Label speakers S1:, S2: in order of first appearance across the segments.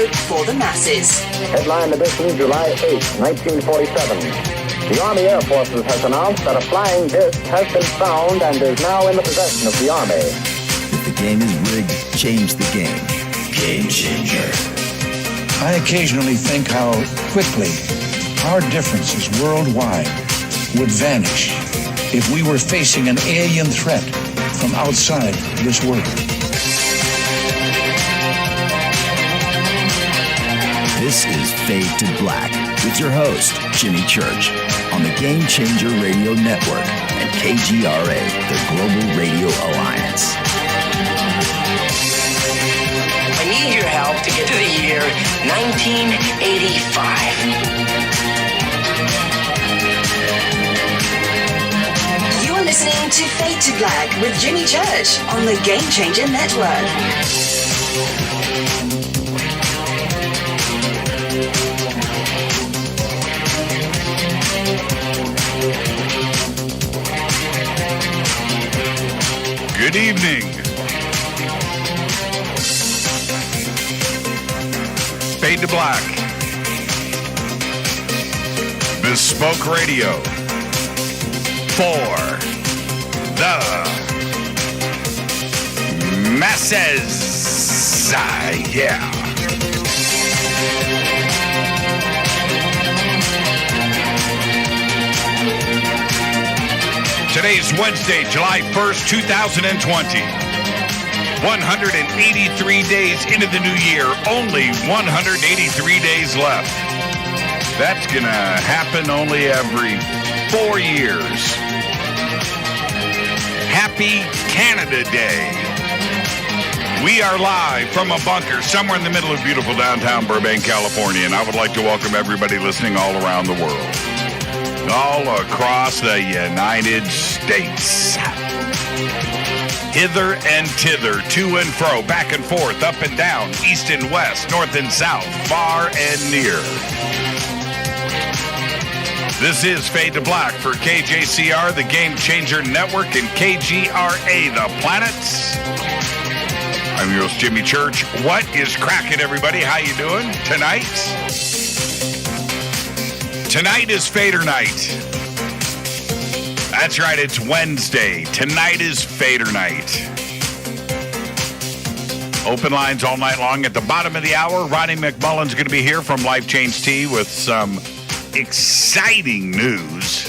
S1: radio for the masses.
S2: Headline edition, July 8, 1947. The Army Air Forces has announced that a flying disc has been found and is now in the possession of the Army.
S3: If the game is rigged, change the game. Game changer.
S4: I occasionally think how quickly our differences worldwide would vanish if we were facing an alien threat from outside this world.
S3: This is Fade to Black with your host, Jimmy Church, on the Game Changer Radio Network and KGRA, the Global Radio Alliance.
S5: I need your help to get to the year 1985.
S1: You're listening to Fade to Black with Jimmy Church on the Game Changer Network.
S6: Good evening. Fade to Black. Bespoke Radio. For the masses. Yeah. Today's Wednesday, July 1st, 2020. 183 days into the new year. Only 183 days left. That's going to happen only every 4 years. Happy Canada Day. We are live from a bunker somewhere in the middle of beautiful downtown Burbank, California, and I would like to welcome everybody listening all around the world. All across the United States. Hither and thither, to and fro, back and forth, up and down, east and west, north and south, far and near. This is Fade to Black for KJCR, the Game Changer Network, and KGRA, the planets. I'm your host, Jimmy Church. What is cracking, everybody? How you doing tonight? Tonight is Fader Night. That's right, it's Wednesday. Tonight is Fader Night. Open lines all night long. At the bottom of the hour, Ronnie McMullen's going to be here from Life Change Tea with some exciting news.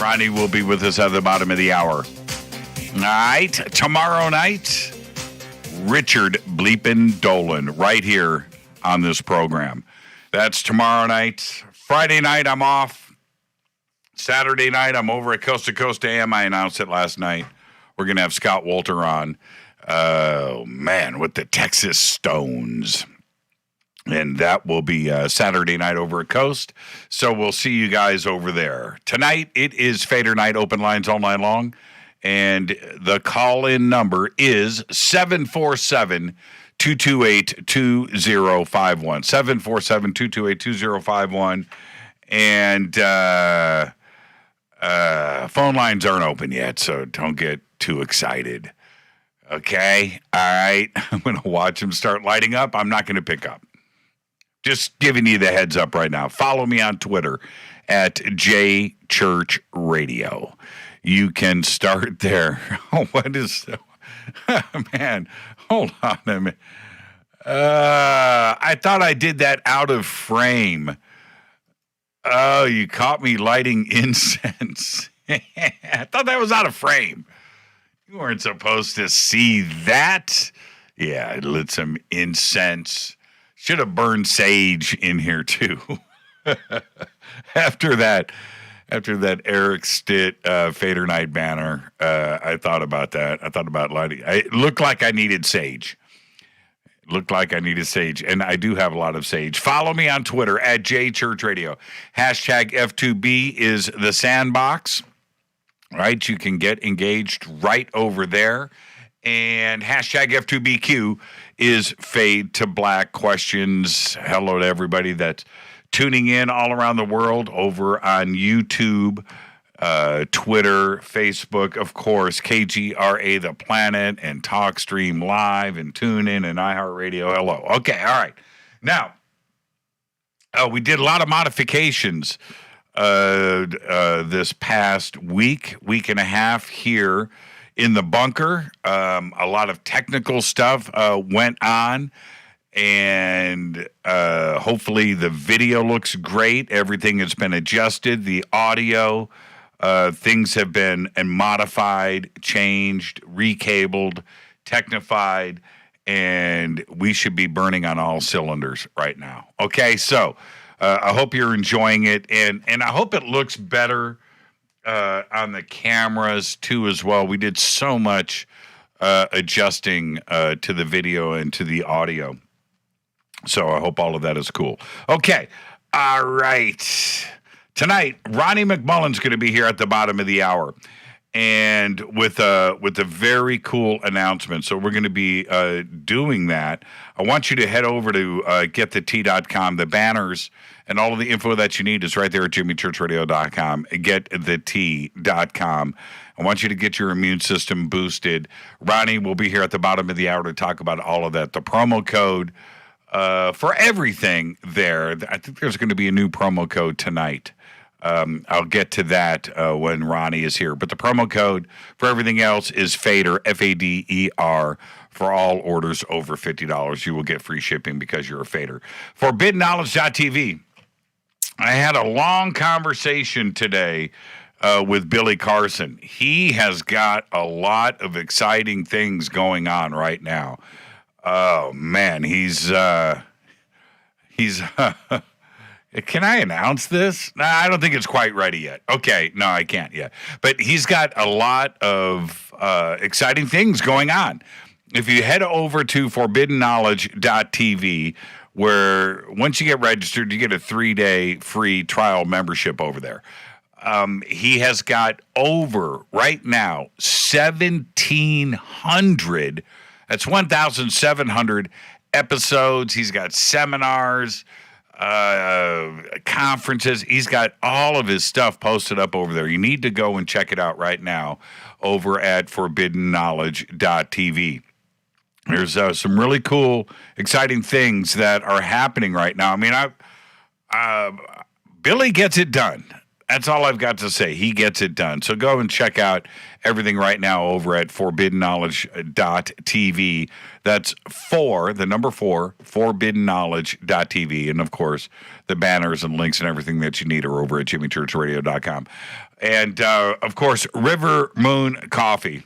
S6: Ronnie will be with us at the bottom of the hour. All right, tomorrow night, Richard Bleepin Dolan right here on this program. That's tomorrow night. Friday night, I'm off. Saturday night, I'm over at Coast to Coast AM. I announced it last night. We're going to have Scott Wolter on. Oh, man, with the Texas Stones. And that will be Saturday night over at Coast. So we'll see you guys over there. Tonight, it is Fader Night, open lines all night long. And the call-in number is 747-228-2051. 747-228-2051. And phone lines aren't open yet, so don't get too excited. Okay? All right? I'm going to watch them start lighting up. I'm not going to pick up. Just giving you the heads up right now. Follow me on Twitter at JChurchRadio. You can start there. Oh, what is... man, hold on a minute. I thought I did that out of frame. Oh, you caught me lighting incense. I thought that was out of frame. You weren't supposed to see that. Yeah, I lit some incense. Should have burned sage in here, too. After that Eric Stitt Fader Night banner, I thought about that. I thought about lighting. It looked like I needed sage. And I do have a lot of sage. Follow me on Twitter at JChurchRadio. Hashtag F2B is the sandbox. Right? You can get engaged right over there. And hashtag F2BQ is Fade to Black questions. Hello to everybody that's tuning in all around the world over on YouTube. Twitter, Facebook, of course, KGRA The Planet, and TalkStream Live, and TuneIn, and iHeartRadio. Hello. Okay, all right. Now, we did a lot of modifications this past week and a half here in the bunker. A lot of technical stuff went on, and hopefully the video looks great. Everything has been adjusted. The audio, things have been modified, changed, recabled, technified, and we should be burning on all cylinders right now. Okay, so I hope you're enjoying it, and I hope it looks better on the cameras too as well. We did so much adjusting to the video and to the audio, so I hope all of that is cool. Okay, all right. Tonight, Ronnie McMullen's going to be here at the bottom of the hour, and with a very cool announcement. So we're going to be doing that. I want you to head over to gettheT.com. The banners and all of the info that you need is right there at jimmychurchradio.com. GettheT.com. I want you to get your immune system boosted. Ronnie will be here at the bottom of the hour to talk about all of that. The promo code for everything there. I think there's going to be a new promo code tonight. I'll get to that when Ronnie is here. But the promo code for everything else is FADER, FADER, for all orders over $50. You will get free shipping because you're a FADER. ForbiddenKnowledge.tv. I had a long conversation today with Billy Carson. He has got a lot of exciting things going on right now. Oh, man, he's can I announce this? Nah, I don't think it's quite ready yet. Okay, no, I can't yet. But he's got a lot of exciting things going on. If you head over to forbiddenknowledge.tv, where once you get registered, you get a 3-day free trial membership over there. He has got over, right now, 1,700, that's 1,700 episodes. He's got seminars, conferences. He's got all of his stuff posted up over there. You need to go and check it out right now over at forbiddenknowledge.tv. There's some really cool, exciting things that are happening right now. I mean, Billy gets it done. That's all I've got to say. He gets it done. So go and check out everything right now over at forbiddenknowledge.tv. That's 4, the number 4, forbiddenknowledge.tv. And, of course, the banners and links and everything that you need are over at jimmychurchradio.com. And, of course, River Moon Coffee.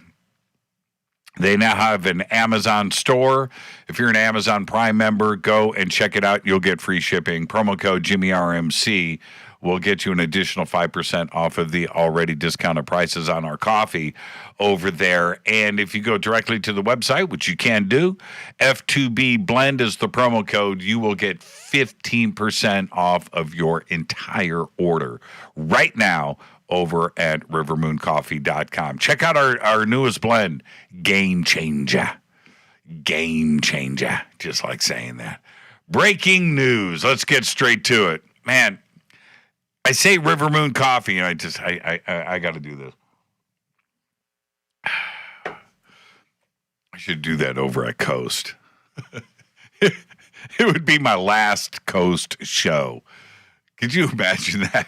S6: They now have an Amazon store. If you're an Amazon Prime member, go and check it out. You'll get free shipping. Promo code JimmyRMC will get you an additional 5% off of the already discounted prices on our coffee over there. And if you go directly to the website, which you can do, F2B Blend is the promo code. You will get 15% off of your entire order right now over at rivermooncoffee.com. Check out our newest blend, Game Changer. Game Changer. Just like saying that. Breaking news. Let's get straight to it. Man, I say River Moon Coffee, and I got to do this. I should do that over at Coast. It would be my last Coast show. Could you imagine that?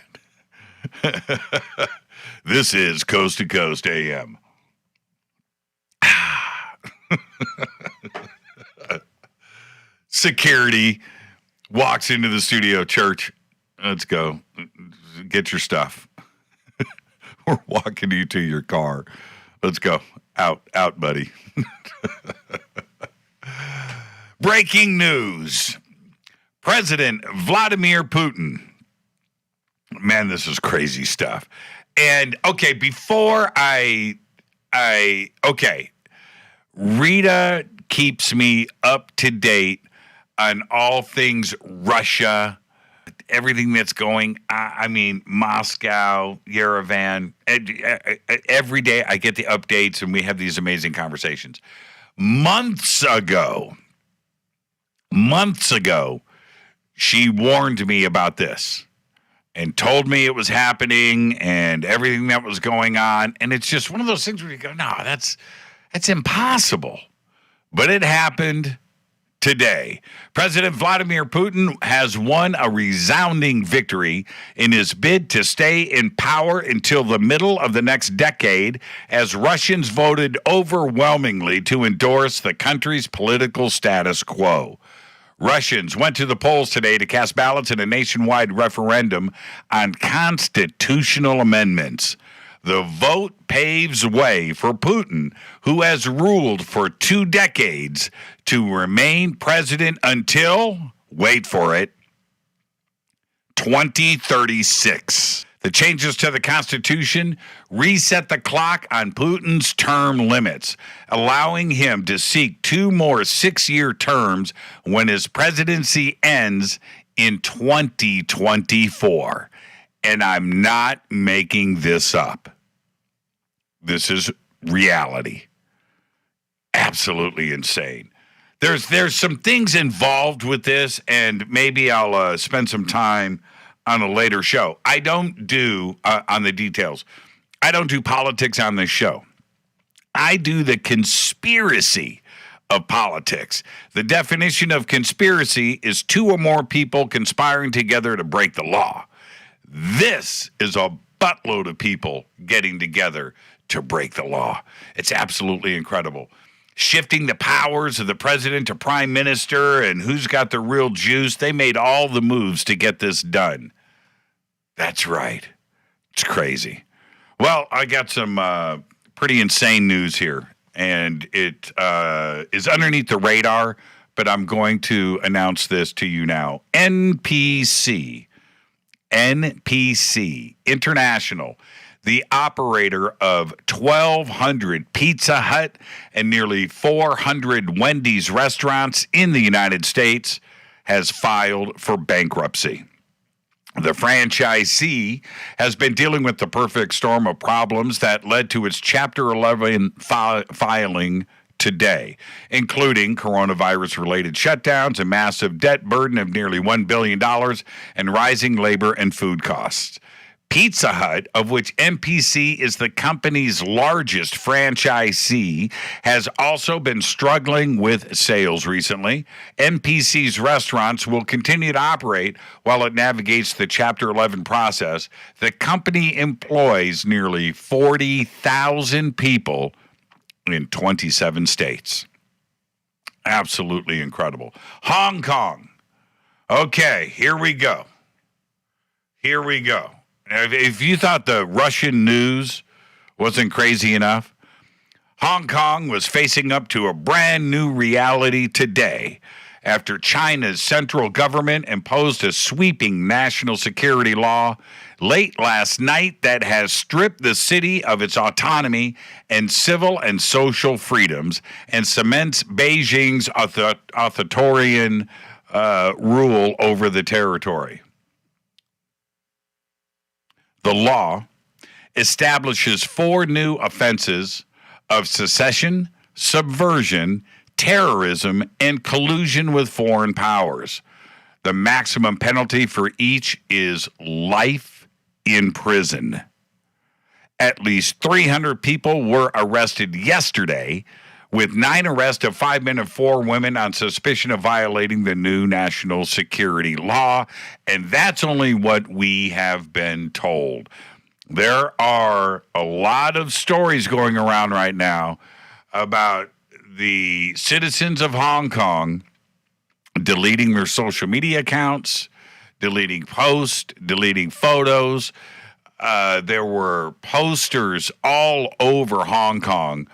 S6: This is Coast to Coast AM. Security walks into the studio. Church, let's go. Get your stuff. We're walking you to your car. Let's go. Out, buddy. Breaking news. President Vladimir Putin. Man, this is crazy stuff. And, okay, before Rita keeps me up to date on all things Russia, everything that's going on. I mean, Moscow, Yerevan. Every day I get the updates and we have these amazing conversations. Months ago, she warned me about this. and told me it was happening and everything that was going on. And it's just one of those things where you go, no, that's impossible. But it happened today. President Vladimir Putin has won a resounding victory in his bid to stay in power until the middle of the next decade, as Russians voted overwhelmingly to endorse the country's political status quo. Russians went to the polls today to cast ballots in a nationwide referendum on constitutional amendments. The vote paves way for Putin, who has ruled for 2 decades, to remain president until, wait for it, 2036. The changes to the Constitution reset the clock on Putin's term limits, allowing him to seek 2 more 6-year terms when his presidency ends in 2024. And I'm not making this up. This is reality. Absolutely insane. There's some things involved with this, and maybe I'll spend some time on a later show. I don't do, on the details, I don't do politics on this show. I do the conspiracy of politics. The definition of conspiracy is 2 or more people conspiring together to break the law. This is a buttload of people getting together to break the law. It's absolutely incredible. Shifting the powers of the president to prime minister and who's got the real juice. They made all the moves to get this done. That's right. It's crazy. Well, I got some pretty insane news here, and it is underneath the radar, but I'm going to announce this to you now. NPC International, the operator of 1,200 Pizza Hut and nearly 400 Wendy's restaurants in the United States, has filed for bankruptcy. The franchisee has been dealing with the perfect storm of problems that led to its Chapter 11 filing today, including coronavirus-related shutdowns, a massive debt burden of nearly $1 billion, and rising labor and food costs. Pizza Hut, of which MPC is the company's largest franchisee, has also been struggling with sales recently. MPC's restaurants will continue to operate while it navigates the Chapter 11 process. The company employs nearly 40,000 people in 27 states. Absolutely incredible. Hong Kong. Okay, here we go. If you thought the Russian news wasn't crazy enough, Hong Kong was facing up to a brand new reality today after China's central government imposed a sweeping national security law late last night that has stripped the city of its autonomy and civil and social freedoms and cements Beijing's authoritarian rule over the territory. The law establishes 4 new offenses of secession, subversion, terrorism, and collusion with foreign powers. The maximum penalty for each is life in prison. At least 300 people were arrested yesterday, with 9 arrests of 5 men and 4 women on suspicion of violating the new national security law. And that's only what we have been told. There are a lot of stories going around right now about the citizens of Hong Kong deleting their social media accounts, deleting posts, deleting photos. There were posters all over Hong Kong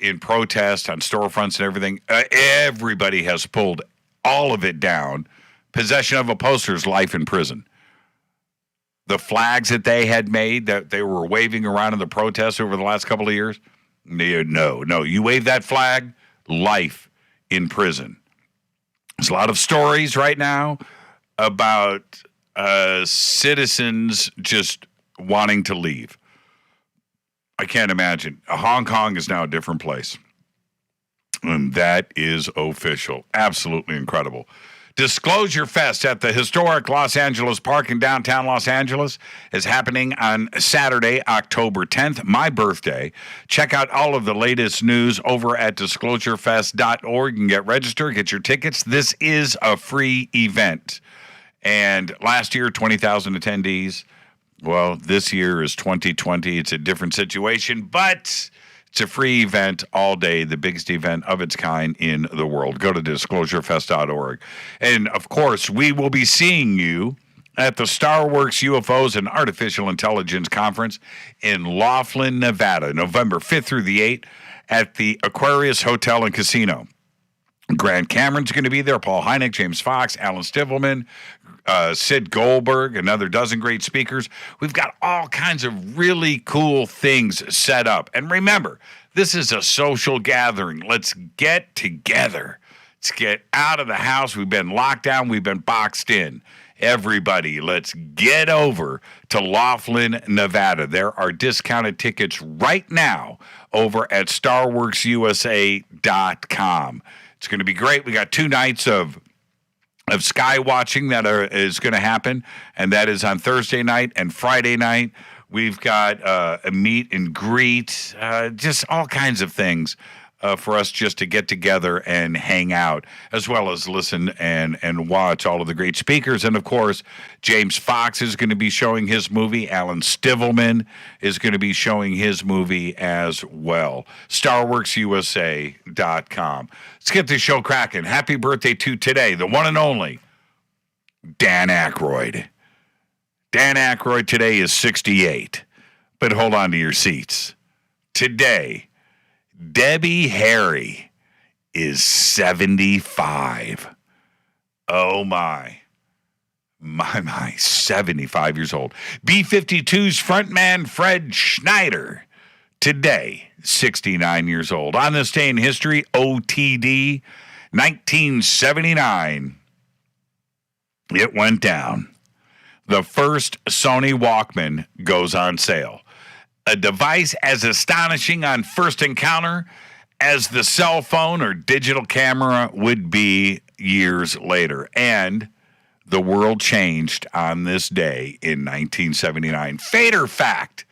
S6: in protest on storefronts and everything. Everybody has pulled all of it down. Possession of a poster is life in prison. The flags that they had made that they were waving around in the protests over the last couple of years, no. You wave that flag, life in prison. There's a lot of stories right now about citizens just wanting to leave. I can't imagine. Hong Kong is now a different place. And that is official. Absolutely incredible. Disclosure Fest at the historic Los Angeles Park in downtown Los Angeles is happening on Saturday, October 10th, my birthday. Check out all of the latest news over at disclosurefest.org and get registered, get your tickets. This is a free event. And last year, 20,000 attendees. Well, this year is 2020. It's a different situation, but it's a free event all day, the biggest event of its kind in the world. Go to disclosurefest.org. And, of course, we will be seeing you at the StarWorks UFOs and Artificial Intelligence Conference in Laughlin, Nevada, November 5th through the 8th at the Aquarius Hotel and Casino. Grant Cameron's going to be there, Paul Hynek, James Fox, Alan Stivelman, Sid Goldberg, another dozen great speakers. We've got all kinds of really cool things set up. And remember, this is a social gathering. Let's get together. Let's get out of the house. We've been locked down. We've been boxed in. Everybody, let's get over to Laughlin, Nevada. There are discounted tickets right now over at StarWorksUSA.com. It's going to be great. We got 2 nights of sky watching that is going to happen, and that is on Thursday night and Friday night. We've got a meet and greet, just all kinds of things for us just to get together and hang out, as well as listen and watch all of the great speakers. And, of course, James Fox is going to be showing his movie. Alan Stivelman is going to be showing his movie as well. StarWorksUSA.com. Let's get this show cracking. Happy birthday to today, the one and only Dan Aykroyd. Dan Aykroyd today is 68, but hold on to your seats. Today, Debbie Harry is 75. Oh, my, 75 years old. B-52's frontman Fred Schneider, today, 69 years old. On this day in history, OTD, 1979, it went down. The first Sony Walkman goes on sale. A device as astonishing on first encounter as the cell phone or digital camera would be years later. And the world changed on this day in 1979. Fader fact.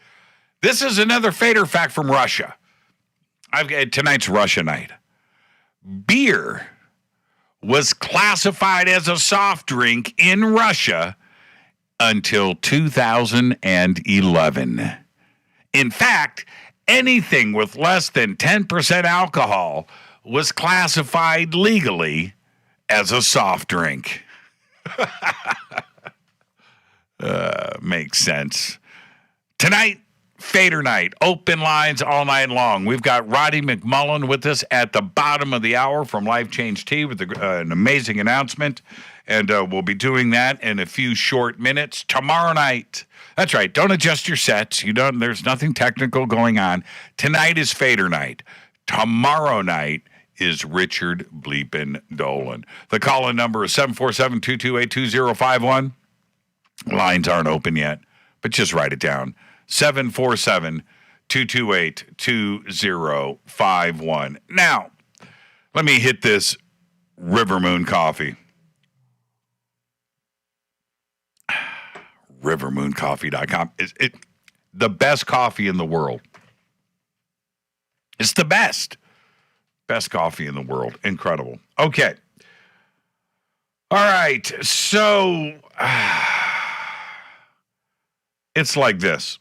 S6: This is another Fader fact from Russia. Tonight's Russia night. Beer was classified as a soft drink in Russia until 2011. In fact, anything with less than 10% alcohol was classified legally as a soft drink. Makes sense. Tonight, Fader night, open lines all night long. We've got Roddy McMullen with us at the bottom of the hour from Life Change Tea with an amazing announcement, and we'll be doing that in a few short minutes. Tomorrow night, that's right, don't adjust your sets. There's nothing technical going on. Tonight is Fader night. Tomorrow night is Richard Bleepin Dolan. The call-in number is 747-228-2051. Lines aren't open yet, but just write it down. 747-228-2051. Now, let me hit this River Moon coffee. rivermooncoffee.com. It's the best coffee in the world. It's the best. Best coffee in the world. Incredible. Okay. All right. So, it's like this.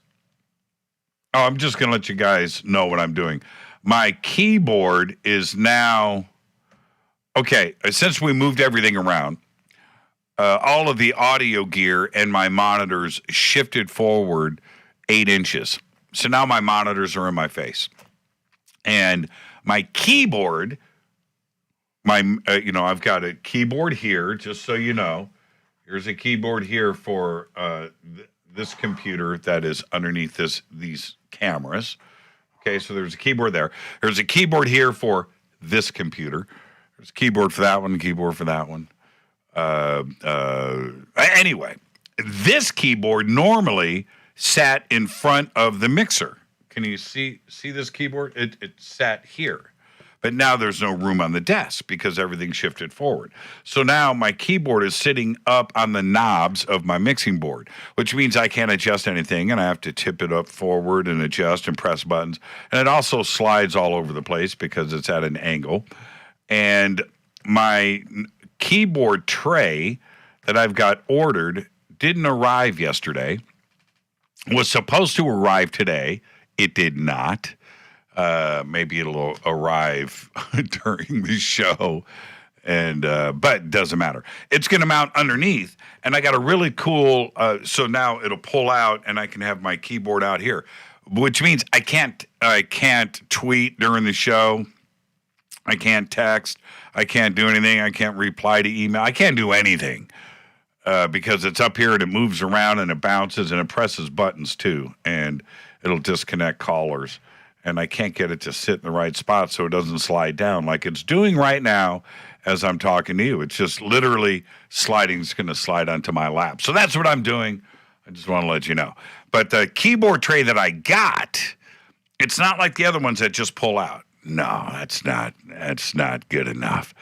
S6: Oh, I'm just going to let you guys know what I'm doing. My keyboard is now, okay, since we moved everything around, all of the audio gear and my monitors shifted forward 8 inches. So now my monitors are in my face. And my keyboard, I've got a keyboard here, just so you know. Here's a keyboard here for this computer that is underneath these cameras. Okay, so there's a keyboard there. There's a keyboard here for this computer. There's a keyboard for that one, a keyboard for that one. Anyway, this keyboard normally sat in front of the mixer. Can you see this keyboard? It sat here. But now there's no room on the desk because everything shifted forward. So now my keyboard is sitting up on the knobs of my mixing board, which means I can't adjust anything, and I have to tip it up forward and adjust and press buttons. And it also slides all over the place because it's at an angle. And my keyboard tray that I've got ordered didn't arrive yesterday. Was supposed to arrive today. It did not. Maybe it'll arrive during the show, and but it doesn't matter. It's going to mount underneath, and I got a really cool. So now it'll pull out, and I can have my keyboard out here, which means I can't tweet during the show. I can't text. I can't do anything. I can't reply to email. I can't do anything because it's up here and it moves around and it bounces and it presses buttons too, and it'll disconnect callers. And I can't get it to sit in the right spot so it doesn't slide down like it's doing right now as I'm talking to you. It's just literally sliding. It's going to slide onto my lap. So that's what I'm doing. I just want to let you know. But the keyboard tray that I got, it's not like the other ones that just pull out. No, that's not good enough.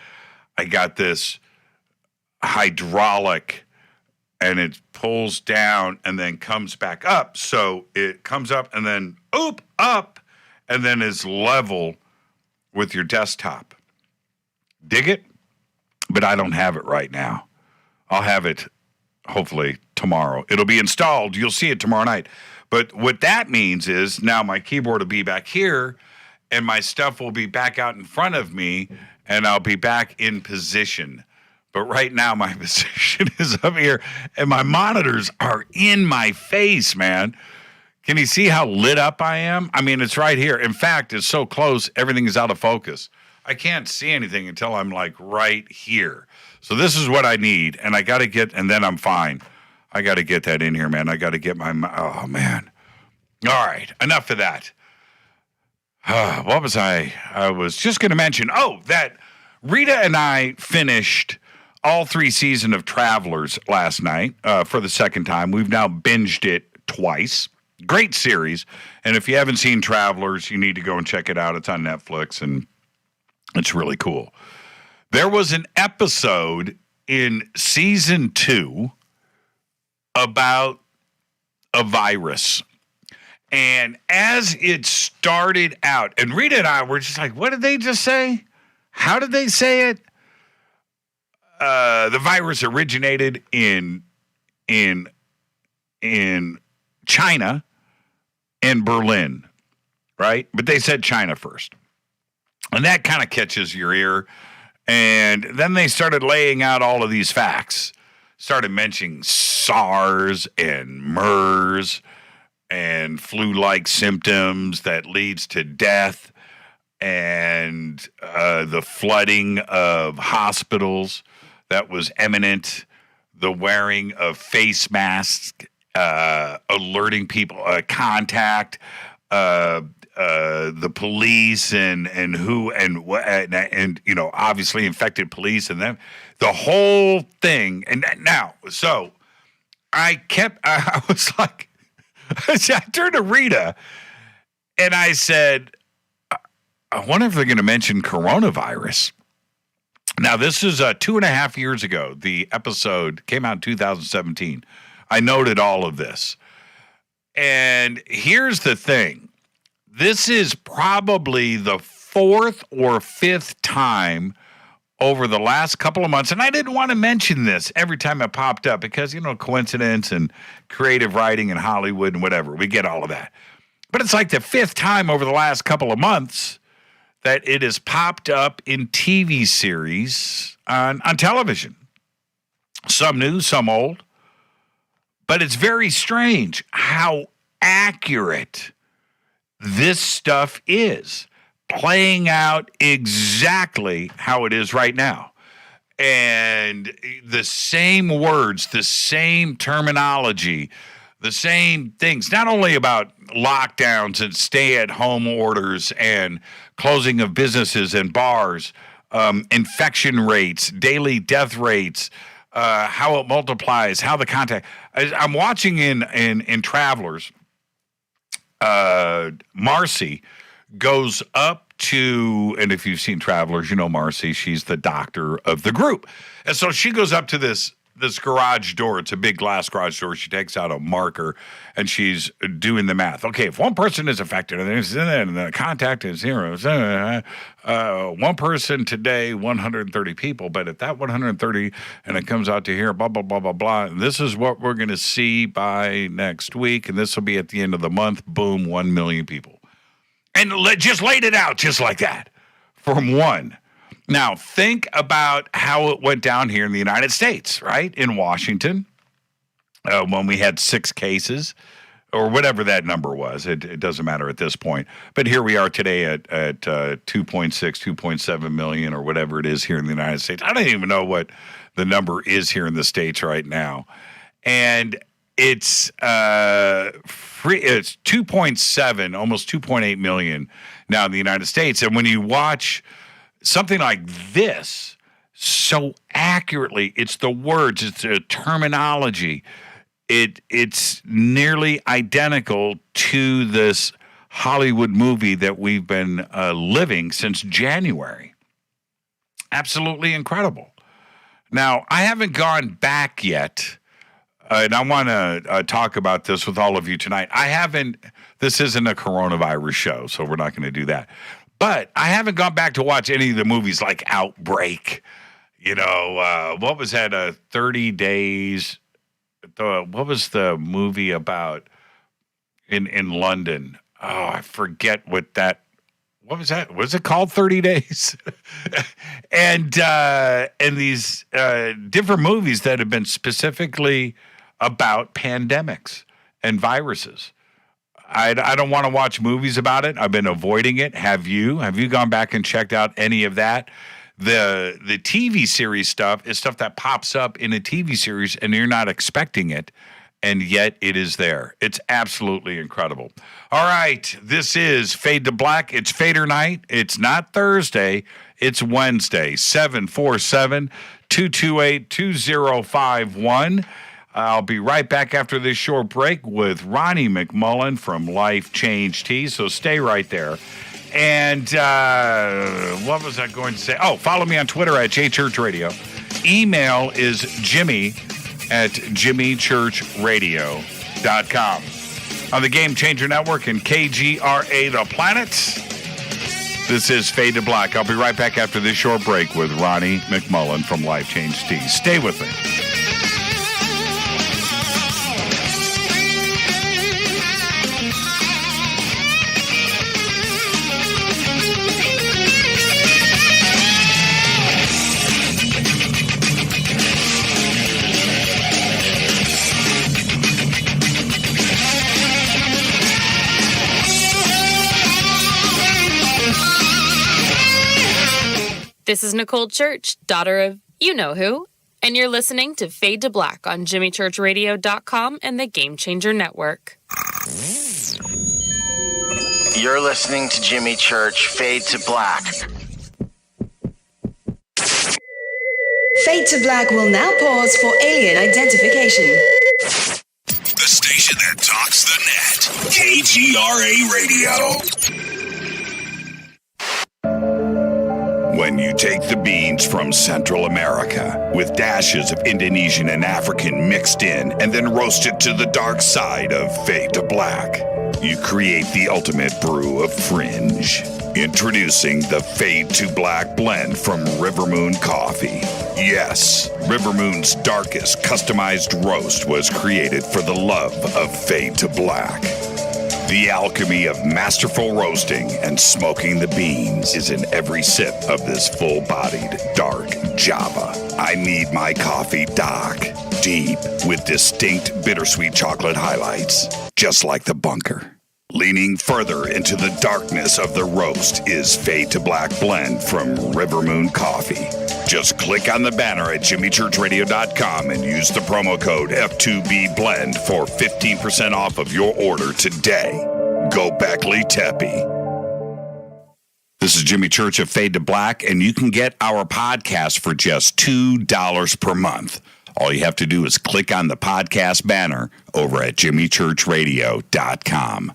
S6: I got this hydraulic, and it pulls down and then comes back up. So it comes up and then up, and then is level with your desktop. Dig it? But I don't have it right now. I'll have it hopefully tomorrow. It'll be installed. You'll see it tomorrow night. But what that means is now my keyboard will be back here, and my stuff will be back out in front of me, and I'll be back in position. But right now, my position is up here, and my monitors are in my face, man. Can you see how lit up I am? I mean, it's right here. In fact, it's so close, everything is out of focus. I can't see anything until I'm, like, right here. So this is what I need, and I got to get, and then I'm fine. I got to get that in here, man. I got to get my, oh, man. All right, enough of that. What was I? I was just going to mention, that Rita and I finished all 3 seasons of Travelers last night for the second time. We've now binged it twice. Great series. And if you haven't seen Travelers, you need to go and check it out. It's on Netflix, and it's really cool. There was an episode in season 2 about a virus. And as it started out, and Rita and I were just like, what did they just say? How did they say it? The virus originated in China and Berlin, right? But they said China first. And that kind of catches your ear. And then they started laying out all of these facts. Started mentioning SARS and MERS and flu-like symptoms that leads to death, and the flooding of hospitals that was imminent, the wearing of face masks, alerting people, contact, the police and who and you know, obviously infected police and them, the whole thing. And now, so I was like, I turned to Rita and I said, I wonder if they're going to mention coronavirus. Now, this is 2.5 years ago. The episode came out in 2017. I noted all of this. And here's the thing. This is probably the 4th or 5th time over the last couple of months, and I didn't want to mention this every time it popped up because, you know, coincidence and creative writing and Hollywood and whatever. We get all of that. But it's like the 5th time over the last couple of months that it has popped up in TV series on television. Some new, some old. But it's very strange how accurate this stuff is, playing out exactly how it is right now. And the same words, the same terminology, the same things, not only about lockdowns and stay-at-home orders and closing of businesses and bars, infection rates, daily death rates, how it multiplies, how the contact. I'm watching in Travelers, Marcy goes up to, and if you've seen Travelers, you know Marcy, she's the doctor of the group. And so she goes up to this garage door. It's a big glass garage door. She takes out a marker and she's doing the math. Okay, if one person is affected and the contact is 0, one person today, 130 people, but at that 130, and it comes out to here, blah, blah, blah, blah, blah. And this is what we're going to see by next week, and this will be at the end of the month. Boom, 1 million people. And just laid it out just like that from one. Now, think about how it went down here in the United States, right? In Washington, when we had 6 cases, or whatever that number was. It doesn't matter at this point. But here we are today at 2.6, 2.7 million, or whatever it is here in the United States. I don't even know what the number is here in the States right now. And it's it's 2.7, almost 2.8 million now in the United States. And when you watch something like this so accurately, it's the words, it's the terminology. It's nearly identical to this Hollywood movie that we've been living since January. Absolutely incredible. Now, I haven't gone back yet, and I want to talk about this with all of you tonight. This isn't a coronavirus show, so we're not going to do that. But I haven't gone back to watch any of the movies like Outbreak. You know, what was that, 30 Days? What was the movie about in London? Oh, I forget what was that? Was it called 30 Days? and these different movies that have been specifically about pandemics and viruses. I don't want to watch movies about it. I've been avoiding it. Have you? Have you gone back and checked out any of that? The TV series stuff is stuff that pops up in a TV series and you're not expecting it, and yet it is there. It's absolutely incredible. All right, this is Fade to Black. It's Fader night. It's not Thursday. It's Wednesday, 747-228-2051. I'll be right back after this short break with Ronnie McMullen from Life Change Tea, so stay right there. And what was I going to say? Oh, follow me on Twitter at JChurchRadio. Email is jimmy@jimmychurchradio.com. On the Game Changer Network and KGRA The Planet, this is Fade to Black. I'll be right back after this short break with Ronnie McMullen from Life Change Tea. Stay with me.
S7: This is Nicole Church, daughter of you-know-who, and you're listening to Fade to Black on JimmyChurchRadio.com and the Game Changer Network.
S5: You're listening to Jimmy Church, Fade to Black.
S1: Fade to Black will now pause for alien identification.
S3: The station that talks the net. KGRA Radio. When you take the beans from Central America with dashes of Indonesian and African mixed in and then roast it to the dark side of Fade to Black, you create the ultimate brew of fringe. Introducing the Fade to Black blend from River Moon Coffee. Yes, River Moon's darkest customized roast was created for the love of Fade to Black. The alchemy of masterful roasting and smoking the beans is in every sip of this full-bodied, dark Java. I need my coffee dark, deep, with distinct bittersweet chocolate highlights, just like the bunker. Leaning further into the darkness of the roast is Fade to Black blend from River Moon Coffee. Just click on the banner at JimmyChurchRadio.com and use the promo code F2BBLEND for 15% off of your order today. Go Beckley Teppy. This is Jimmy Church of Fade to Black, and you can get our podcast for just $2 per month. All you have to do is click on the podcast banner over at JimmyChurchRadio.com.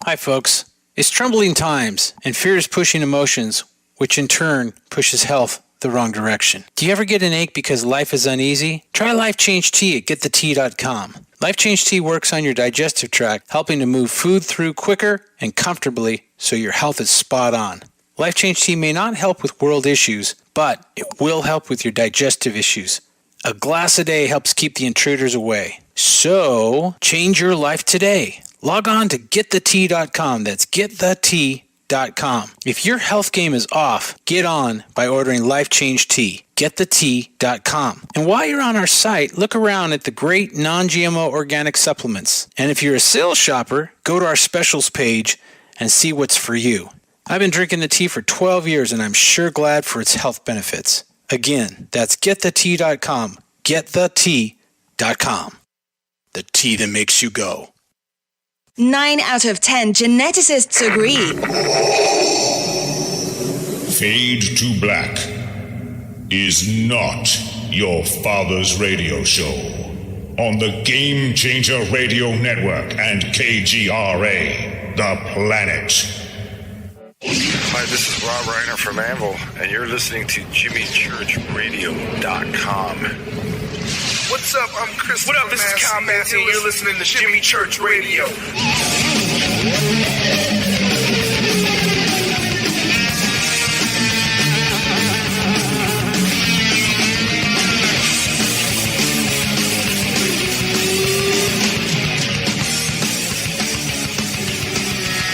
S8: Hi, folks. It's troubling times, and fear is pushing emotions, which in turn pushes health the wrong direction. Do you ever get an ache because life is uneasy? Try Life Change Tea at getthetea.com. Life Change Tea works on your digestive tract, helping to move food through quicker and comfortably so your health is spot on. Life Change Tea may not help with world issues, but it will help with your digestive issues. A glass a day helps keep the intruders away. So, change your life today. Log on to getthetea.com. That's getthetea.com. If your health game is off, get on by ordering Life Change Tea. Getthetea.com. And while you're on our site, look around at the great non-GMO organic supplements. And if you're a sales shopper, go to our specials page and see what's for you. I've been drinking the tea for 12 years and I'm sure glad for its health benefits. Again, that's getthetea.com. Getthetea.com. The tea that makes you go.
S1: 9 out of 10 geneticists agree.
S9: Fade to Black is not your father's radio show on the Game Changer Radio Network and KGRA, The Planet.
S10: Hi, this is Rob Reiner from Anvil, and you're listening to JimmyChurchRadio.com.
S11: What's up? I'm Chris. What up? This is Kyle Massey, and you're listening to Jimmy Church Radio.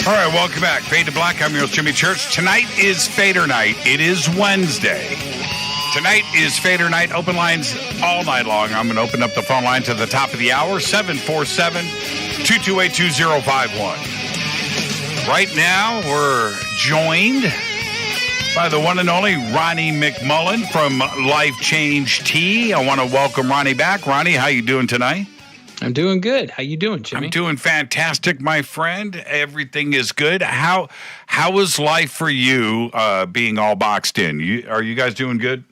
S6: All right, welcome back. Fade to Black. I'm your host, Jimmy Church. Tonight is Fader Night. It is Wednesday. Tonight is Fader Night. Open lines all night long. I'm going to open up the phone lines at the top of the hour, 747-228-2051. Right now, we're joined by the one and only Ronnie McMullen from Life Change Tea. I want to welcome Ronnie back. Ronnie, how you doing tonight?
S8: I'm doing good. How you doing, Jimmy?
S6: I'm doing fantastic, my friend. Everything is good. How is life for you being all boxed in? Are you guys doing good?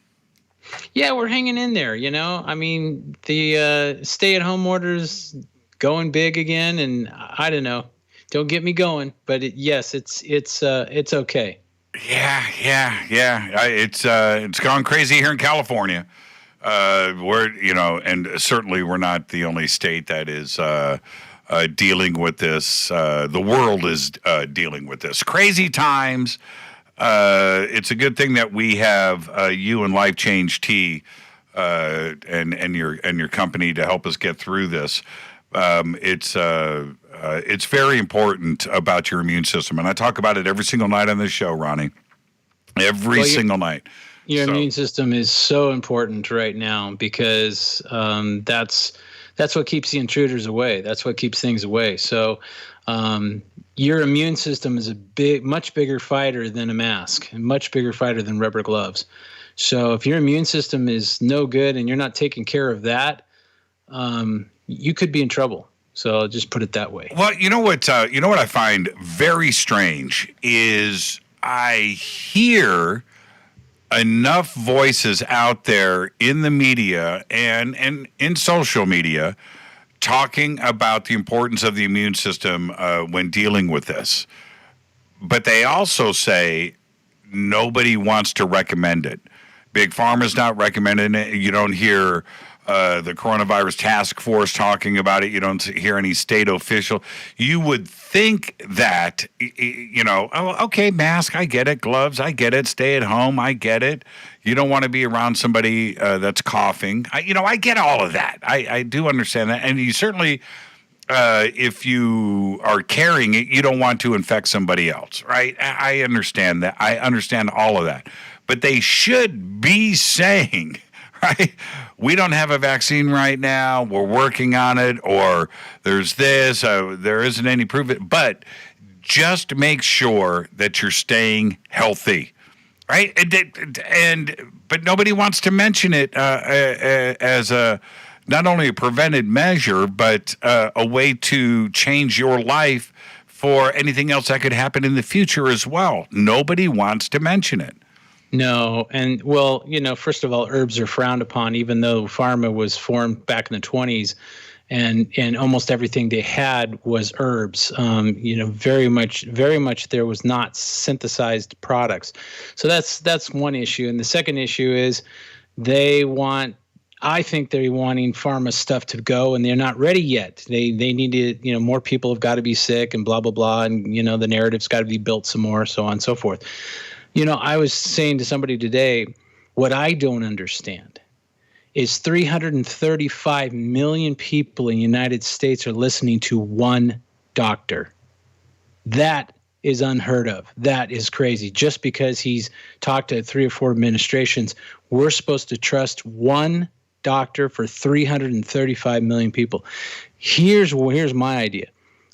S8: Yeah, we're hanging in there, you know. I mean, the stay-at-home orders going big again, and I don't know. Don't get me going, but yes, it's okay.
S6: Yeah. It's gone crazy here in California. And certainly we're not the only state that is dealing with this. The world is dealing with this. Crazy times. It's a good thing that we have you and Life Change Tea and your company to help us get through this. It's very important about your immune system, and I talk about it every single night on this show, Ronnie. Every single night.
S8: Your immune system is so important right now because that's what keeps the intruders away. That's what keeps things away. So your immune system is much bigger fighter than a mask, and much bigger fighter than rubber gloves. So if your immune system is no good and you're not taking care of that, you could be in trouble. So I'll just put it that way.
S6: Well, you know what I find very strange is I hear enough voices out there in the media and in social media talking about the importance of the immune system when dealing with this. But they also say nobody wants to recommend it. Big Pharma's not recommending it. You don't hear the coronavirus task force talking about it. You don't hear any state official. You would think that, okay, mask, I get it. Gloves, I get it. Stay at home, I get it. You don't want to be around somebody that's coughing. I get all of that. I do understand that. And you certainly, if you are carrying it, you don't want to infect somebody else, right? I understand that. I understand all of that. But they should be saying, right? We don't have a vaccine right now. We're working on it, or there's this. There isn't any proof of it. But just make sure that you're staying healthy, right? But nobody wants to mention it as not only a prevented measure, but a way to change your life for anything else that could happen in the future as well. Nobody wants to mention it.
S8: No. And well, first of all, herbs are frowned upon, even though pharma was formed back in the 1920s and almost everything they had was herbs. Very much there was not synthesized products. So that's one issue. And the second issue is I think they're wanting pharma stuff to go, and they're not ready yet. They need to, more people have got to be sick and blah, blah, blah. And, the narrative's got to be built some more, so on and so forth. I was saying to somebody today, what I don't understand is 335 million people in the United States are listening to one doctor. That is unheard of. That is crazy. Just because he's talked to 3 or 4 administrations, we're supposed to trust one doctor for 335 million people. Here's my idea.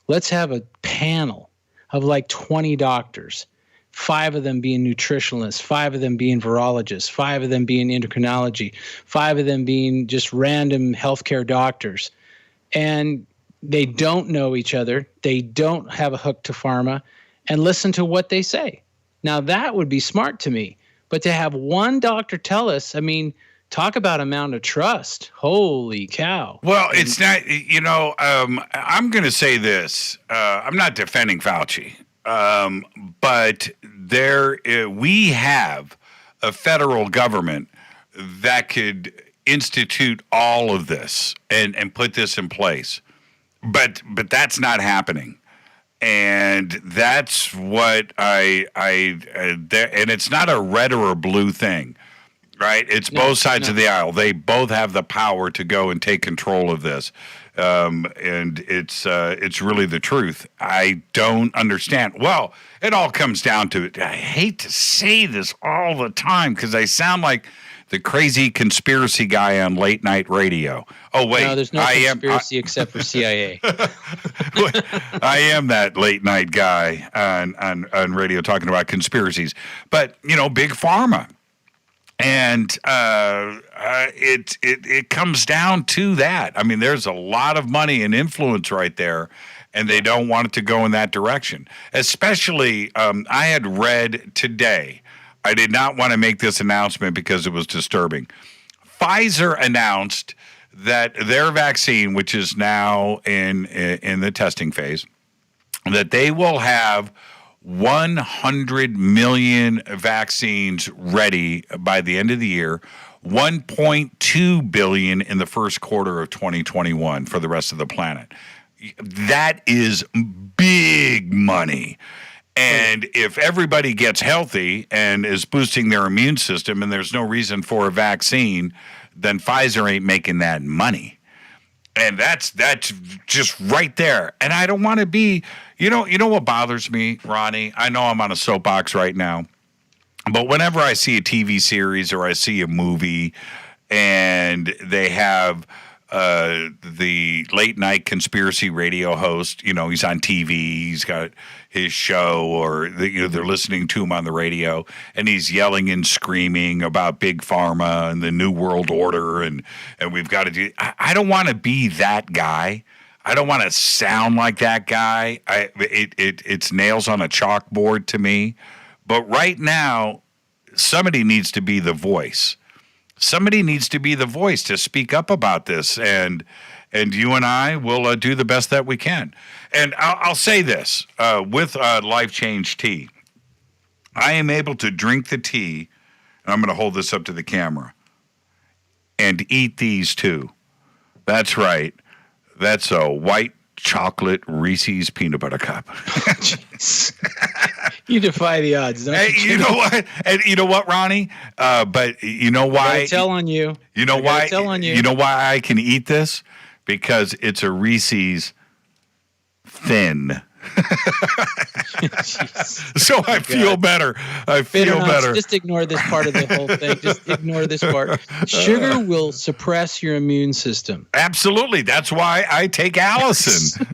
S8: Let's have a panel of like 20 doctors, 5 of them being nutritionalists, 5 of them being virologists, 5 of them being endocrinology, 5 of them being just random healthcare doctors. And they don't know each other. They don't have a hook to pharma, and listen to what they say. Now, that would be smart to me. But to have one doctor tell us, talk about amount of trust. Holy cow.
S6: Well, it's not, I'm going to say this. I'm not defending Fauci, but we have a federal government that could institute all of this and put this in place. But that's not happening. And that's what and it's not a red or a blue thing. Right? It's both sides of the aisle. They both have the power to go and take control of this. And it's really the truth. I don't understand. Well, it all comes down to it. I hate to say this all the time because I sound like the crazy conspiracy guy on late night radio. Oh, wait.
S8: No, there's no conspiracy except for CIA.
S6: I am that late night guy on radio talking about conspiracies. But, big pharma. And it comes down to that. There's a lot of money and influence right there, and they don't want it to go in that direction. Especially, I had read today, I did not want to make this announcement because it was disturbing. Pfizer announced that their vaccine, which is now in the testing phase, that they will have 100 million vaccines ready by the end of the year, 1.2 billion in the first quarter of 2021 for the rest of the planet. That is big money. And if everybody gets healthy and is boosting their immune system and there's no reason for a vaccine, then Pfizer ain't making that money. And that's just right there. And I don't want to be, you know what bothers me, Ronnie? I know I'm on a soapbox right now, but whenever I see a TV series or I see a movie and they have the late night conspiracy radio host, he's on TV, he's got his show, or they're listening to him on the radio, and he's yelling and screaming about big pharma and the new world order, and we've got to do. I don't want to be that guy. I don't want to sound like that guy. It's nails on a chalkboard to me. But right now, somebody needs to be the voice. Somebody needs to be the voice to speak up about this, and you and I will do the best that we can. And I'll say this, with Life Change Tea, I am able to drink the tea, and I'm going to hold this up to the camera, and eat these too. That's right. That's a white chocolate Reese's peanut butter cup.
S8: You defy the odds, don't you?
S6: You know what? And you know what, Ronnie? But you know why?
S8: I tell on you.
S6: You know why?
S8: Tell on you.
S6: You know why I can eat this? Because it's a Reese's thin. So I feel better. I feel better.
S8: Just ignore this part of the whole thing. Just ignore this part. Sugar will suppress your immune system.
S6: Absolutely. That's why I take Allison.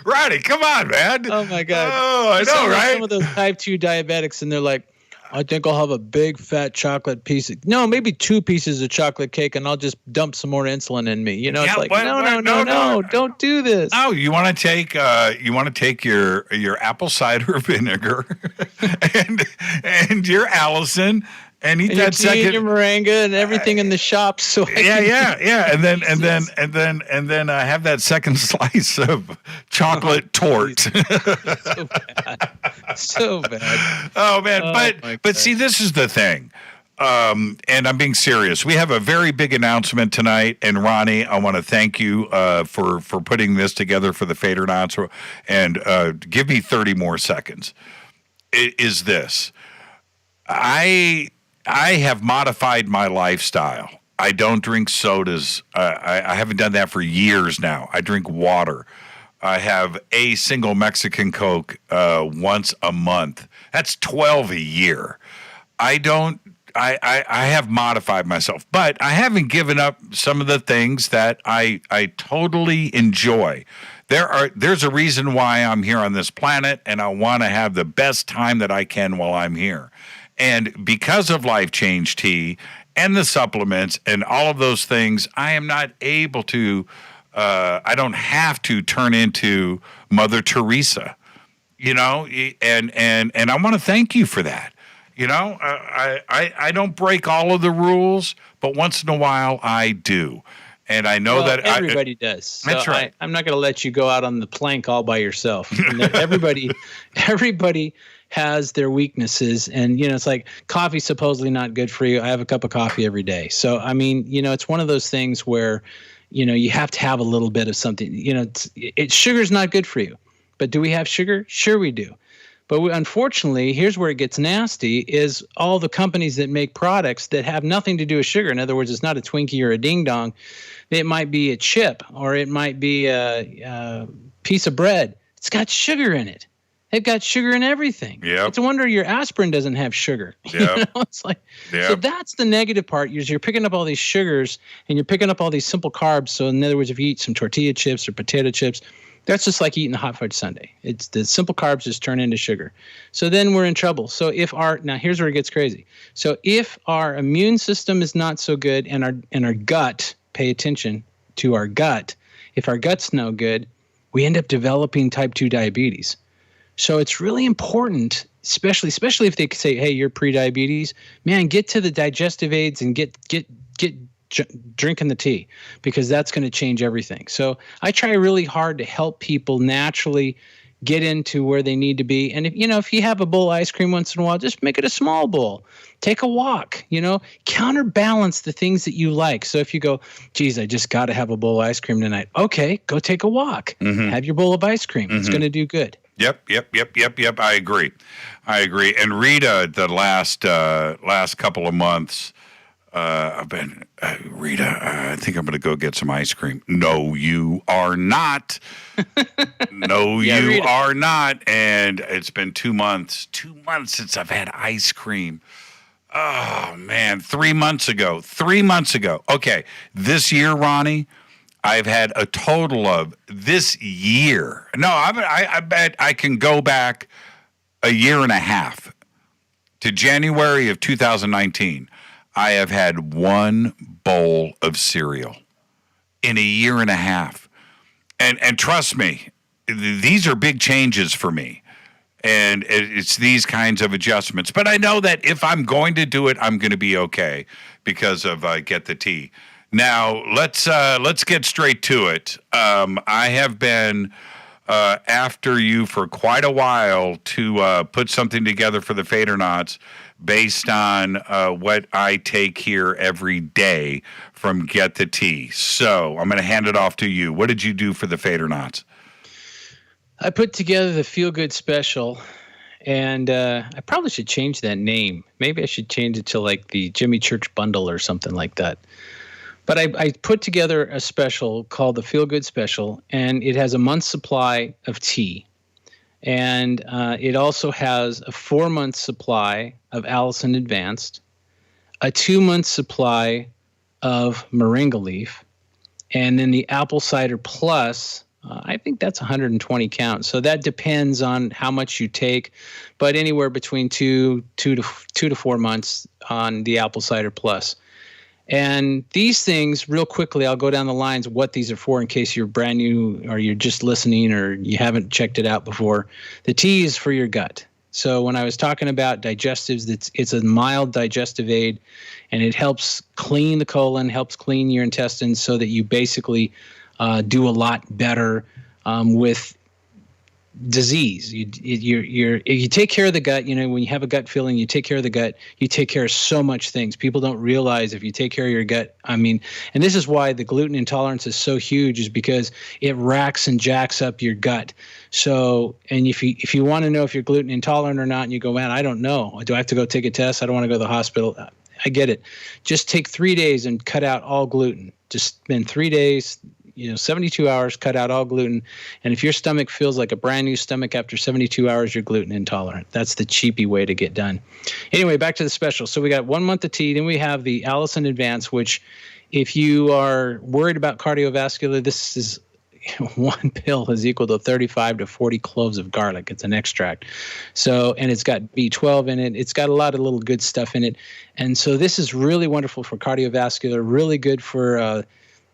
S6: Ronnie, come on, man.
S8: Oh, my God.
S6: Oh, I know, right?
S8: Some of those type 2 diabetics, and they're like, I think I'll have a big fat chocolate piece. No, maybe 2 pieces of chocolate cake, and I'll just dump some more insulin in me. It's like, no, don't do this.
S6: Oh, you want to take your apple cider vinegar and your Allison and eat
S8: and
S6: that second
S8: your moringa and everything in the shop. So
S6: yeah, and then have that second slice of chocolate torte.
S8: So bad, so bad.
S6: Oh man, but see, this is the thing. And I'm being serious. We have a very big announcement tonight, and Ronnie, I want to thank you for putting this together for the Fadernauts. And give me 30 more seconds. Is this? I have modified my lifestyle. I don't drink sodas. I haven't done that for years now. I drink water. I have a single Mexican Coke once a month. That's 12 a year. I have modified myself, but I haven't given up some of the things that I totally enjoy. There's a reason why I'm here on this planet, and I want to have the best time that I can while I'm here. And because of Life Change Tea and the supplements and all of those things, I am not able to, I don't have to turn into Mother Teresa, and I want to thank you for that. I don't break all of the rules, but once in a while I do. And I know that
S8: everybody does. So
S6: that's right.
S8: I'm not going to let you go out on the plank all by yourself. Everybody has their weaknesses, and it's like coffee's supposedly not good for you. I have a cup of coffee every day. So I mean, it's one of those things where, you have to have a little bit of something. Sugar's not good for you. But do we have sugar? Sure we do. But unfortunately, here's where it gets nasty, is all the companies that make products that have nothing to do with sugar. In other words, it's not a Twinkie or a Ding Dong. It might be a chip, or it might be a piece of bread. It's got sugar in it. They've got sugar in everything.
S6: Yep.
S8: It's a wonder your aspirin doesn't have sugar.
S6: Yep.
S8: It's like, so that's the negative part. You're picking up all these sugars, and you're picking up all these simple carbs. So in other words, if you eat some tortilla chips or potato chips, that's just like eating a hot fudge sundae. It's the simple carbs just turn into sugar. So then we're in trouble. So now here's where it gets crazy. So if our immune system is not so good, and our gut, pay attention to our gut. If our gut's no good, we end up developing type 2 diabetes. So it's really important, especially if they say, hey, you're pre-diabetes, man, get to the digestive aids and get drinking the tea, because that's going to change everything. So I try really hard to help people naturally get into where they need to be. And if you have a bowl of ice cream once in a while, just make it a small bowl. Take a walk, counterbalance the things that you like. So if you go, geez, I just got to have a bowl of ice cream tonight. Okay, go take a walk. Mm-hmm. Have your bowl of ice cream. Mm-hmm. It's going to do good.
S6: Yep. I agree. And Rita, the last couple of months, I've been, Rita, I think I'm going to go get some ice cream. No, you are not. No, you Rita. Are not. And it's been 2 months. 2 months since I've had ice cream. Oh, man. 3 months ago. Okay. This year, Ronnie, I've had a total of this year. No, I bet I can go back a year and a half to January of 2019. I have had one bowl of cereal in a year and a half. And trust me, these are big changes for me. And it's these kinds of adjustments. But I know that if I'm going to do it, I'm going to be okay because of Get the Tea. Now, let's get straight to it. I have been after you for quite a while to put something together for the Fadernauts based on what I take here every day from Get the Tea. So I'm going to hand it off to you. What did you do for the Fadernauts?
S8: I put together the Feel Good Special, and I probably should change that name. Maybe I should change it to like the Jimmy Church Bundle or something like that. But I put together a special called the Feel Good Special, and it has a month's supply of tea. And it also has a 4-month supply of Allison Advanced, a 2-month supply of Moringa Leaf, and then the Apple Cider Plus. I think that's 120 count. So that depends on how much you take, but anywhere between 2 to 4 months on the Apple Cider Plus. And these things, real quickly, I'll go down the lines of what these are for in case you're brand new or you're just listening or you haven't checked it out before. The tea is for your gut. So when I was talking about digestives, it's a mild digestive aid, and it helps clean the colon, helps clean your intestines so that you basically do a lot better with disease. You take care of the gut. When you have a gut feeling, you take care of the gut. You take care of so much things. People don't realize if you take care of your gut. And this is why the gluten intolerance is so huge, is because it racks and jacks up your gut. So, and if you want to know if you're gluten intolerant or not, and you go, man, I don't know. Do I have to go take a test? I don't want to go to the hospital. I get it. Just take 3 days and cut out all gluten. Just spend 3 days. 72 hours, cut out all gluten. And if your stomach feels like a brand new stomach after 72 hours, you're gluten intolerant. That's the cheapy way to get done. Anyway, back to the special. So we got 1 month of tea. Then we have the Allison Advance, which if you are worried about cardiovascular, this is one pill is equal to 35 to 40 cloves of garlic. It's an extract. So, and it's got B12 in it. It's got a lot of little good stuff in it. And so this is really wonderful for cardiovascular, really good for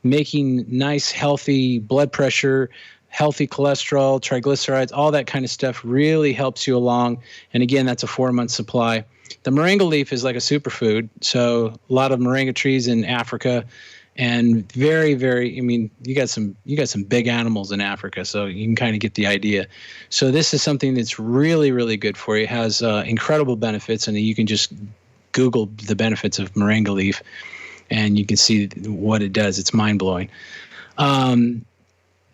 S8: making nice, healthy blood pressure, healthy cholesterol, triglycerides, all that kind of stuff really helps you along. And again, that's a 4-month supply. The moringa leaf is like a superfood. So a lot of moringa trees in Africa, and very, very, you got some big animals in Africa, so you can kind of get the idea. So this is something that's really, really good for you. It has incredible benefits, and you can just Google the benefits of moringa leaf, and you can see what it does. It's mind-blowing. And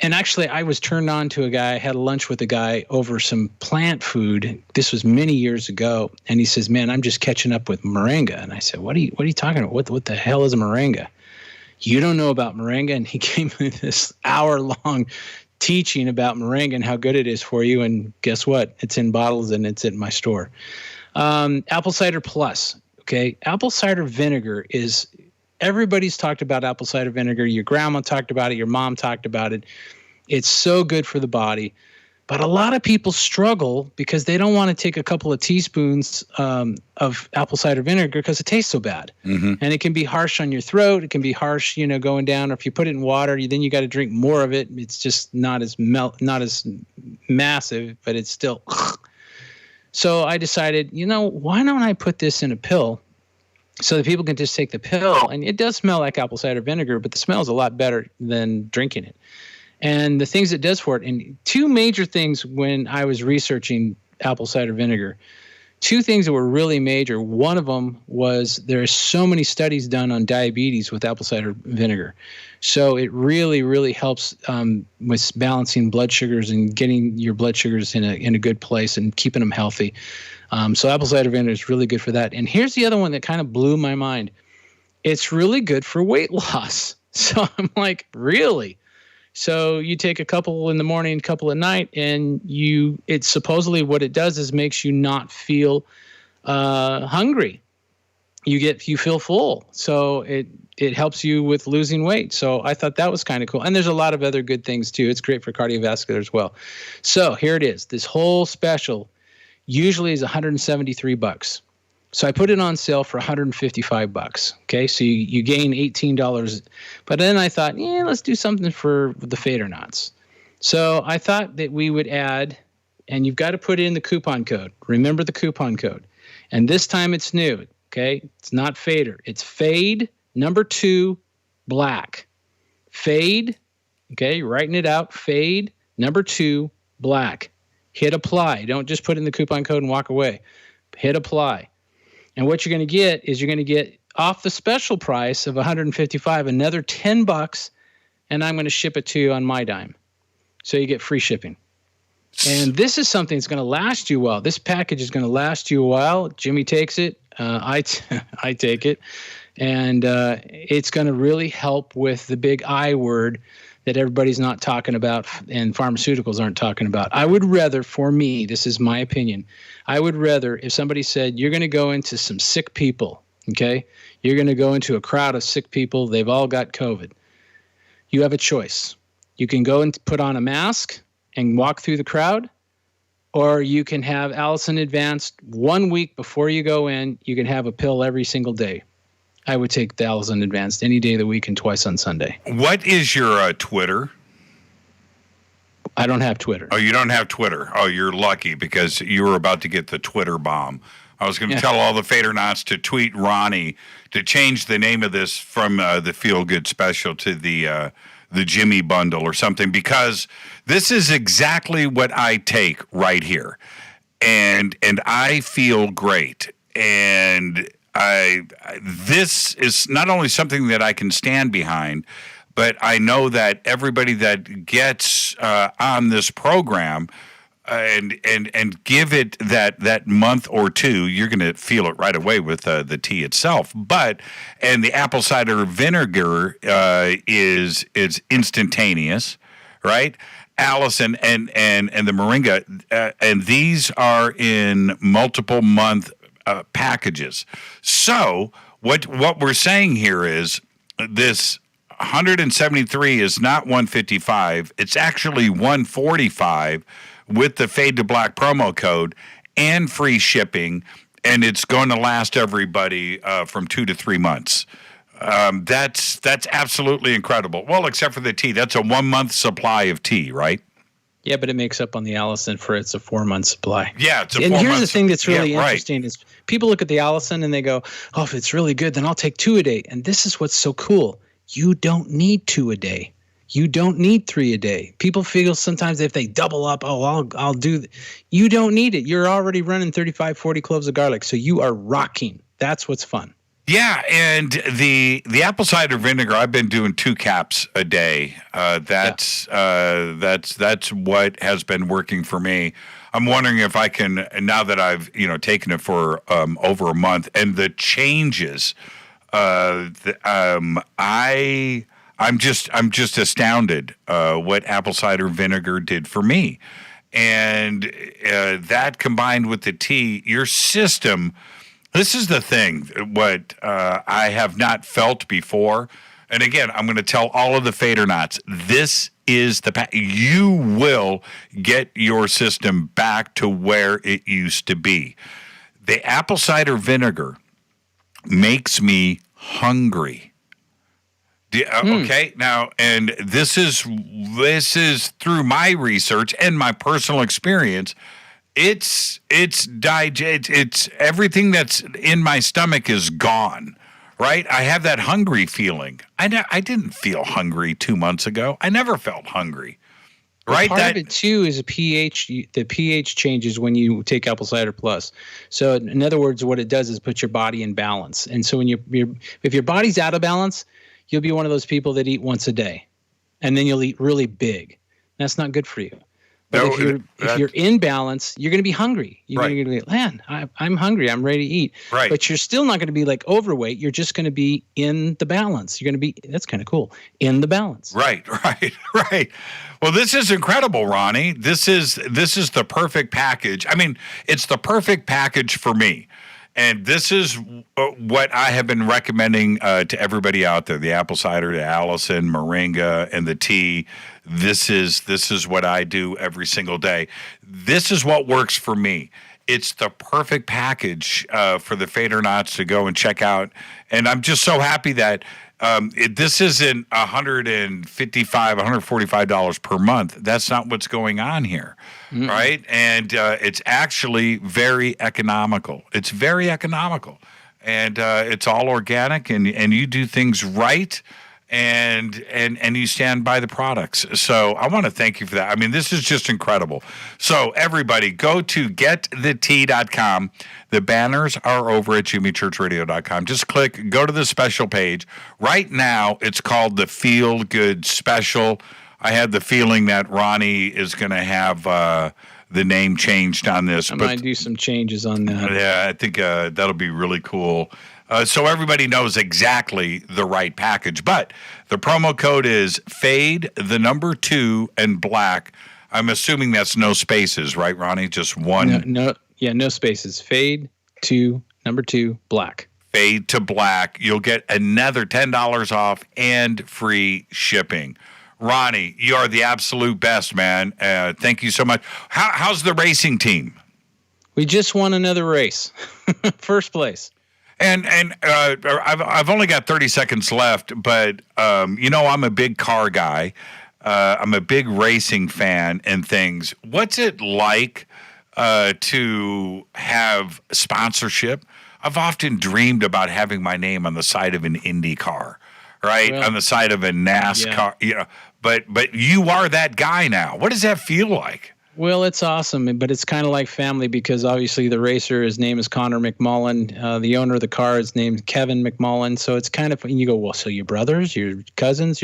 S8: actually, I was turned on to a guy. I had lunch with a guy over some plant food. This was many years ago. And he says, man, I'm just catching up with moringa. And I said, what are you talking about? What the hell is a moringa? You don't know about moringa? And he gave me this hour-long teaching about moringa and how good it is for you. And guess what? It's in bottles, and it's in my store. Apple cider plus. Okay, apple cider vinegar is... Everybody's talked about apple cider vinegar. Your grandma talked about it. Your mom talked about it. It's so good for the body. But a lot of people struggle because they don't want to take a couple of teaspoons of apple cider vinegar because it tastes so bad. Mm-hmm. And it can be harsh on your throat. It can be harsh, going down. Or if you put it in water, then you got to drink more of it. It's just not as massive, but it's still. So I decided, why don't I put this in a pill? So that people can just take the pill, and it does smell like apple cider vinegar, but the smell is a lot better than drinking it. And the things it does for it, and 2 major things when I was researching apple cider vinegar, 2 things that were really major. One of them was there are so many studies done on diabetes with apple cider vinegar. So it really, really helps with balancing blood sugars and getting your blood sugars in a good place and keeping them healthy. So apple cider vinegar is really good for that. And here's the other one that kind of blew my mind. It's really good for weight loss. So I'm like, really? So you take a couple in the morning, a couple at night, and it's supposedly what it does is makes you not feel hungry. You feel full. So it helps you with losing weight. So I thought that was kind of cool. And there's a lot of other good things too. It's great for cardiovascular as well. So here it is. This whole special usually is $173. So I put it on sale for $155. Okay, so you gain $18. But then I thought, let's do something for the Fadernauts. So I thought that we would add, and you've got to put in the coupon code. Remember the coupon code. And this time it's new. Okay, it's not Fader. It's Fade number 2 Black. Fade. Okay, you're writing it out. Fade number 2 Black. Hit apply. Don't just put in the coupon code and walk away. Hit apply. And what you're going to get is you're going to get off the special price of $155, another $10, and I'm going to ship it to you on my dime. So you get free shipping. And this is something that's going to last you a while. This package is going to last you a while. Jimmy takes it. I take it. And it's going to really help with the big I word that everybody's not talking about and pharmaceuticals aren't talking about. I would rather, for me, this is my opinion, I would rather if somebody said, you're going to go into some sick people, okay? You're going to go into a crowd of sick people. They've all got COVID. You have a choice. You can go and put on a mask and walk through the crowd, or you can have Allison Advanced 1 week before you go in. You can have a pill every single day. I would take the Allison Advanced any day of the week and twice on Sunday.
S6: What is your Twitter?
S8: I don't have Twitter.
S6: Oh, you don't have Twitter. Oh, you're lucky because you were about to get the Twitter bomb. I was going to tell all the Fadernauts to tweet Ronnie to change the name of this from the Feel Good Special to the Jimmy Bundle or something, because this is exactly what I take right here, and I feel great, and this is not only something that I can stand behind, but I know that everybody that gets on this program and give it that month or two, you're going to feel it right away with the tea itself. And the apple cider vinegar is instantaneous, right? Allison and the moringa, and these are in multiple month packages. So what we're saying here is this 173 is not 155. It's actually 145 with the Fade to Black promo code and free shipping, and it's going to last everybody from 2 to 3 months. That's absolutely incredible. Well, except for the tea. That's a 1 month supply of tea, right?
S8: Yeah, but it makes up on the Allison for it's a 4 month supply.
S6: Yeah, it's a 4
S8: month. And here's
S6: month
S8: the thing that's really
S6: right.
S8: interesting is people look at the Allison and they go, oh, if it's really good, then I'll take 2 a day. And this is what's so cool. You don't need 2 a day. You don't need 3 a day. People feel sometimes if they double up, I'll do. You don't need it. You're already running 35, 40 cloves of garlic. So you are rocking. That's what's fun.
S6: Yeah, and the apple cider vinegar, I've been doing 2 caps a day. That's what has been working for me. I'm wondering if I can, now that I've taken it for over a month, and the changes. I'm just astounded what apple cider vinegar did for me, and that combined with the tea, your system. This is the thing, what I have not felt before. And again, I'm going to tell all of the Fadernauts, this is you will get your system back to where it used to be. The apple cider vinegar makes me hungry. Okay, now, and this is through my research and my personal experience. It's everything that's in my stomach is gone, right? I have that hungry feeling. I didn't feel hungry 2 months ago. I never felt hungry, right?
S8: Part of it too is a pH. The pH changes when you take apple cider plus. So in other words, what it does is put your body in balance. And so when if your body's out of balance, you'll be one of those people that eat once a day, and then you'll eat really big. That's not good for you. But if you're in balance, you're going to be hungry. You're going to be, man, I'm hungry. I'm ready to eat.
S6: Right.
S8: But you're still not going to be like overweight. You're just going to be in the balance. You're going to be, that's kind of cool, in the balance.
S6: Right. Well, this is incredible, Ronnie. This is the perfect package. I mean, it's the perfect package for me. And this is what I have been recommending to everybody out there: the apple cider, the Allison, moringa, and the tea. This is what I do every single day. This is what works for me. It's the perfect package for the Fadernauts to go and check out. And I'm just so happy that this isn't $155, $145 per month. That's not what's going on here. Mm-hmm. Right? And it's actually very economical. It's very economical. And it's all organic, and you do things right, and you stand by the products. So I want to thank you for that. I mean, this is just incredible. So everybody, go to getthetea.com. The banners are over at jimmychurchradio.com. Just go to the special page. Right now, it's called the Feel Good Special. I had the feeling that Ronnie is going to have the name changed on this.
S8: I might do some changes on that.
S6: Yeah, I think that'll be really cool. So everybody knows exactly the right package. But the promo code is FADE, 2, and black. I'm assuming that's no spaces, right, Ronnie? Just one?
S8: No spaces. FADE 2, 2, black.
S6: Fade to black. You'll get another $10 off and free shipping. Ronnie, you are the absolute best, man. Thank you so much. How's the racing team?
S8: We just won another race. First place.
S6: And I've only got 30 seconds left, but I'm a big car guy. I'm a big racing fan and things. What's it like to have sponsorship? I've often dreamed about having my name on the side of an Indy car, right? On the side of a NASCAR, you know. But you are that guy now. What does that feel like?
S8: Well, it's awesome, but it's kind of like family because obviously the racer, his name is Connor McMullen. The owner of the car is named Kevin McMullen. So it's kind of, and you go, well, so you're brothers, you're cousins,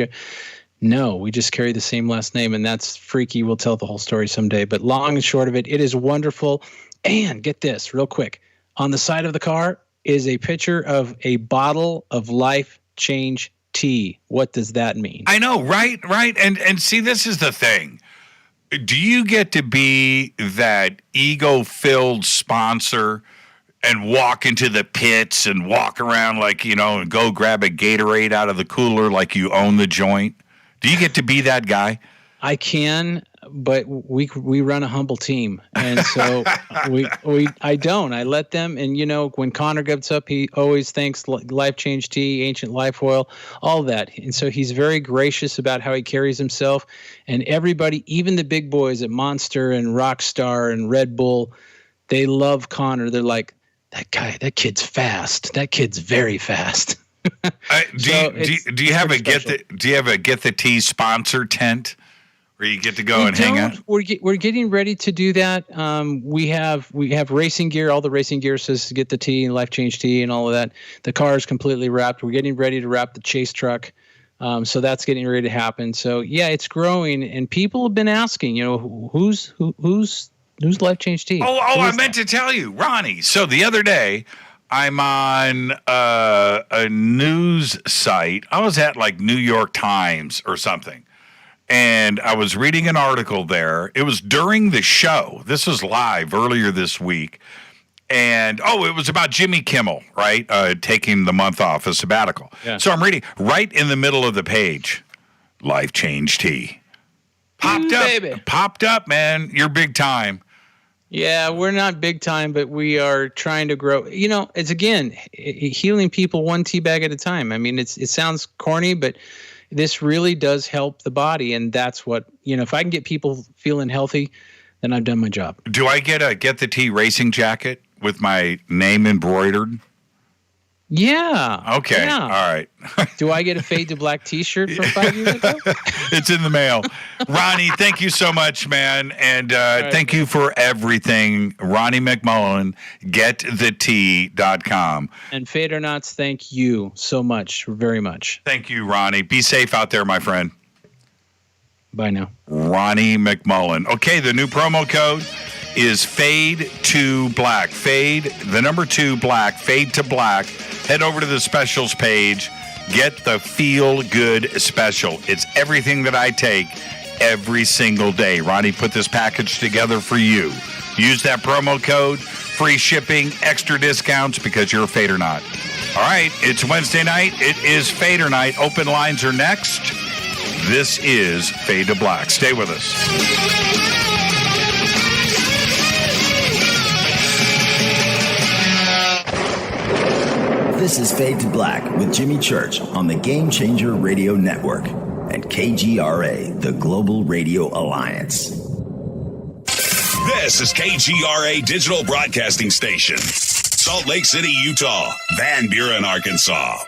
S8: No, we just carry the same last name, and that's freaky. We'll tell the whole story someday. But long and short of it, it is wonderful. And get this real quick. On the side of the car is a picture of a bottle of Life Change tea. What does that mean?
S6: I know, right? And see, this is the thing. Do you get to be that ego-filled sponsor and walk into the pits and walk around like, you know, and go grab a Gatorade out of the cooler like you own the joint? Do you get to be that guy?
S8: I can, but we run a humble team, and so I don't. I let them, and you know, when Connor gets up, he always thanks Life Change Tea, Ancient Life Oil, all that, and so he's very gracious about how he carries himself, and everybody, even the big boys at Monster and Rockstar and Red Bull, they love Connor. They're like, that kid's fast. That kid's very fast.
S6: Do you have a get the tea sponsor tent where you get to go and hang out?
S8: We're getting ready to do that. We have racing gear. All the racing gear says to get the tea and Life Change tea and all of that. The car is completely wrapped. We're getting ready to wrap the chase truck. So that's getting ready to happen. So yeah, it's growing, and people have been asking, you know, who's Life Change tea?
S6: I meant to tell you, Ronnie. So the other day, I'm on a news site. I was at like New York Times or something. And I was reading an article there. It was during the show. This was live earlier this week. And, it was about Jimmy Kimmel, right? Taking the month off, a sabbatical. Yeah. So I'm reading right in the middle of the page, Life Change Tea. Popped up, man. You're big time.
S8: Yeah, we're not big time, but we are trying to grow. You know, it's again, healing people one tea bag at a time. I mean, it sounds corny, but this really does help the body. And that's what, you know, if I can get people feeling healthy, then I've done my job.
S6: Do I get a Get the Tea racing jacket with my name embroidered?
S8: Yeah.
S6: Okay.
S8: Yeah.
S6: All right.
S8: Do I get a Fade to Black t-shirt from 5 years ago?
S6: It's in the mail. Ronnie, thank you so much, man. And thank you for everything. Ronnie McMullen, getthetea.com.
S8: And Fade or Nots, thank you so much, very much.
S6: Thank you, Ronnie. Be safe out there, my friend.
S8: Bye now.
S6: Ronnie McMullen. Okay, the new promo code is Fade to Black. Fade, the number 2 Black, Fade to Black. Head over to the specials page. Get the Feel Good special. It's everything that I take every single day. Ronnie put this package together for you. Use that promo code, free shipping, extra discounts because you're a Fader Not. All right, it's Wednesday night. It is Fader Night. Open lines are next. This is Fade to Black. Stay with us.
S12: This is Fade to Black with Jimmy Church on the Game Changer Radio Network and KGRA, the Global Radio Alliance.
S3: This is KGRA Digital Broadcasting Station, Salt Lake City, Utah, Van Buren, Arkansas.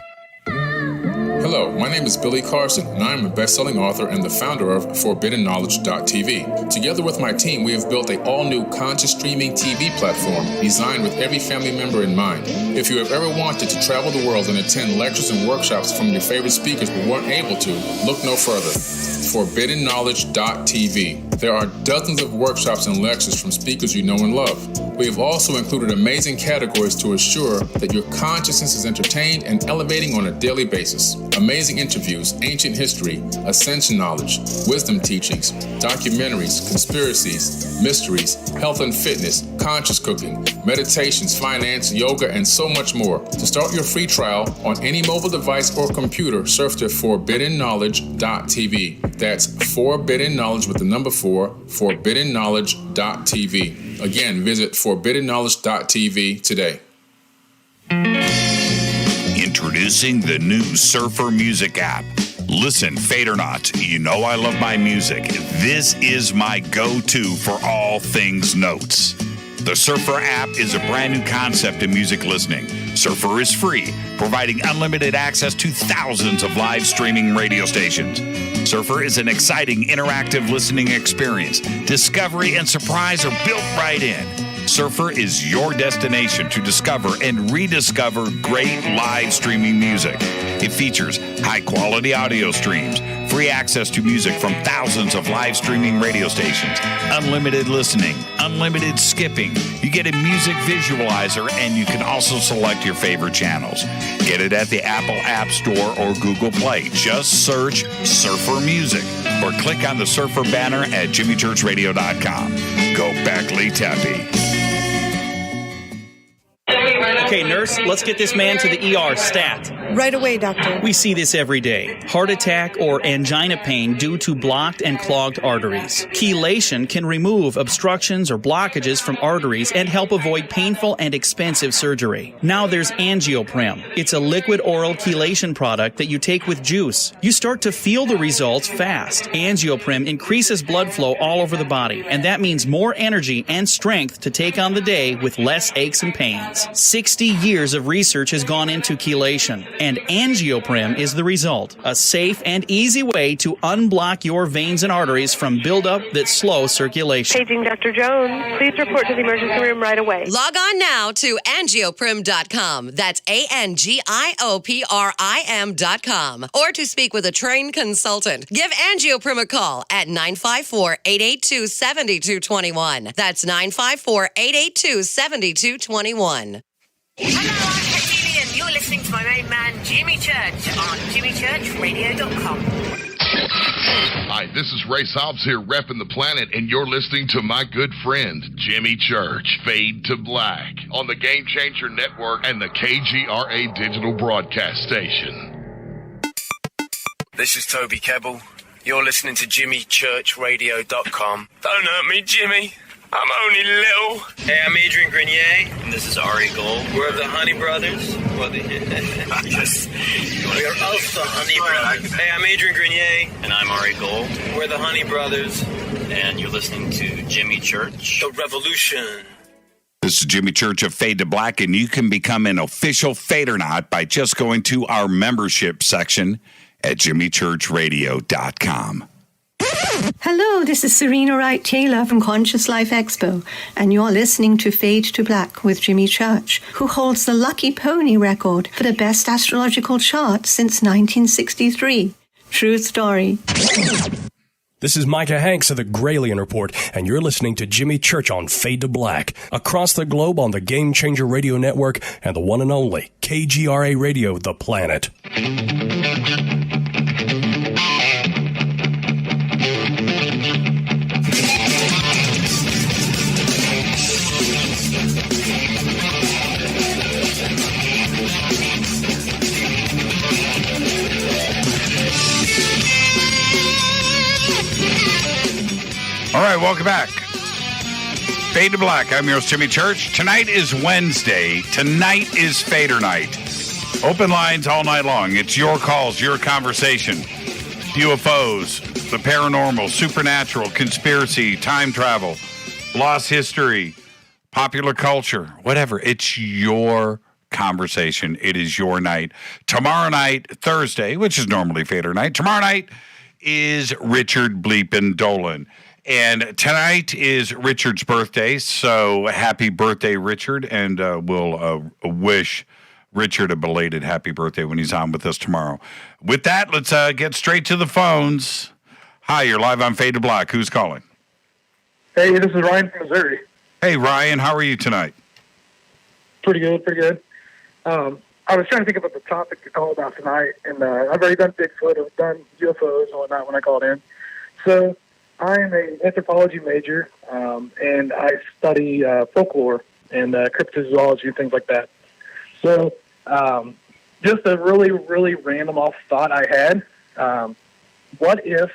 S13: Hello, my name is Billy Carson, and I am a best-selling author and the founder of ForbiddenKnowledge.tv. Together with my team, we have built an all-new conscious streaming TV platform designed with every family member in mind. If you have ever wanted to travel the world and attend lectures and workshops from your favorite speakers but weren't able to, look no further. ForbiddenKnowledge.tv. There are dozens of workshops and lectures from speakers you know and love. We have also included amazing categories to assure that your consciousness is entertained and elevating on a daily basis. Amazing interviews, ancient history, ascension knowledge, wisdom teachings, documentaries, conspiracies, mysteries, health and fitness, conscious cooking, meditations, finance, yoga, and so much more. To start your free trial on any mobile device or computer, surf to ForbiddenKnowledge.tv. That's Forbidden Knowledge with the number 4, ForbiddenKnowledge.tv. Again, visit ForbiddenKnowledge.tv today.
S3: Introducing the new Surfer Music app. Listen, fade or not, you know I love my music. This is my go-to for all things notes. The Surfer app is a brand new concept in music listening. Surfer is free, providing unlimited access to thousands of live streaming radio stations. Surfer is an exciting, interactive listening experience. Discovery and surprise are built right in. Surfer is your destination to discover and rediscover great live streaming music. It features high-quality audio streams, free access to music from thousands of live streaming radio stations, unlimited listening, unlimited skipping. You get a music visualizer, and you can also select your favorite channels. Get it at the Apple App Store or Google Play. Just search Surfer Music or click on the Surfer banner at jimmychurchradio.com. Go Beckley Tappy.
S14: Okay, nurse, let's get this man to the ER stat.
S15: Right away, doctor.
S14: We see this every day. Heart attack or angina pain due to blocked and clogged arteries. Chelation can remove obstructions or blockages from arteries and help avoid painful and expensive surgery. Now there's Angioprim. It's a liquid oral chelation product that you take with juice. You start to feel the results fast. Angioprim increases blood flow all over the body, and that means more energy and strength to take on the day with less aches and pains. 60 years of research has gone into chelation, and Angioprim is the result. A safe and easy way to unblock your veins and arteries from buildup that slow circulation.
S16: Paging Dr. Jones. Please report to the emergency room right away.
S17: Log on now to angioprim.com. That's ANGIOPRIM.com. Or to speak with a trained consultant. Give Angioprim a call at 954-882-7221. That's 954-882-7221.
S18: Hello, I'm Katie, and you're listening to my main man, Jimmy Church, on jimmychurchradio.com.
S19: Hi, this is Ray Hobbs here, repping the planet, and you're listening to my good friend, Jimmy Church, Fade to Black, on the Game Changer Network and the KGRA Digital Broadcast Station.
S11: This is Toby Kebbell. You're listening to jimmychurchradio.com. Don't hurt me, Jimmy. I'm only little.
S20: Hey, I'm Adrian Grenier. And this is Ari Gold. We're of the Honey Brothers. We're of the Honey Brothers. Hey, I'm Adrian Grenier.
S21: And I'm Ari Gold.
S20: We're the Honey Brothers.
S21: And you're listening to Jimmy Church.
S20: The Revolution.
S3: This is Jimmy Church of Fade to Black, and you can become an official Fadernaut by just going to our membership section at jimmychurchradio.com.
S22: Hello, this is Serena Wright Taylor from Conscious Life Expo, and you're listening to Fade to Black with Jimmy Church, who holds the Lucky Pony record for the best astrological chart since 1963. True story.
S23: This is Micah Hanks of the Gralien Report, and you're listening to Jimmy Church on Fade to Black, across the globe on the Game Changer Radio Network and the one and only KGRA Radio, The Planet.
S6: All right, welcome back. Fade to Black. I'm your host, Jimmy Church. Tonight is Wednesday. Tonight is Fader Night. Open lines all night long. It's your calls, your conversation. UFOs, the paranormal, supernatural, conspiracy, time travel, lost history, popular culture, whatever. It's your conversation. It is your night. Tomorrow night, Thursday, which is normally Fader Night. Tomorrow night is Richard Bleepin' Dolan. And tonight is Richard's birthday, so happy birthday, Richard, and we'll wish Richard a belated happy birthday when he's on with us tomorrow. With that, let's get straight to the phones. Hi, you're live on Fade to Black. Who's calling?
S24: Hey, this is Ryan from Missouri.
S6: Hey, Ryan, how are you tonight?
S24: Pretty good, pretty good. I was trying to think about the topic to call about tonight, and I've already done Bigfoot, I've done UFOs and whatnot when I called in. So I'm an anthropology major, and I study folklore and cryptozoology and things like that. So just a really, really random off thought I had. What if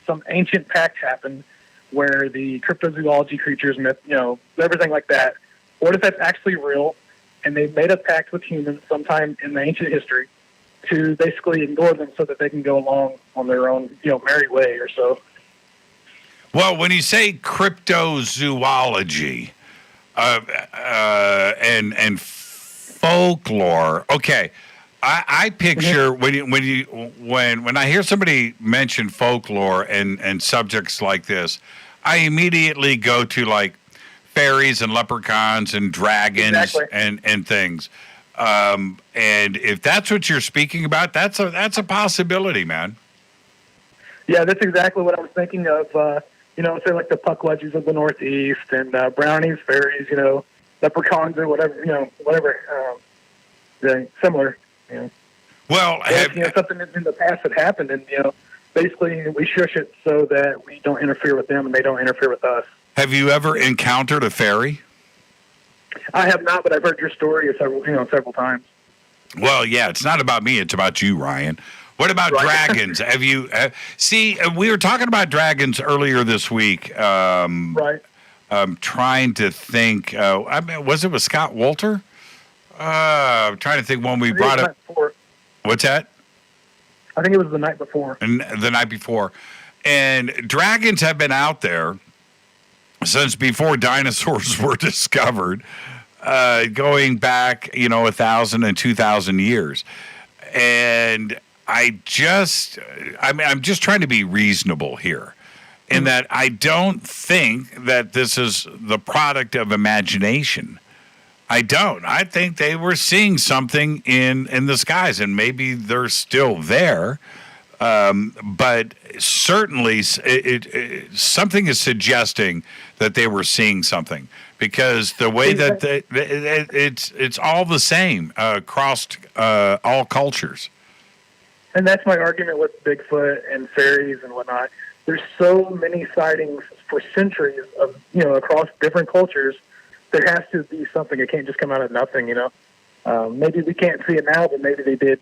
S24: some ancient pact happened where the cryptozoology creatures, everything like that, what if that's actually real, and they made a pact with humans sometime in the ancient history to basically ignore them so that they can go along on their own, merry way or so.
S6: Well, when you say cryptozoology and folklore, okay, I picture when I hear somebody mention folklore and subjects like this, I immediately go to like fairies and leprechauns and dragons and things. And if that's what you're speaking about, that's a possibility, man.
S24: Yeah, that's exactly what I was thinking of. Say like the Puckwudgies of the Northeast and brownies, fairies, leprechauns or whatever, similar.
S6: Well,
S24: something in the past that happened, and basically we shush it so that we don't interfere with them and they don't interfere with us.
S6: Have you ever encountered a fairy?
S24: I have not, but I've heard your story several times.
S6: Well, yeah, it's not about me; it's about you, Ryan. What about dragons? Have you see? We were talking about dragons earlier this week.
S24: Right.
S6: I'm trying to think. Was it with Scott Wolter? I'm trying to think when we brought it. What's that?
S24: I think it was the night before.
S6: And the night before. And dragons have been out there since before dinosaurs were discovered, going back, 1,000 and 2,000 years. And I'm just trying to be reasonable here in that I don't think that this is the product of imagination. I don't. I think they were seeing something in the skies, and maybe they're still there. But certainly something is suggesting that they were seeing something, because the way that it's all the same across all cultures.
S24: And that's my argument with Bigfoot and fairies and whatnot. There's so many sightings for centuries of, across different cultures. There has to be something. It can't just come out of nothing, Maybe we can't see it now, but maybe they did,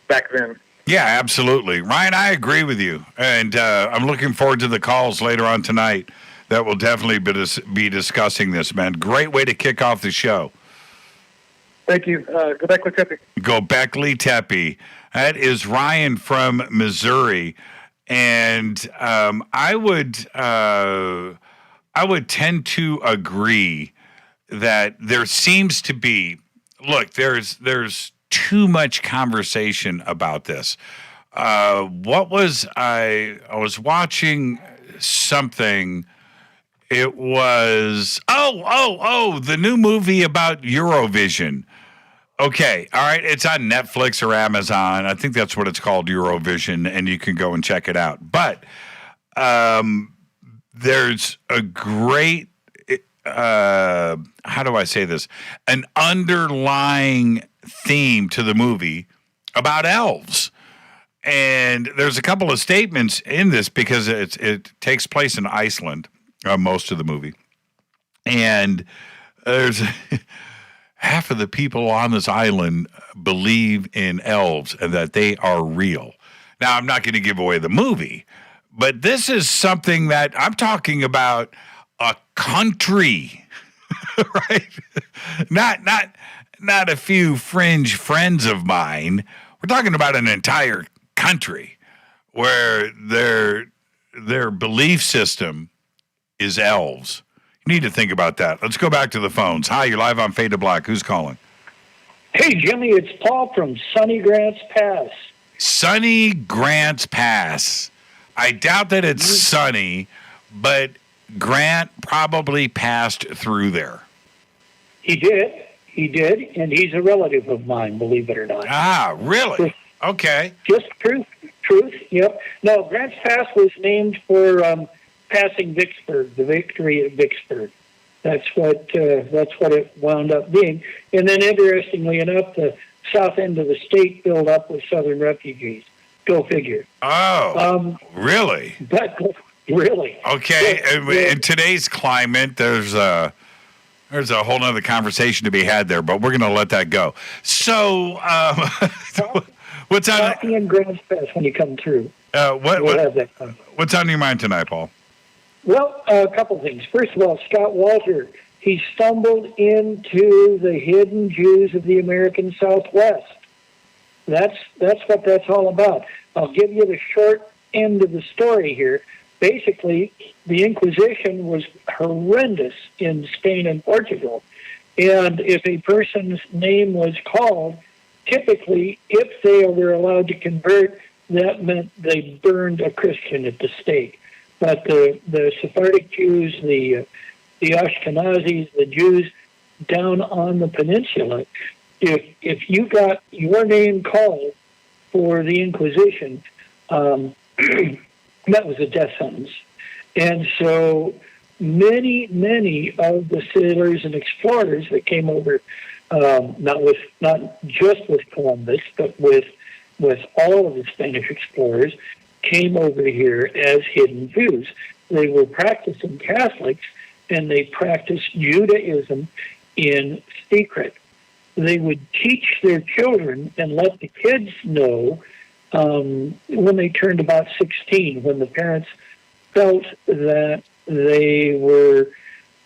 S24: back then.
S6: Yeah, absolutely. Ryan, I agree with you. And I'm looking forward to the calls later on tonight that will definitely be discussing this, man. Great way to kick off the show.
S24: Thank you. Gobekli Tepe.
S6: Gobekli Tepe. That is Ryan from Missouri. And I would tend to agree that there seems to be, look, there's too much conversation about this. I was watching something. It was the new movie about Eurovision. Okay, all right, it's on Netflix or Amazon. I think that's what it's called, Eurovision, and you can go and check it out. But there's a great how do I say this? An underlying theme to the movie about elves. And there's a couple of statements in this because it takes place in Iceland, most of the movie. And there's half of the people on this island believe in elves and that they are real. Now, I'm not going to give away the movie, but this is something that I'm talking about a country, right? Not a few fringe friends of mine. We're talking about an entire country where their belief system is elves. You need to think about that. Let's go back to the phones. Hi, you're live on Fade to Black. Who's calling?
S2: Hey, Jimmy, it's Paul from Sunny Grants Pass.
S6: Sunny Grants Pass. I doubt that it's sunny, but Grant probably passed through there.
S2: He did, and he's a relative of mine, believe it or not.
S6: Ah, really? Okay.
S2: Just truth, yep. No, Grants Pass was named for passing Vicksburg, the victory at Vicksburg. That's what it wound up being. And then, interestingly enough, the south end of the state filled up with Southern refugees. Go figure.
S6: Oh, really?
S2: But really.
S6: Okay. In today's climate, there's a whole other conversation to be had there, but we're going to let that go. So, what's on?
S2: Coffee and Grants Pass when you come through.
S6: What's on your mind tonight, Paul?
S2: Well, a couple things. First of all, Scott Wolter, he stumbled into the hidden Jews of the American Southwest. That's what that's all about. I'll give you the short end of the story here. Basically, the Inquisition was horrendous in Spain and Portugal. And if a person's name was called, typically, if they were allowed to convert, that meant they burned a Christian at the stake. But the Sephardic Jews, the Ashkenazis, the Jews down on the peninsula, if you got your name called for the Inquisition, that was a death sentence. And so many of the sailors and explorers that came over, not just with Columbus, but with all of the Spanish explorers, came over here as hidden Jews. They were practicing Catholics, and they practiced Judaism in secret. They would teach their children and let the kids know when they turned about 16, when the parents felt that they were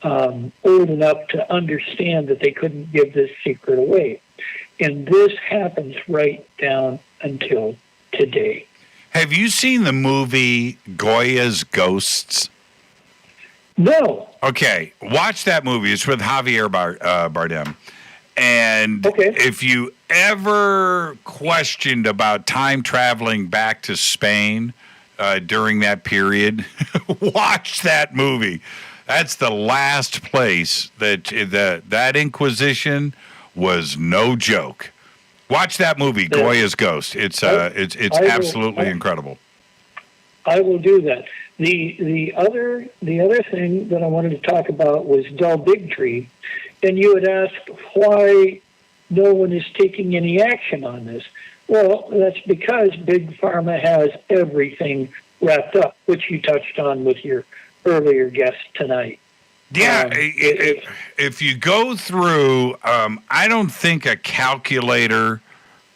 S2: old enough to understand that they couldn't give this secret away. And this happens right down until today.
S6: Have you seen the movie Goya's Ghosts?
S2: No.
S6: Okay, watch that movie. It's with Javier Bardem. And if you ever questioned about time traveling back to Spain during that period, watch that movie. That's the last place that Inquisition was no joke. Watch that movie, Goya's Ghost. It's absolutely incredible.
S2: I will do that. The other thing that I wanted to talk about was Del Bigtree, and you had asked why no one is taking any action on this. Well, that's because Big Pharma has everything wrapped up, which you touched on with your earlier guest tonight.
S6: Yeah, if you go through, I don't think a calculator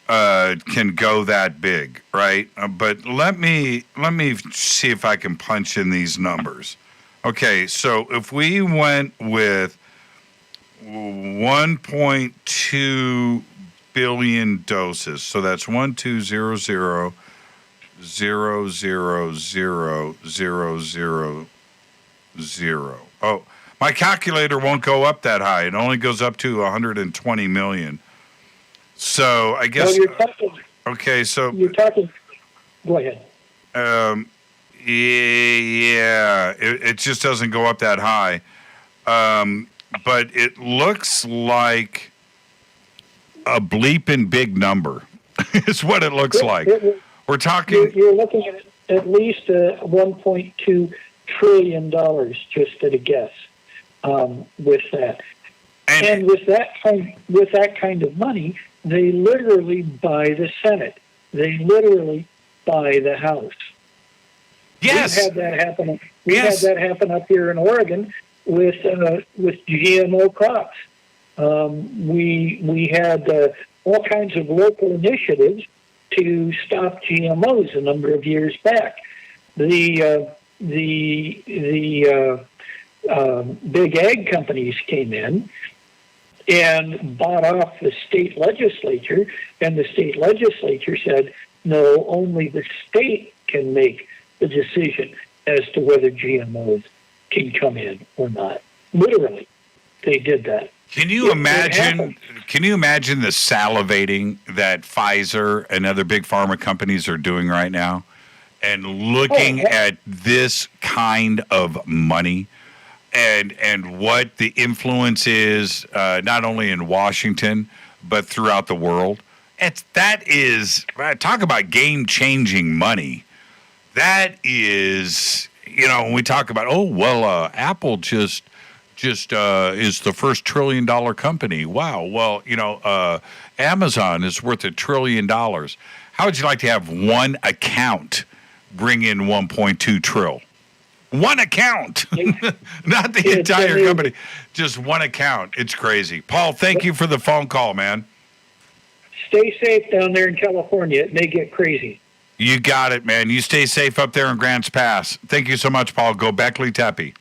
S6: can go that big, right? But let me see if I can punch in these numbers. Okay, so if we went with 1.2 billion doses, so that's 1,200,000,000. Oh, my calculator won't go up that high. It only goes up to 120 million. So I guess.
S2: Well, you're talking,
S6: okay, so
S2: you're talking. Go ahead.
S6: Yeah, it just doesn't go up that high. But it looks like a bleeping big number. Is what it looks like. We're talking.
S2: You're looking at least $1.2 trillion, just at a guess, with that. And with that kind of money, they literally buy the Senate. They literally buy the House.
S6: Yes,
S2: we've had that happen. Had that happen up here in Oregon with GMO crops. We had all kinds of local initiatives to stop GMOs a number of years back. The big ag companies came in and bought off the state legislature, and the state legislature said, no, only the state can make the decision as to whether GMOs can come in or not. Literally, they did that.
S6: Can you imagine? Can you imagine the salivating that Pfizer and other big pharma companies are doing right now, and looking at this kind of money, and what the influence is, not only in Washington but throughout the world? That is, talk about game-changing money. That is, when we talk about, Apple just is the first $1 trillion company. Wow. Well, Amazon is worth $1 trillion. How would you like to have one account bring in 1.2 trillion? One account, not the entire company, just one account. It's crazy. Paul, thank you for the phone call, man.
S2: Stay safe down there in California. It may get crazy.
S6: You got it, man. You stay safe up there in Grants Pass. Thank you so much, Paul. Go Beckley Tepe.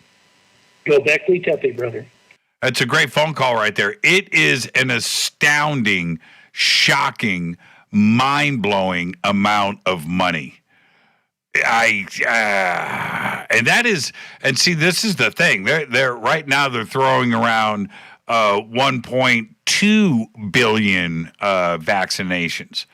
S2: Go Beckley Tepe, brother.
S6: That's a great phone call right there. It is an astounding, shocking mind-blowing amount of money. And see, this is the thing. They're right now they're throwing around 1.2 billion vaccinations.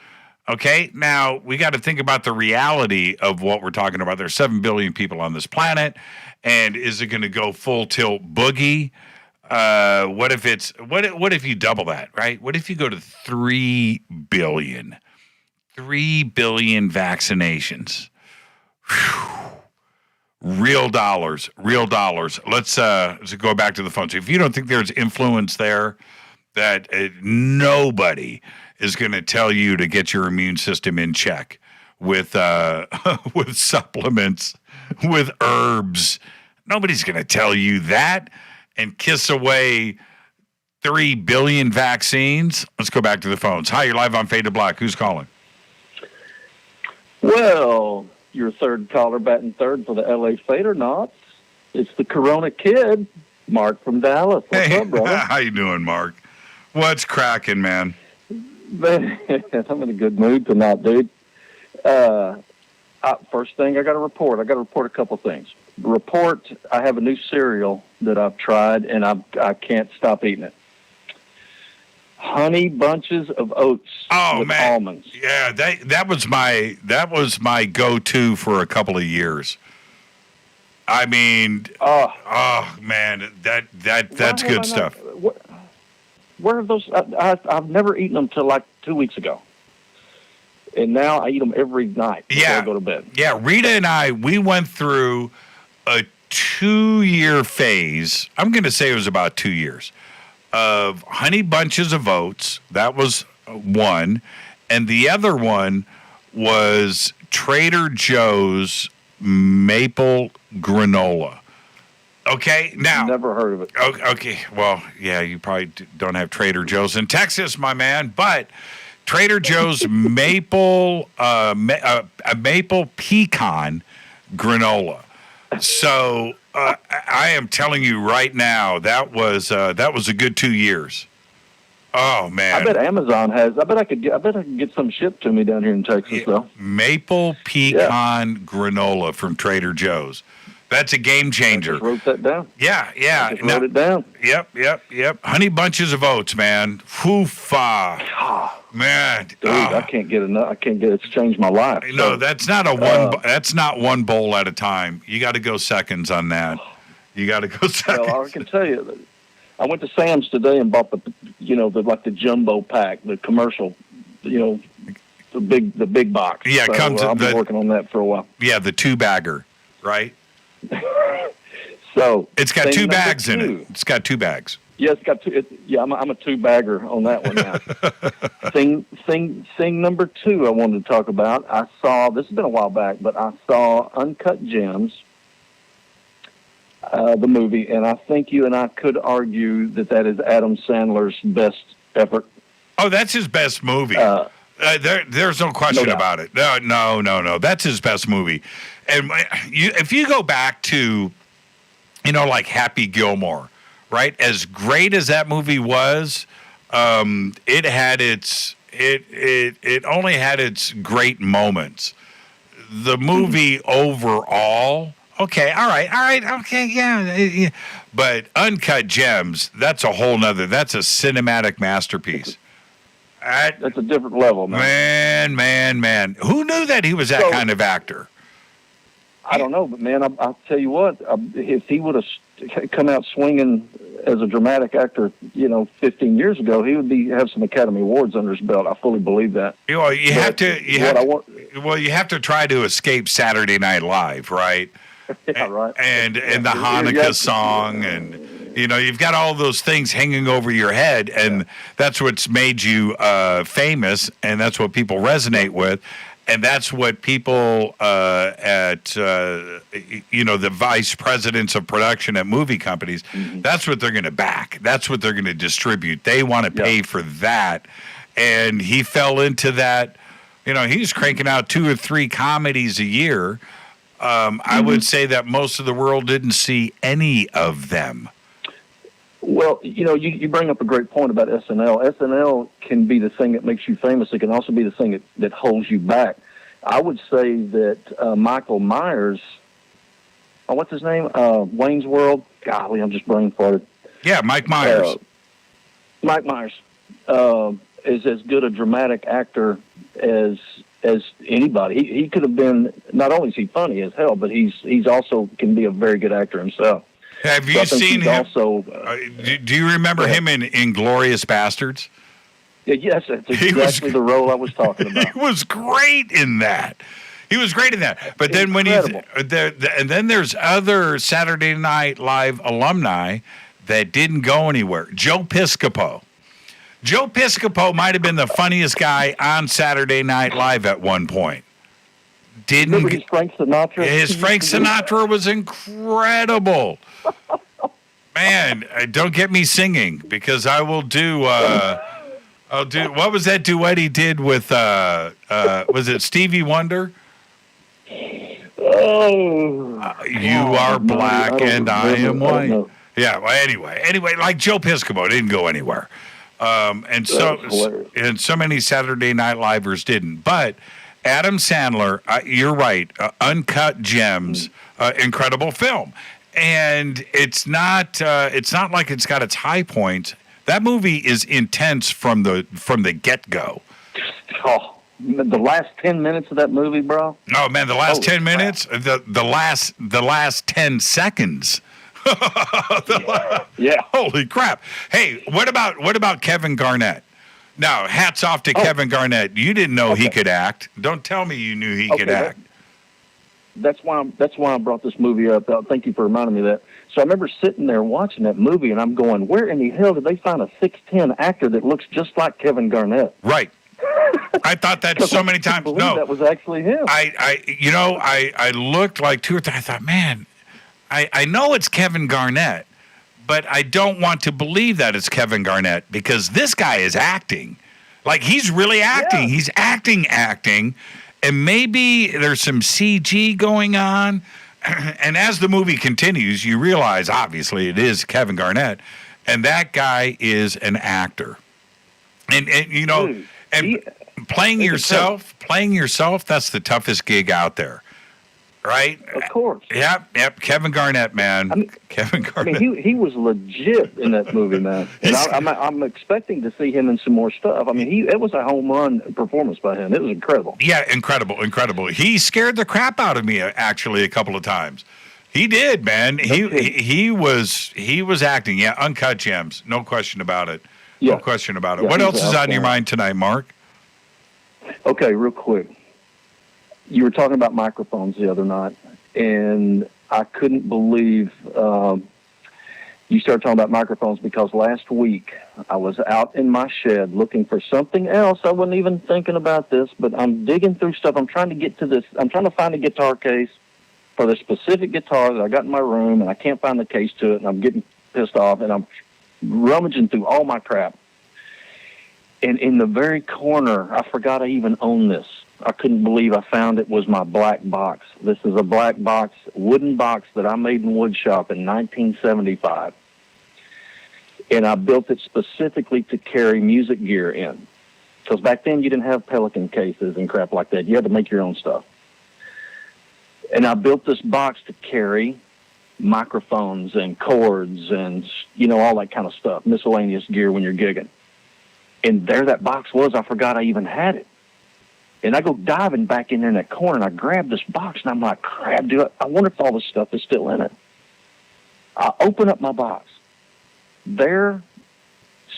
S6: Okay, now we got to think about the reality of what we're talking about. There's 7 billion people on this planet, and is it going to go full tilt boogie? What if you double that, right? What if you go to 3 billion? 3 billion vaccinations. Whew. Real dollars. Let's go back to the phone. So if you don't think there's influence there, that nobody is going to tell you to get your immune system in check with with supplements, with herbs. Nobody's going to tell you that and kiss away 3 billion vaccines. Let's go back to the phones. Hi, you're live on Fade to Black. Who's calling?
S4: Well, your third caller batting third for the LA Fader Knots. It's the Corona Kid, Mark from Dallas. What's up, brother?
S6: How you doing, Mark? What's cracking, man?
S4: Man, I'm in a good mood tonight, dude. First thing, I got to report a couple things. I have a new cereal that I've tried, and I can't stop eating it. Honey bunches of oats with almonds.
S6: Yeah, that was my go-to for a couple of years. I mean, man, that's good stuff.
S4: Where are those? I've never eaten them till like 2 weeks ago, and now I eat them every night before I go to bed.
S6: Yeah, Rita and I, we went through a 2-year phase. I'm going to say it was about 2 years of honey bunches of oats. That was one, and the other one was Trader Joe's maple granola. Okay, now
S4: never heard of it.
S6: Okay, well, yeah, you probably don't have Trader Joe's in Texas, my man. But Trader Joe's maple pecan granola. So I am telling you right now, that was a good 2 years. Oh man!
S4: I bet Amazon has. I bet I could get some shipped to me down here in Texas, though.
S6: Maple pecan granola from Trader Joe's. That's a game changer.
S4: I just wrote that down.
S6: Yeah.
S4: I just wrote it down.
S6: Yep. Honey bunches of oats, man. Foo-fa. Man.
S4: Dude, I can't get enough. I can't get it. It's changed my life.
S6: No, that's not that's not one bowl at a time. You got to go seconds on that. You got to go seconds.
S4: Well, I can tell you, I went to Sam's today and bought the jumbo pack, the commercial, the big box.
S6: Yeah,
S4: so, I've been working on that for a while.
S6: Yeah, the 2-bagger, right?
S4: So
S6: it's got 2 bags in it. It's got 2 bags.
S4: Yeah, it's got 2. I'm a 2-bagger on that one now. Thing number 2 I wanted to talk about. I saw, this has been a while back, but I saw Uncut Gems, the movie, and I think you and I could argue that is Adam Sandler's best effort.
S6: Oh, that's his best movie. There's no question about it. No. That's his best movie. And if you go back to, like Happy Gilmore, right? As great as that movie was, it only had its great moments. The movie overall, okay, all right, okay, yeah. But Uncut Gems, that's a whole nother. That's a cinematic masterpiece.
S4: That's a different level, man.
S6: Man. Who knew that he was that kind of actor?
S4: I don't know, but man, I'll tell you what, if he would have come out swinging as a dramatic actor, 15 years ago, he would have some Academy Awards under his belt. I fully believe that. You have
S6: to try to escape Saturday Night Live, right?
S4: Yeah, right.
S6: And the Hanukkah song, and you've got all those things hanging over your head, and that's what's made you famous, and that's what people resonate with. And that's what people at the vice presidents of production at movie companies, that's what they're going to back. That's what they're going to distribute. They want to pay for that. And he fell into that. He's cranking out 2 or 3 comedies a year. I would say that most of the world didn't see any of them.
S4: Well, you bring up a great point about SNL. SNL can be the thing that makes you famous. It can also be the thing that holds you back. I would say that Michael Myers, what's his name? Wayne's World. Golly, I'm just brain farted.
S6: Yeah, Mike Myers.
S4: Mike Myers is as good a dramatic actor as anybody. He could have been. Not only is he funny as hell, but he's also can be a very good actor himself.
S6: Have you seen him?
S4: Also,
S6: do you remember him in Inglourious Bastards?
S4: Yes, that's exactly the role I was talking about.
S6: He was great in that. But then when and then there's other Saturday Night Live alumni that didn't go anywhere. Joe Piscopo. Joe Piscopo might have been the funniest guy on Saturday Night Live at one point.
S4: Remember his Frank Sinatra?
S6: His Frank Sinatra was incredible. Man, don't get me singing because I will do. I'll do. What was that duet he did with? Was it Stevie Wonder?
S4: Oh,
S6: you are black and I am white. Yeah. Well, anyway, like Joe Piscopo didn't go anywhere, and so many Saturday Night Livers didn't. But Adam Sandler, you're right. Uncut Gems, incredible film, and it's not like it's got its high points. That movie is intense from the get-go.
S4: Oh, the last 10 minutes of that movie, bro.
S6: No, man, the last 10 minutes, the last 10 seconds.
S4: Yeah.
S6: Holy crap. Hey, what about Kevin Garnett? Now, hats off to Kevin Garnett. You didn't know he could act. Don't tell me you knew he could act.
S4: That's why I brought this movie up. Thank you for reminding me of that. So I remember sitting there watching that movie, and I'm going, where in the hell did they find a 6'10" actor that looks just like Kevin Garnett?
S6: Right. I thought that so many times. No,
S4: that was actually him.
S6: I looked like two or three. I thought, man, I know it's Kevin Garnett, but I don't want to believe that it's Kevin Garnett because this guy is acting. Like, he's really acting. Yeah. He's acting. And maybe there's some CG going on. And as the movie continues, you realize, obviously, it is Kevin Garnett. And that guy is an actor. And playing yourself, that's the toughest gig out there. Right?
S4: Of course.
S6: Yep. Kevin Garnett, man. Kevin Garnett.
S4: I mean, he was legit in that movie, man. And I'm expecting to see him in some more stuff. I mean, it was a home run performance by him. It was incredible.
S6: Yeah, incredible. He scared the crap out of me actually a couple of times. He did, man. He was acting. Yeah, Uncut Gems, no question about it.
S4: Yeah.
S6: No question about it. What else is on your mind tonight, Mark?
S4: Okay, real quick. You were talking about microphones the other night, and I couldn't believe you started talking about microphones because last week I was out in my shed looking for something else. I wasn't even thinking about this, but I'm digging through stuff. I'm trying to get to this. I'm trying to find a guitar case for the specific guitar that I got in my room, and I can't find the case to it, and I'm getting pissed off, and I'm rummaging through all my crap. And in the very corner, I forgot I even owned this. I couldn't believe I found it was my black box. This is a black box, wooden box that I made in wood shop in 1975. And I built it specifically to carry music gear in. Because back then you didn't have Pelican cases and crap like that. You had to make your own stuff. And I built this box to carry microphones and cords and, all that kind of stuff, miscellaneous gear when you're gigging. And there that box was. I forgot I even had it. And I go diving back in there in that corner, and I grab this box, and I'm like, crap, dude, I wonder if all this stuff is still in it. I open up my box. There,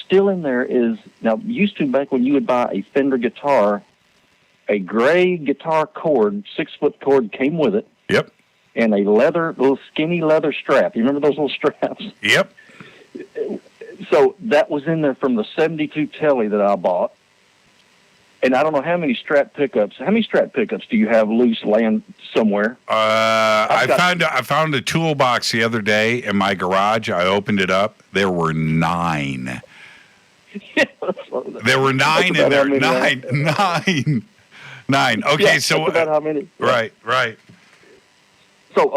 S4: still in there is, now, used to back when you would buy a Fender guitar, a gray guitar cord, 6-foot cord came with it.
S6: Yep.
S4: And a little skinny leather strap. You remember those little straps?
S6: Yep.
S4: So that was in there from the 72 Telly that I bought. And I don't know how many Strat pickups. How many Strat pickups do you have loose laying somewhere?
S6: I found a toolbox the other day in my garage. I opened it up. There were 9. There were 9 in there. Nine. Okay,
S4: yeah,
S6: so
S4: that's about how many?
S6: Right.
S4: So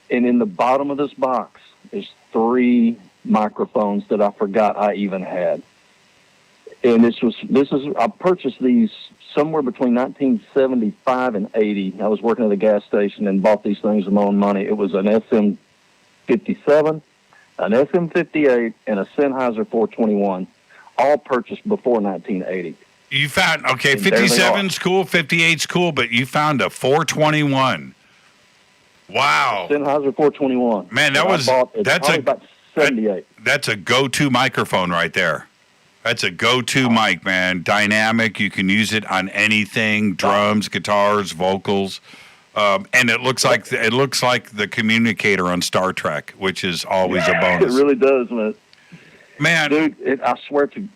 S4: and in the bottom of this box is 3 microphones that I forgot I even had. And I purchased these somewhere between 1975 and 80. I was working at a gas station and bought these things with my own money. It was an SM57, an SM58, and a Sennheiser 421, all purchased before 1980.
S6: You found, 57's cool, 58's cool, but you found a 421. Wow.
S4: Sennheiser 421.
S6: Man, that's
S4: about 78.
S6: That's a go-to microphone right there. That's a go-to mic, man. Dynamic. You can use it on anything: drums, guitars, vocals, and it looks like the communicator on Star Trek, which is always a bonus.
S4: It really does, man.
S6: Man,
S4: dude, I swear to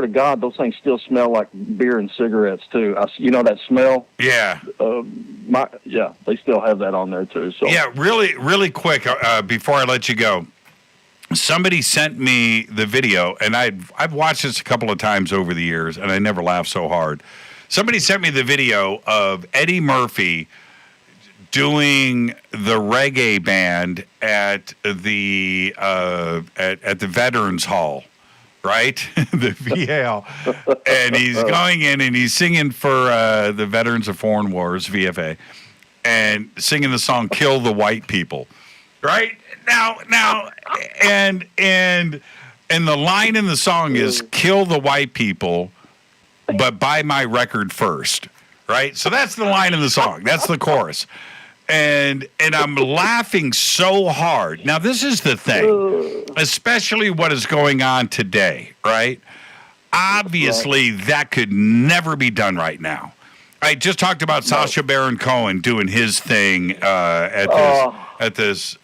S4: God, those things still smell like beer and cigarettes too. You know that smell?
S6: Yeah.
S4: They still have that on there too. So
S6: yeah, really, really quick before I let you go. Somebody sent me the video, and I've watched this a couple of times over the years, and I never laughed so hard. Somebody sent me the video of Eddie Murphy doing the reggae band at the Veterans Hall, right? The VA, and he's going in and he's singing for the Veterans of Foreign Wars, VFA, and singing the song "Kill the White People," right? Now, and the line in the song is "Kill the white people, but buy my record first," right? So that's the line in the song. That's the chorus. And I'm laughing so hard. Now, this is the thing, especially what is going on today, right? Obviously, that could never be done right now. I just talked about Sacha Baron Cohen doing his thing at this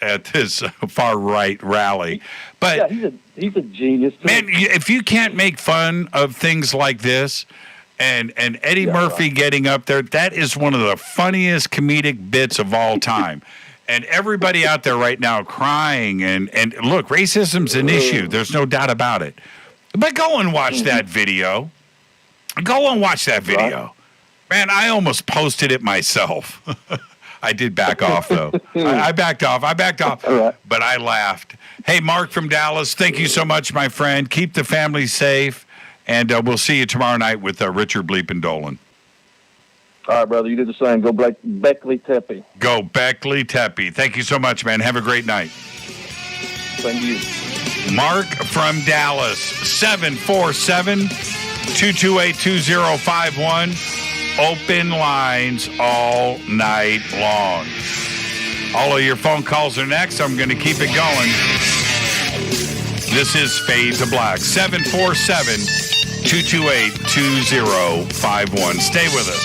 S6: far right rally, but
S4: yeah, he's a genius,
S6: man. If you can't make fun of things like this, and Eddie Murphy getting up there, that is one of the funniest comedic bits of all time. And everybody out there right now crying, and look, racism's an issue. There's no doubt about it. But go and watch that video. Go and watch that video. Right. Man, I almost posted it myself. I did back off, though. I backed off. Right. But I laughed. Hey, Mark from Dallas, thank you so much, my friend. Keep the family safe. And we'll see you tomorrow night with Richard Bleepin Dolan.
S4: All right, brother. You do the same. Go Beckley Tepe.
S6: Go Beckley Tepe. Thank you so much, man. Have a great night.
S4: Thank you.
S6: Mark from Dallas, 747-228-2051. Open lines all night long. All of your phone calls are next. I'm going to keep it going. This is Fade to Black, 747-228-2051. Stay with us.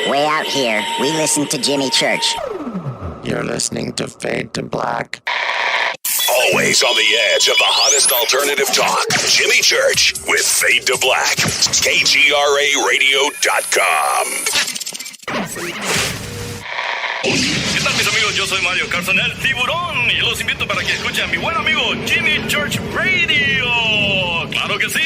S1: Way out here, we listen to Jimmy Church.
S5: You're listening to Fade to Black.
S3: Always on the edge of the hottest alternative talk. Jimmy Church with Fade to Black. KGRARadio.com.
S7: ¿Qué tal, mis amigos? Yo soy Mario Carson, el tiburón, y los invito para que escuchen a mi buen amigo Jimmy Church Radio. ¡Claro que sí!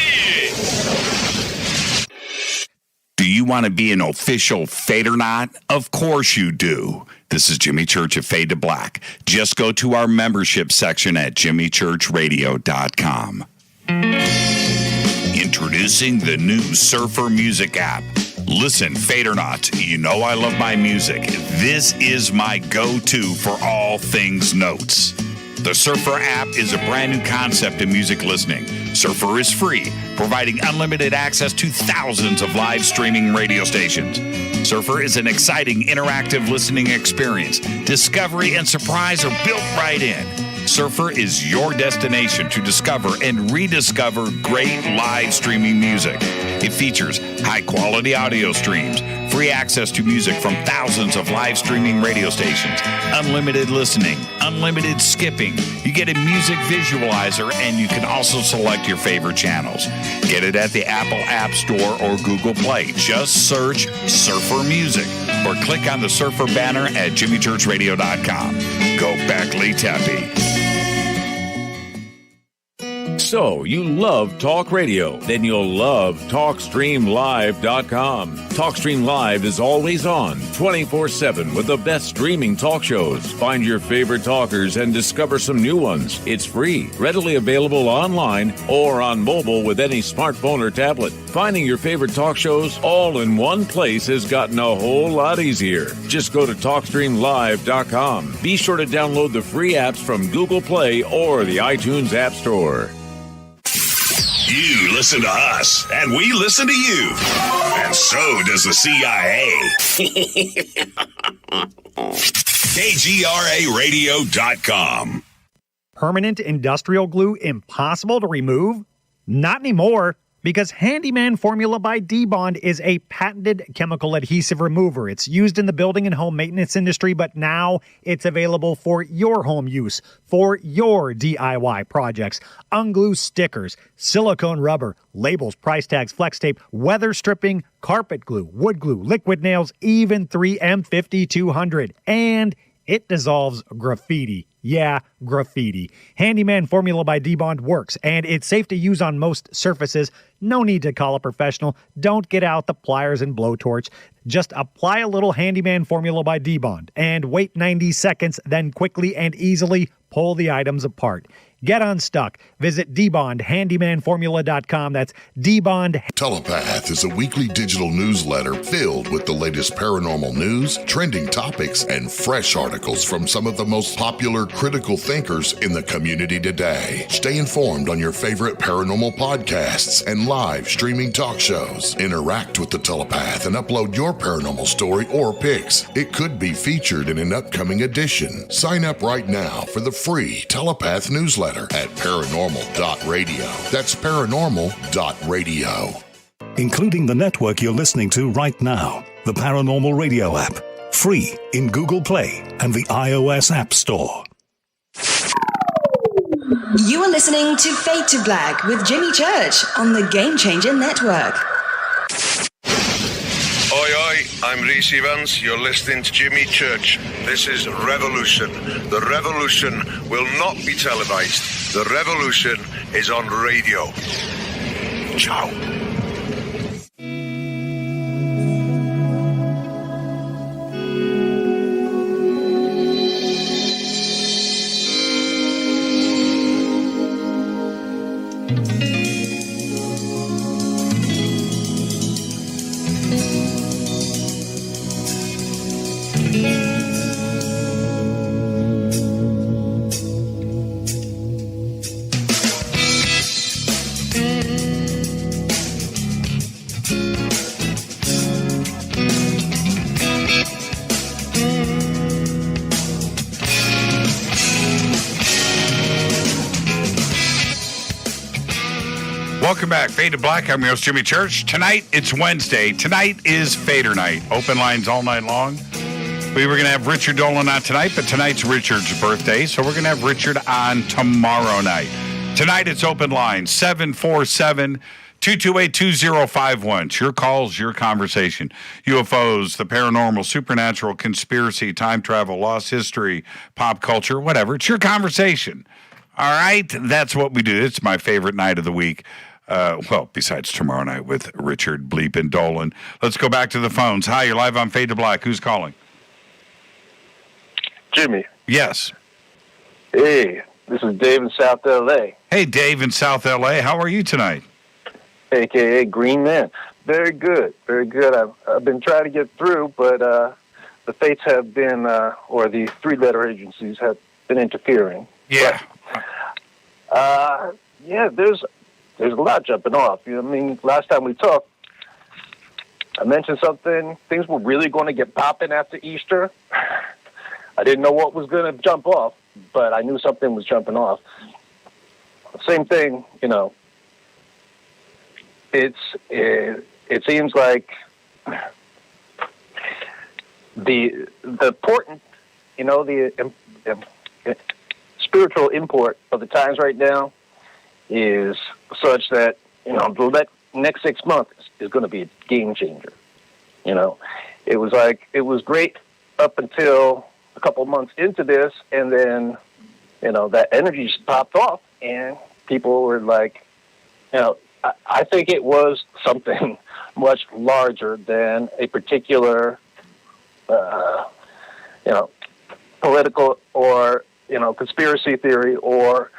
S3: Do you want to be an official Fadernaut? Of course you do. This is Jimmy Church of Fade to Black. Just go to our membership section at jimmychurchradio.com. Introducing the new Surfer Music app. Listen, Fadernauts, you know I love my music. This is my go-to for all things notes. The Surfer app is a brand new concept in music listening. Surfer is free, providing unlimited access to thousands of live streaming radio stations. Surfer is an exciting, interactive listening experience. Discovery and surprise are built right in. Surfer is your destination to discover and rediscover great live streaming music. It features high-quality audio streams, free access to music from thousands of live streaming radio stations, unlimited listening, unlimited skipping. You get a music visualizer, and you can also select your favorite channels. Get it at the Apple App Store or Google Play. Just search Surfer Music or click on the Surfer banner at jimmychurchradio.com. Go Beckley Tepe.
S8: So, you love talk radio? Then you'll love TalkStreamLive.com. TalkStream Live is always on, 24/7 with the best streaming talk shows. Find your favorite talkers and discover some new ones. It's free, readily available online or on mobile with any smartphone or tablet. Finding your favorite talk shows all in one place has gotten a whole lot easier. Just go to TalkStreamLive.com. Be sure to download the free apps from Google Play or the iTunes App Store.
S3: You listen to us, and we listen to you. And so does the CIA. KGRARadio.com.
S9: Permanent industrial glue impossible to remove? Not anymore, because Handyman Formula by D-Bond is a patented chemical adhesive remover. It's used in the building and home maintenance industry, but now it's available for your home use, for your DIY projects. Unglue stickers, silicone rubber, labels, price tags, flex tape, weather stripping, carpet glue, wood glue, liquid nails, even 3M 5200. And it dissolves graffiti. Yeah, graffiti. Handyman Formula by D-Bond works, and it's safe to use on most surfaces. No need to call a professional. Don't get out the pliers and blowtorch. Just apply a little Handyman Formula by D-Bond and wait 90 seconds, then quickly and easily pull the items apart. Get unstuck. Visit DBondHandymanFormula.com. That's Dbond.
S19: Telepath is a weekly digital newsletter filled with the latest paranormal news, trending topics, and fresh articles from some of the most popular critical thinkers in the community today. Stay informed on your favorite paranormal podcasts and live streaming talk shows. Interact with the Telepath and upload your paranormal story or pics. It could be featured in an upcoming edition. Sign up right now for the free Telepath newsletter at paranormal.radio. That's paranormal.radio.
S10: Including the network you're listening to right now, the Paranormal Radio app. Free in Google Play and the iOS App Store.
S15: You are listening to Fade to Black with Jimmy Church on the Game Changer Network.
S25: Oi, oi, I'm Reese Evans. You're listening to Jimmy Church. This is Revolution. The revolution will not be televised. The revolution is on radio. Ciao.
S6: Welcome back. Fade to Black. I'm your host, Jimmy Church. Tonight, it's Wednesday. Tonight is Fader Night. Open lines all night long. We were going to have Richard Dolan on tonight, but tonight's Richard's birthday, so we're going to have Richard on tomorrow night. Tonight, it's open line, 747-228-2051. It's your calls, your conversation. UFOs, the paranormal, supernatural, conspiracy, time travel, lost history, pop culture, whatever. It's your conversation. All right? That's what we do. It's my favorite night of the week. Well, besides tomorrow night with Richard Bleepin' Dolan. Let's go back to the phones. Hi, you're live on Fade to Black. Who's calling?
S26: Jimmy.
S6: Yes.
S26: Hey, this is Dave in South L.A.
S6: Hey, Dave in South L.A. How are you tonight?
S26: A.K.A. Green Man. Very good. Very good. I've been trying to get through, but the fates have been, or the three-letter agencies have been interfering.
S6: Yeah.
S26: But, yeah, there's a lot jumping off. You know what I mean? Last time we talked, I mentioned something. Things were really going to get popping after Easter. I didn't know what was going to jump off, but I knew something was jumping off. Same thing, you know. It seems like the important, you know, the spiritual import of the times right now is such that, you know, the next 6 months is going to be a game changer. You know, it was great up until a couple months into this, and then, you know, that energy just popped off, and people were like, I think it was something much larger than a particular, political or, conspiracy theory or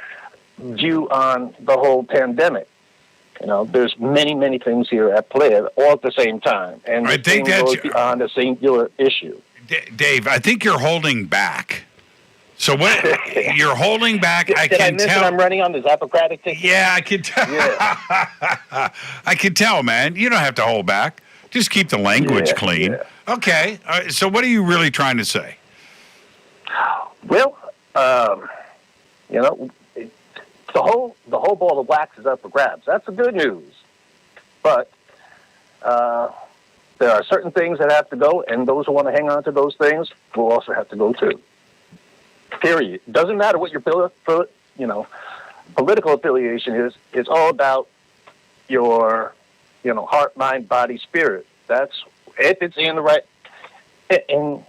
S26: view on the whole pandemic. There's many, many things here at play all at the same time. And
S6: I think that
S26: goes beyond a singular issue.
S6: Dave, I think you're holding back. So what you're holding back, I
S26: Did I
S6: can
S26: miss
S6: tell.
S26: It? I'm running on this Hippocratic ticket.
S6: Yeah, I can tell.
S26: Yeah.
S6: I can tell, man. You don't have to hold back. Just keep the language clean.
S26: Yeah.
S6: Okay. So what are you really trying to say?
S26: Well, the whole ball of wax is up for grabs. That's the good news. But there are certain things that have to go, and those who want to hang on to those things will also have to go too. Period. Doesn't matter what your political affiliation is. It's all about your heart, mind, body, spirit. That's if it's in the right. And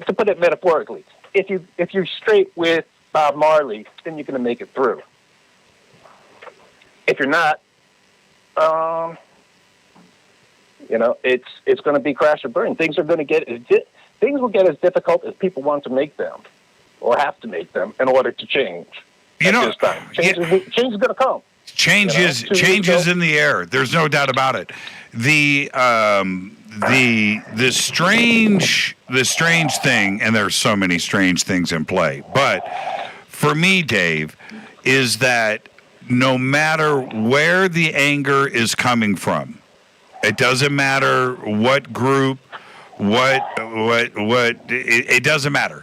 S26: to put it metaphorically, if you're straight with Bob Marley, then you're going to make it through. If you're not, it's going to be crash or burn. Things will get as difficult as people want to make them, or have to make them in order to change. Change is going to come.
S6: Change is in the air. There's no doubt about it. The strange thing, and there's so many strange things in play, but for me, Dave, is that no matter where the anger is coming from, it doesn't matter what group, it doesn't matter.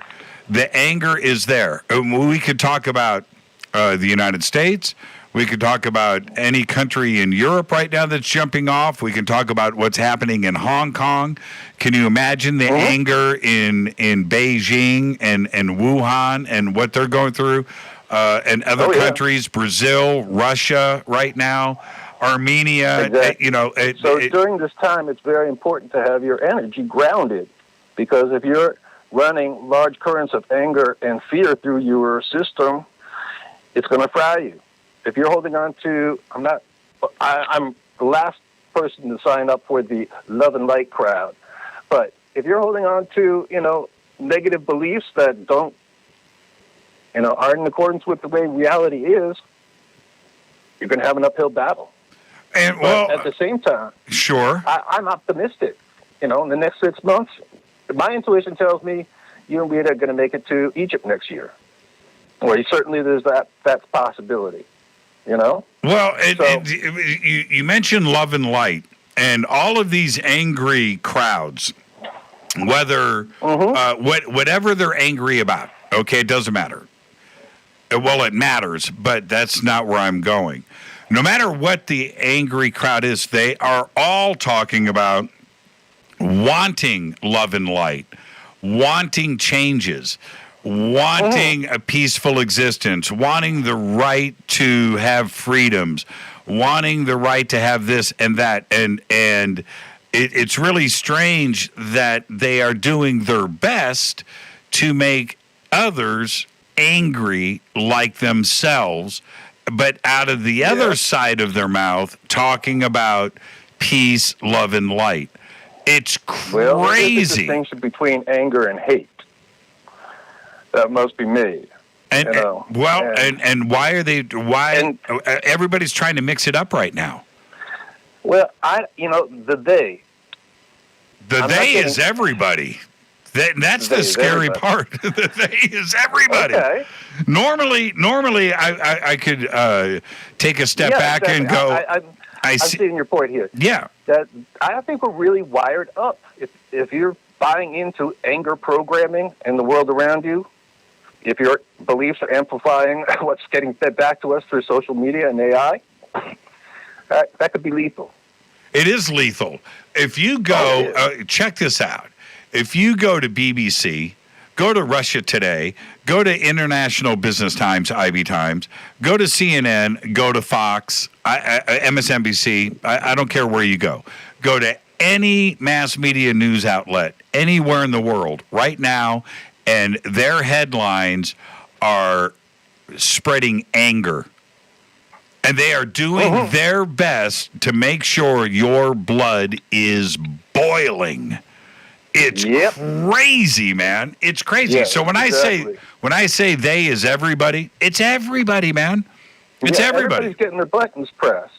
S6: The anger is there. We could talk about the United States. We could talk about any country in Europe right now that's jumping off. We can talk about what's happening in Hong Kong. Can you imagine the anger in Beijing and Wuhan and what they're going through? And other countries, Brazil, Russia right now, Armenia.
S26: Exactly. During this time, it's very important to have your energy grounded, because if you're running large currents of anger and fear through your system, it's going to fry you. If you're holding on to, I'm the last person to sign up for the love and light crowd, but if you're holding on to, negative beliefs that don't, aren't in accordance with the way reality is, you're going to have an uphill battle.
S6: And
S26: but at the same time,
S6: sure,
S26: I'm optimistic. In the next 6 months, my intuition tells me you and we are going to make it to Egypt next year. Well, certainly there's that possibility. Well,
S6: and you mentioned love and light, and all of these angry crowds, whether whatever they're angry about, okay, it doesn't matter. Well, it matters, but that's not where I'm going. No matter what the angry crowd is, they are all talking about wanting love and light, wanting changes, wanting a peaceful existence, wanting the right to have freedoms, wanting the right to have this and that. And it's really strange that they are doing their best to make others angry like themselves, but out of the other side of their mouth talking about peace, love, and light. It's crazy.
S26: Well, there's a distinction between anger and hate that must be made.
S6: And and why are they? Why everybody's trying to mix it up right now?
S26: Well, the they.
S6: The they is everybody. That's the scary part. The they is everybody. Okay. Normally, I could take a step back and go.
S26: I'm seeing your point here.
S6: Yeah.
S26: That I think we're really wired up. If you're buying into anger programming in the world around you, if your beliefs are amplifying what's getting fed back to us through social media and AI, that could be lethal.
S6: It is lethal. If you go, check this out. If you go to BBC, go to Russia Today, go to International Business Times, IB Times, go to CNN, go to Fox, MSNBC, I don't care where you go. Go to any mass media news outlet anywhere in the world right now, and their headlines are spreading anger. And they are doing their best to make sure your blood is boiling. It's crazy, man. It's crazy.
S26: Yeah,
S6: so when I say they is everybody, it's everybody, man. It's everybody.
S26: Everybody's getting their buttons pressed.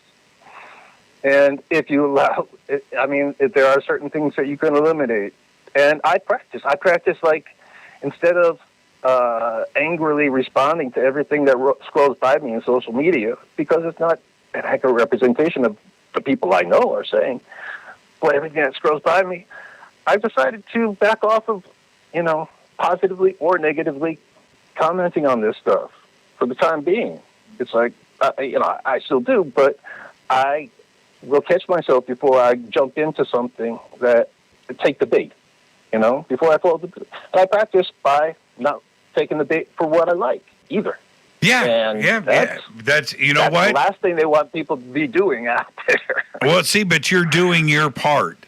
S26: And if you allow, if there are certain things that you can eliminate. And I practice. Like, instead of angrily responding to everything that scrolls by me in social media, because it's not an accurate representation of the people I know are saying, but everything that scrolls by me, I've decided to back off of, positively or negatively commenting on this stuff for the time being. It's like, I still do, but I will catch myself before I jump into something that take the bait, before I fall. And I practice by not taking the bait for what I like either.
S6: That's what?
S26: The last thing they want people to be doing out there.
S6: Well, see, but you're doing your part.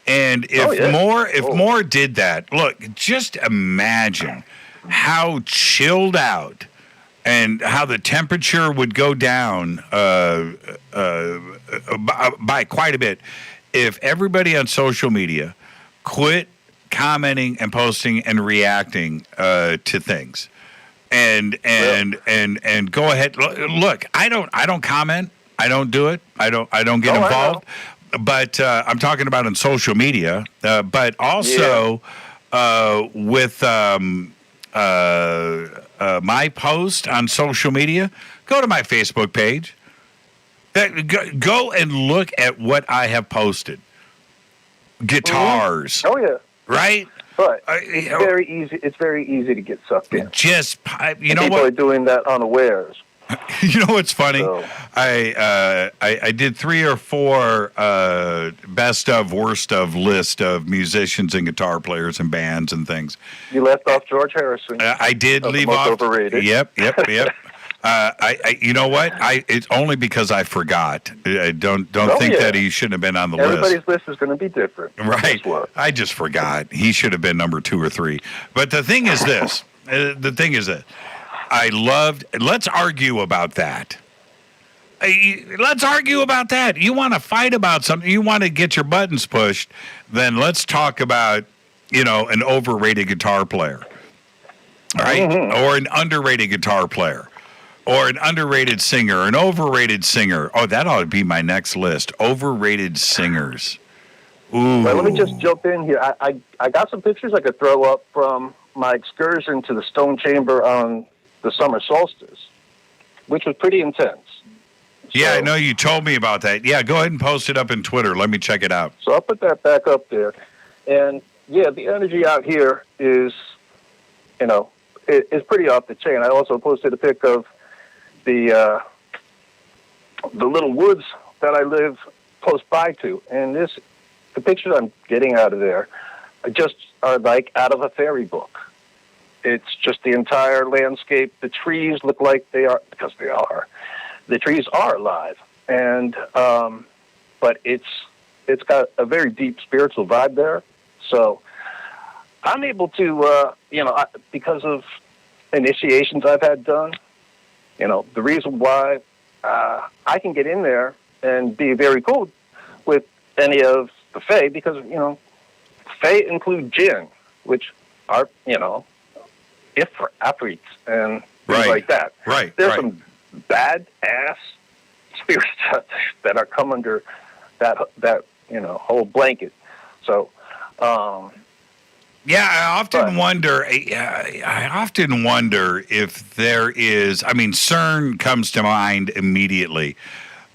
S6: And if more did that, look, just imagine how chilled out and how the temperature would go down by quite a bit if everybody on social media quit commenting and posting and reacting to things, and go ahead. Look, I don't comment. I don't do it. I don't get involved. But I'm talking about on social media. But also with my post on social media, go to my Facebook page. Go and look at what I have posted. Guitars.
S26: Oh yeah.
S6: Right?
S26: But it's very easy. It's very easy to get sucked in.
S6: People
S26: are doing that unawares.
S6: You know what's funny?
S26: So.
S6: I did 3 or 4 best of, worst of list of musicians and guitar players and bands and things.
S26: You left off George Harrison.
S6: I did leave off.
S26: Overrated.
S6: Yep. You know what? It's only because I forgot. I don't think that he shouldn't have been on the list.
S26: Everybody's list is going to be different.
S6: Right. I just forgot. He should have been number 2 or 3. But the thing is this. Let's argue about that. Let's argue about that. You want to fight about something, you want to get your buttons pushed, then let's talk about, an overrated guitar player. All right? Or an underrated guitar player. Or an underrated singer, an overrated singer. Oh, that ought to be my next list. Overrated singers. Ooh.
S26: Well, let me just jump in here. I got some pictures I could throw up from my excursion to the Stone Chamber on the summer solstice, which was pretty intense.
S6: Yeah, I know you told me about that. Yeah, go ahead and post it up in Twitter. Let me check it out.
S26: So I'll put that back up there. And, the energy out here is, is pretty off the chain. I also posted a pic of the little woods that I live close by to. And the pictures I'm getting out of there just are like out of a fairy book. It's just the entire landscape. The trees look like they are, because they are. The trees are alive, and but it's got a very deep spiritual vibe there. So I'm able to, because of initiations I've had done, the reason why I can get in there and be very cool with any of the Fae, because Fae include Jinn, which are for athletes and things like that.
S6: Right.
S26: There's some bad ass spirits that are come under that whole blanket. So, I
S6: often wonder. I often wonder if there is. I mean, CERN comes to mind immediately,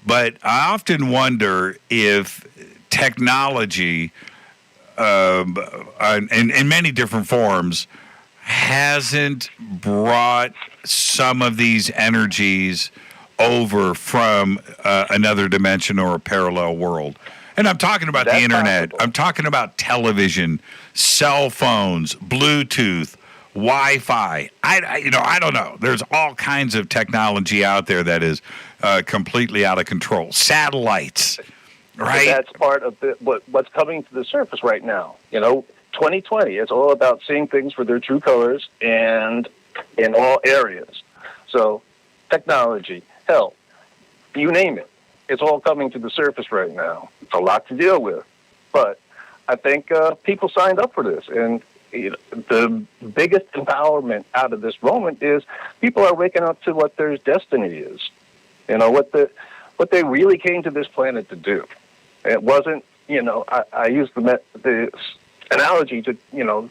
S6: but I often wonder if technology, in many different forms, hasn't brought some of these energies over from another dimension or a parallel world. And I'm talking about the internet. I'm talking about television, cell phones, Bluetooth, Wi-Fi. I don't know. There's all kinds of technology out there that is completely out of control. Satellites, right?
S26: But that's part of what's coming to the surface right now. 2020, it's all about seeing things for their true colors and in all areas. So technology, health, you name it. It's all coming to the surface right now. It's a lot to deal with. But I think people signed up for this. And the biggest empowerment out of this moment is people are waking up to what their destiny is. What they really came to this planet to do. It wasn't, I used the analogy to,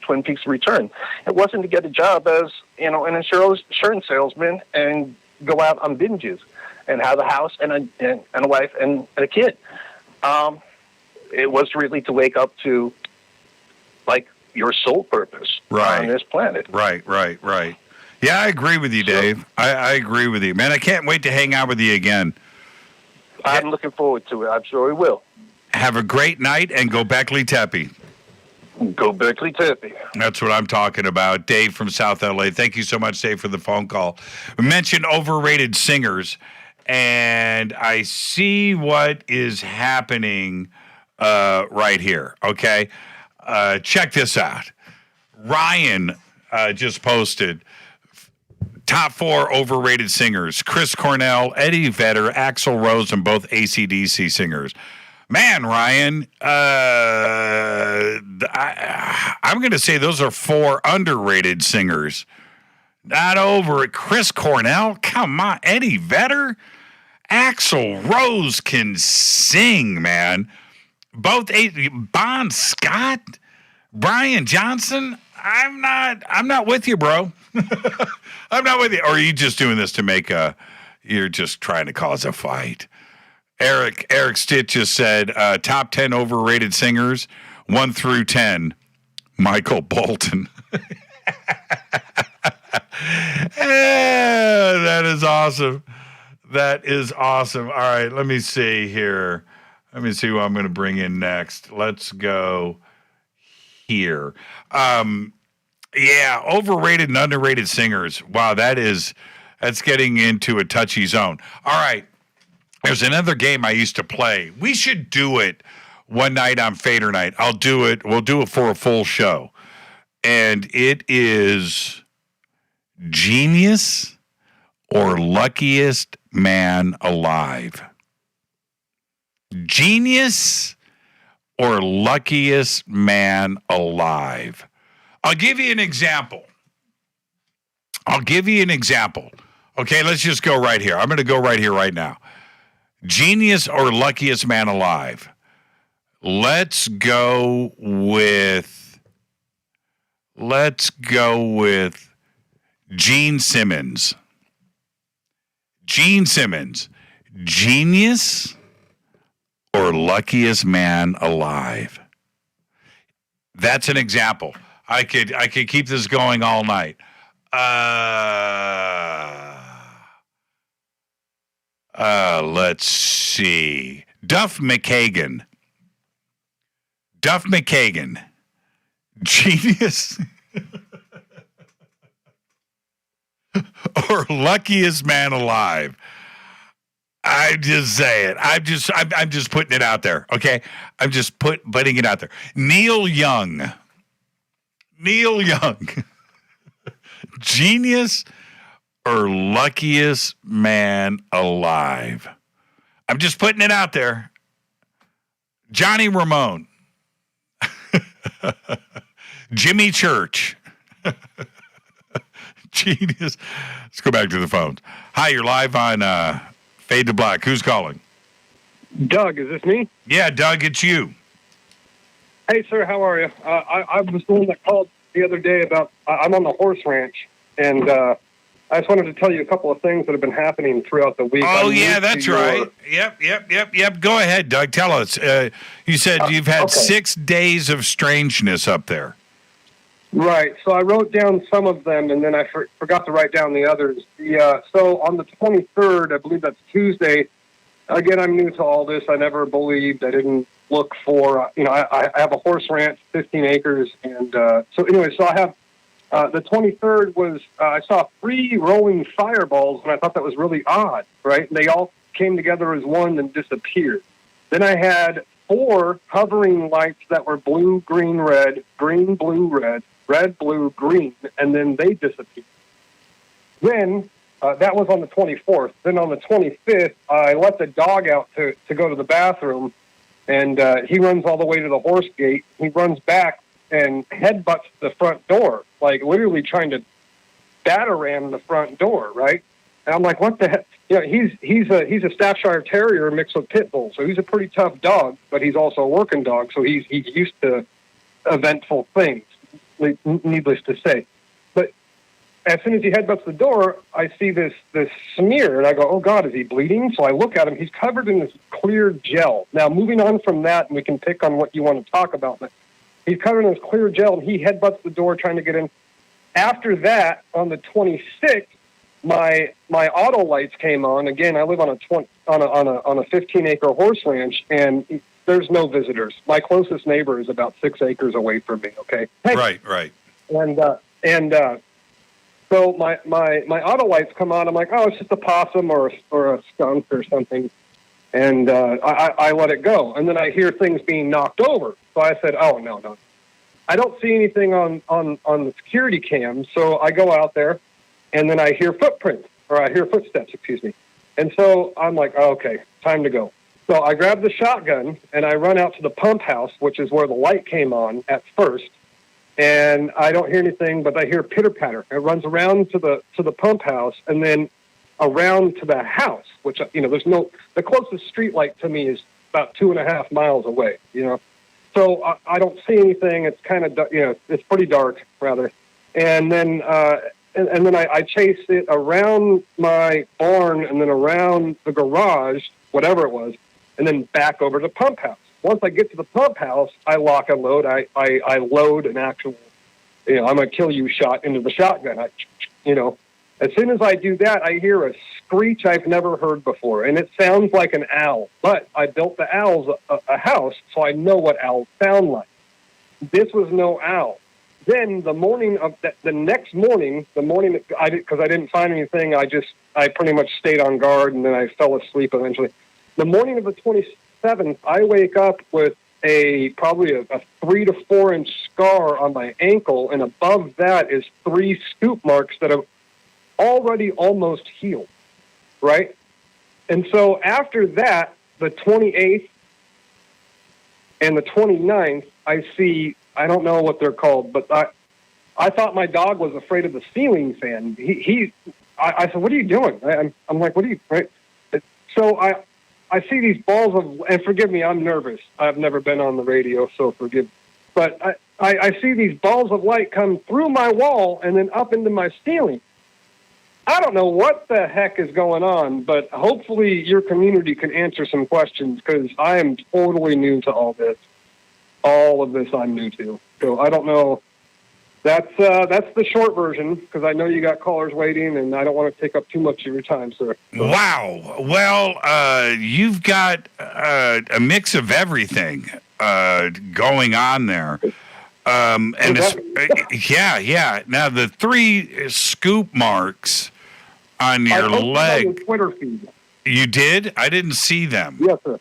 S26: Twin Peaks Return. It wasn't to get a job as, an insurance salesman and go out on binges and have a house and a wife and a kid. It was really to wake up to, like, your sole purpose on this planet.
S6: Right. Yeah, I agree with you, Dave. I agree with you. Man, I can't wait to hang out with you again.
S26: I'm looking forward to it. I'm sure we will.
S6: Have a great night and go Beckley Teppy.
S26: Go Beckley Teppy.
S6: That's what I'm talking about. Dave from South LA. Thank you so much, Dave, for the phone call. We mentioned overrated singers, and I see what is happening right here. Okay? Check this out. Ryan just posted top 4 overrated singers: Chris Cornell, Eddie Vedder, Axl Rose, and both AC/DC singers. Man, Ryan, I'm going to say those are 4 underrated singers. Not over it. Chris Cornell, come on. Eddie Vedder, Axl Rose can sing, man. Both Bon Scott, Brian Johnson. I'm not with you, bro. I'm not with you. Or are you just doing this to make you're just trying to cause a fight? Eric Stitch just said top 10 overrated singers, 1 through 10. Michael Bolton. That is awesome. That is awesome. All right, let me see here. Let me see who I'm going to bring in next. Let's go here. Yeah, overrated and underrated singers. Wow, that's getting into a touchy zone. All right, there's another game I used to play. We should do it one night on Fader Night. I'll do it. We'll do it for a full show. And it is Genius or Luckiest Man Alive. Genius or Luckiest Man Alive. I'll give you an example. Okay, let's just go right here. I'm going to go right here right now. Genius or Luckiest Man Alive. Let's go with Gene Simmons. Genius or Luckiest Man Alive. That's an example. I could keep this going all night. Let's see. Duff McKagan. Genius or Luckiest Man Alive. I just say it. I'm just putting it out there. Okay, I'm just putting it out there. Neil Young. Genius or Luckiest Man Alive. I'm just putting it out there. Johnny Ramone. Jimmy Church. Genius. Let's go back to the phones. Hi, you're live on Fade to Black. Who's calling?
S24: Doug, is this me?
S6: Yeah, Doug, it's you.
S24: Hey, sir, how are you? I was the one that called the other day about, I'm on the horse ranch, and I just wanted to tell you a couple of things that have been happening throughout the week.
S6: Oh, yeah, that's right. Yep. Go ahead, Doug. Tell us. You said you've had 6 days of strangeness up there.
S24: Right. So I wrote down some of them, and then I forgot to write down the others. So on the 23rd, I believe that's Tuesday, again, I'm new to all this. I never believed. I didn't look for, I have a horse ranch, 15 acres. And so I have, the 23rd was, I saw 3 rolling fireballs, and I thought that was really odd, right? And they all came together as one and disappeared. Then I had 4 hovering lights that were blue, green, red, green, blue, red, red, blue, green, and then they disappeared. Then
S12: That was on the 24th. Then on the 25th, I let the dog out to go to the bathroom, and he runs all the way to the horse gate. He runs back and headbutts the front door, like literally trying to batter-ram the front door, right? And I'm like, what the heck? You know, he's a Staffordshire Terrier mixed with Pit Bull, so he's a pretty tough dog, but he's also a working dog, so he's used to eventful things, needless to say. But as soon as he headbutts the door, I see this smear, and I go, oh, God, is he bleeding? So I look at him. He's covered in this clear gel. Now, moving on from that, and we can pick on what you want to talk about, but he's covered in this clear gel, and he headbutts the door trying to get in. After that, on the 26th, my auto lights came on. Again, I live on a 15-acre horse ranch, and there's no visitors. My closest neighbor is about 6 acres away from me. Okay,
S6: Right.
S12: And so my auto lights come on. I'm like, oh, it's just a possum or a skunk or something, and I let it go. And then I hear things being knocked over. So I said, oh no. I don't see anything on the security cam, so I go out there, and then I hear footsteps, excuse me. And so I'm like, oh, okay, time to go. So I grab the shotgun, and I run out to the pump house, which is where the light came on at first, and I don't hear anything, but I hear pitter-patter. It runs around to the pump house, and then around to the house, which, you know, the closest street light to me is about 2.5 miles away, you know. So I don't see anything. It's kind of, you know, it's pretty dark, rather. And then and then I chase it around my barn and then around the garage, whatever it was, and then back over to the pump house. Once I get to the pump house, I lock and load. I load an actual, you know, I'm going to kill you shot into the shotgun. As soon as I do that, I hear a screech I've never heard before, and it sounds like an owl. But I built the owls a house, so I know what owls sound like. This was no owl. Then the next morning, because I didn't find anything, I pretty much stayed on guard, and then I fell asleep eventually. The morning of the 27th, I wake up with probably a 3 to 4 inch scar on my ankle, and above that is 3 scoop marks that have already almost healed, right? And so after that, the 28th and the 29th, I see, I don't know what they're called, but I thought my dog was afraid of the ceiling fan. I said, what are you doing? I'm like, what are you, right? So I see these balls of, and forgive me, I'm nervous. I've never been on the radio, so forgive. But I see these balls of light come through my wall and then up into my ceiling. I don't know what the heck is going on, but hopefully your community can answer some questions, because I am totally new to all this. All of this I'm new to. So I don't know. That's the short version, because I know you got callers waiting, and I don't want to take up too much of your time, sir.
S6: Wow. Well, you've got a mix of everything going on there. Yeah. Now, the 3 scoop marks on your leg.
S12: On your Twitter feed.
S6: You did? I didn't see them.
S12: Yes, sir.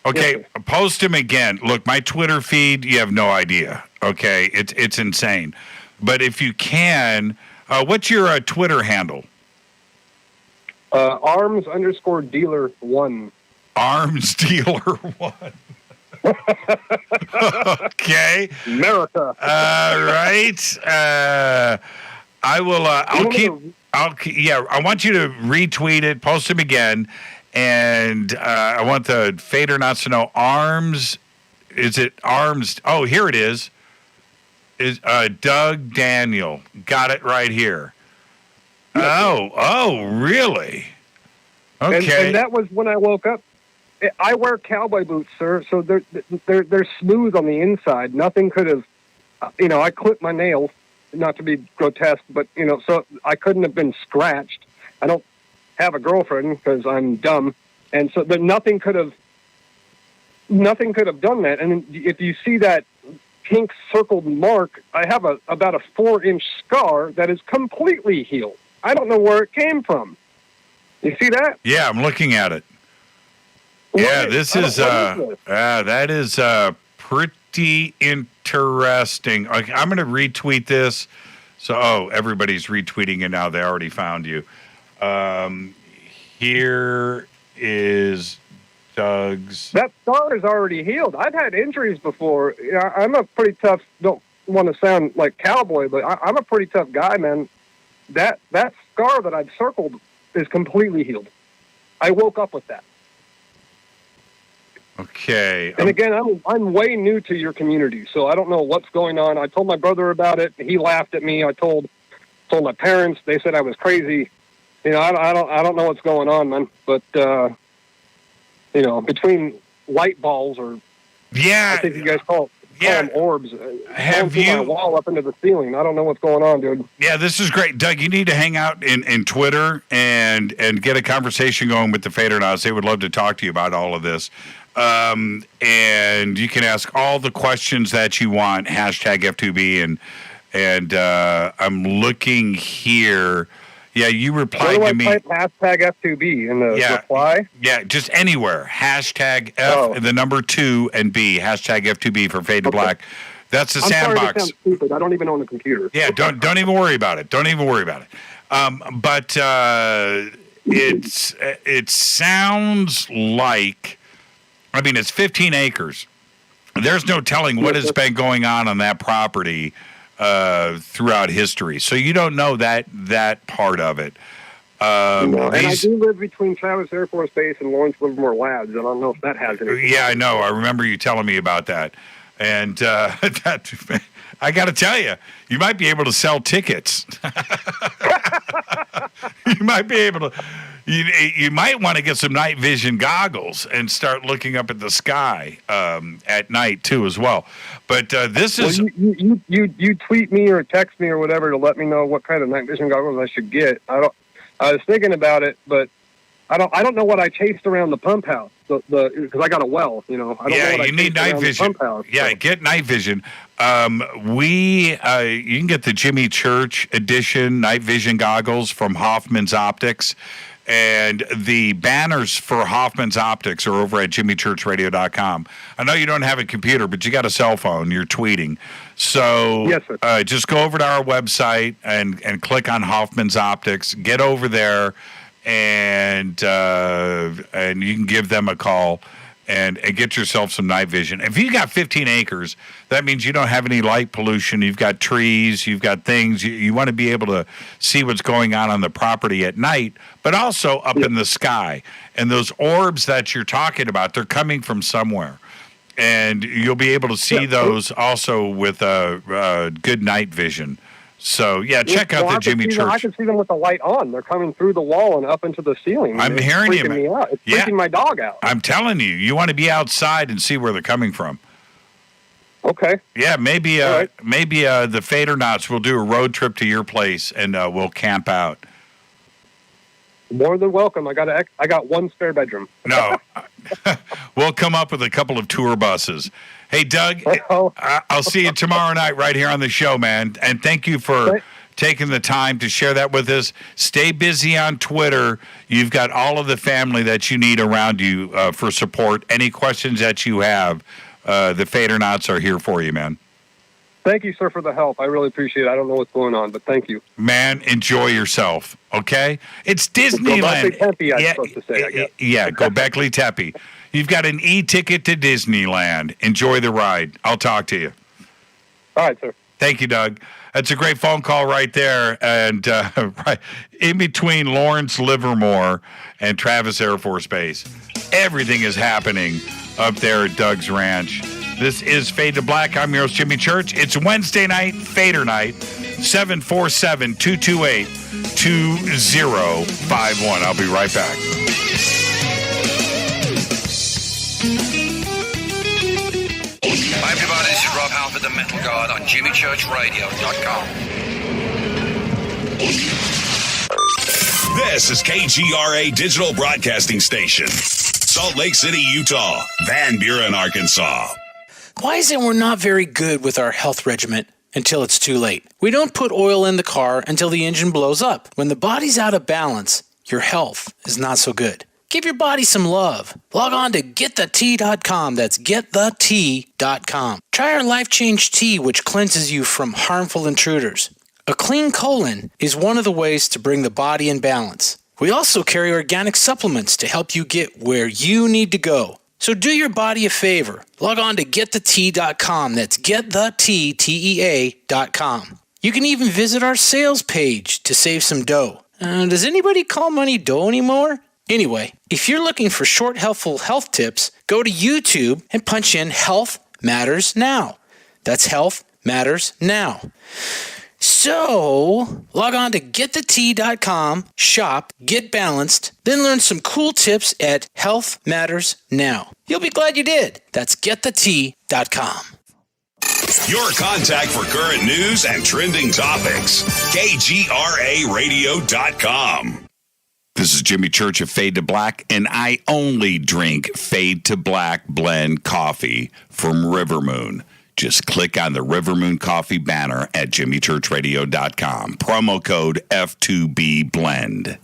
S6: Okay,
S12: yes, sir.
S6: Post them again. Look, my Twitter feed, you have no idea. Okay, it's insane. But if you can, what's your Twitter handle?
S12: Arms_dealer1.
S6: Arms_dealer1. Okay.
S12: America.
S6: Right. I will. I want you to retweet it, post them again, and I want the Fader Not to Know Arms. Is it Arms? Oh, here it is. Is Doug Daniel? Got it right here. Yes. Oh, really? Okay.
S12: And that was when I woke up. I wear cowboy boots, sir, so they're smooth on the inside. Nothing could have, I clipped my nails, not to be grotesque, but, so I couldn't have been scratched. I don't have a girlfriend because I'm dumb, and so but nothing could have done that. And if you see that pink circled mark, I have about a 4-inch scar that is completely healed. I don't know where it came from. You see that?
S6: Yeah, I'm looking at it. Yeah, this is that is pretty interesting. I'm going to retweet this. So, everybody's retweeting it now. They already found you. Here is Doug's.
S12: That scar is already healed. I've had injuries before. I'm a pretty tough, don't want to sound like cowboy, but I'm a pretty tough guy, man. That scar that I've circled is completely healed. I woke up with that.
S6: Okay.
S12: And again, I'm way new to your community, so I don't know what's going on. I told my brother about it. He laughed at me. I told my parents. They said I was crazy. I don't know what's going on, man. But between light balls or I think you guys call them orbs.
S6: Have
S12: you my wall up into the ceiling? I don't know what's going on, dude.
S6: Yeah, this is great, Doug. You need to hang out in Twitter and get a conversation going with the Fadernauts. They would love to talk to you about all of this. And you can ask all the questions that you want. Hashtag F2B and I'm looking here. Yeah, you replied to me.
S12: Type hashtag F2B in the reply?
S6: Yeah, just anywhere. Hashtag F, the number 2 and B. Hashtag F2B for Fade to Black. That's the sandbox.
S12: Sorry to sound stupid. I don't even own a computer.
S6: Yeah, don't even worry about it. Don't even worry about it. But it sounds like, I mean, it's 15 acres. There's no telling what has been going on that property throughout history. So you don't know that part of it.
S12: And I do live between Travis Air Force Base and Lawrence Livermore Labs. I don't know if that has anything.
S6: Yeah, I know. I remember you telling me about that. And that, I got to tell you, you might be able to sell tickets. You might be able to. You might want to get some night vision goggles and start looking up at the sky at night too, as well. But this is
S12: you tweet me or text me or whatever to let me know what kind of night vision goggles I should get. I was thinking about it, but I don't know what I chased around the pump house. Because I got a well, I don't know what
S6: you need night vision. Yeah, get night vision. You can get the Jimmy Church edition night vision goggles from Hoffman's Optics. And the banners for Hoffman's Optics are over at jimmychurchradio.com. I know you don't have a computer, but you got a cell phone. You're tweeting. So
S12: yes, sir.
S6: Just go over to our website and click on Hoffman's Optics. Get over there, and you can give them a call and get yourself some night vision. If you got 15 acres, that means you don't have any light pollution. You've got trees, you've got things. You want to be able to see what's going on the property at night, but also up in the sky. And those orbs that you're talking about, they're coming from somewhere. And you'll be able to see those also with good night vision. So, check out the Jimmy Church.
S12: I can see them with the light on. They're coming through the wall and up into the ceiling.
S6: I'm hearing you, man.
S12: Me out. It's freaking my dog out.
S6: I'm telling you, you want to be outside and see where they're coming from.
S12: Okay.
S6: Yeah, maybe the Fadernauts will do a road trip to your place and we'll camp out.
S12: More than welcome. I got one spare bedroom.
S6: No, we'll come up with a couple of tour buses. Hey, Doug, I'll see you tomorrow night right here on the show, man. And thank you for taking the time to share that with us. Stay busy on Twitter. You've got all of the family that you need around you for support. Any questions that you have, the Fadernauts are here for you, man.
S12: Thank you, sir, for the help. I really appreciate it. I don't know what's going on, but thank you.
S6: Man, enjoy yourself, okay? It's Disneyland. Gobekli Tepe. You've got an e-ticket to Disneyland. Enjoy the ride. I'll talk to you.
S12: All right, sir.
S6: Thank you, Doug. That's a great phone call right there. And right in between Lawrence Livermore and Travis Air Force Base, everything is happening up there at Doug's Ranch. This is Fade to Black. I'm your host, Jimmy Church. It's Wednesday night, Fader night, 747-228-2051. I'll be right back.
S11: Hi, everybody. This is Rob Halford, the Metal God, on JimmyChurchRadio.com.
S13: This is KGRA Digital Broadcasting Station, Salt Lake City, Utah, Van Buren, Arkansas.
S14: Why is it we're not very good with our health regimen until it's too late? We don't put oil in the car until the engine blows up. When the body's out of balance, your health is not so good. Give your body some love. Log on to GetTheT.com. That's GetTheT.com. Try our Life Change Tea, which cleanses you from harmful intruders. A clean colon is one of the ways to bring the body in balance. We also carry organic supplements to help you get where you need to go. So do your body a favor. Log on to getthetea.com. That's getthetea.com. You can even visit our sales page to save some dough. Does anybody call money dough anymore? Anyway, if you're looking for short, helpful health tips, go to YouTube and punch in Health Matters Now. That's Health Matters Now. So, log on to getthetea.com, shop, get balanced, then learn some cool tips at Health Matters Now. You'll be glad you did. That's getthetea.com.
S13: Your contact for current news and trending topics. KGRAradio.com.
S3: This is Jimmy Church of Fade to Black, and I only drink Fade to Black blend coffee from River Moon. Just click on the River Moon Coffee banner at jimmychurchradio.com. Promo code F2B Blend.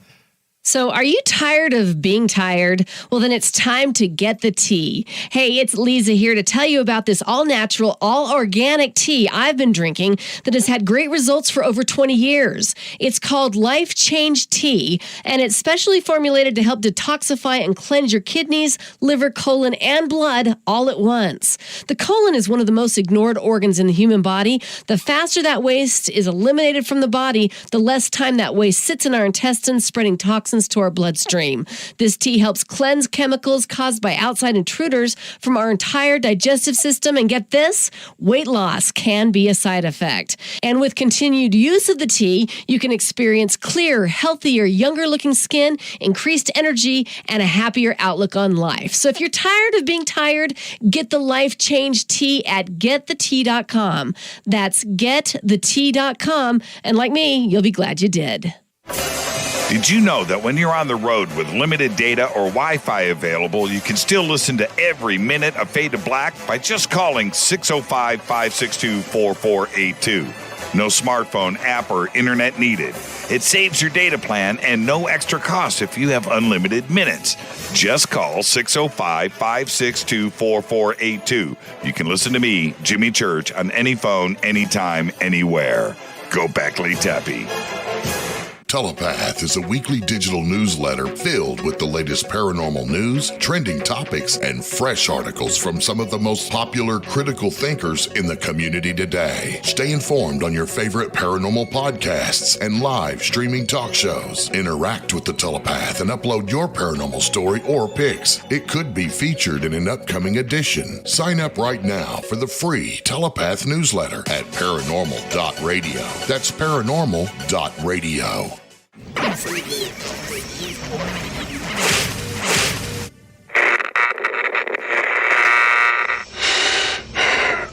S16: So are you tired of being tired? Well, then it's time to get the tea. Hey, it's Lisa here to tell you about this all-natural, all-organic tea I've been drinking that has had great results for over 20 years. It's called Life Change Tea, and it's specially formulated to help detoxify and cleanse your kidneys, liver, colon, and blood all at once. The colon is one of the most ignored organs in the human body. The faster that waste is eliminated from the body, the less time that waste sits in our intestines, spreading toxins to our bloodstream. This tea helps cleanse chemicals caused by outside intruders from our entire digestive system. And get this, weight loss can be a side effect. And with continued use of the tea, you can experience clearer, healthier, younger looking skin, increased energy, and a happier outlook on life. So if you're tired of being tired, get the Life Change Tea at getthetea.com. That's getthetea.com. And like me, you'll be glad you did.
S3: Did you know that when you're on the road with limited data or Wi-Fi available, you can still listen to every minute of Fade to Black by just calling 605-562-4482. No smartphone, app, or internet needed. It saves your data plan and no extra cost if you have unlimited minutes. Just call 605-562-4482. You can listen to me, Jimmy Church, on any phone, anytime, anywhere. Go Beckley Tappy.
S19: Telepath is a weekly digital newsletter filled with the latest paranormal news, trending topics, and fresh articles from some of the most popular critical thinkers in the community today. Stay informed on your favorite paranormal podcasts and live streaming talk shows. Interact with the Telepath and upload your paranormal story or pics. It could be featured in an upcoming edition. Sign up right now for the free Telepath newsletter at paranormal.radio. That's paranormal.radio.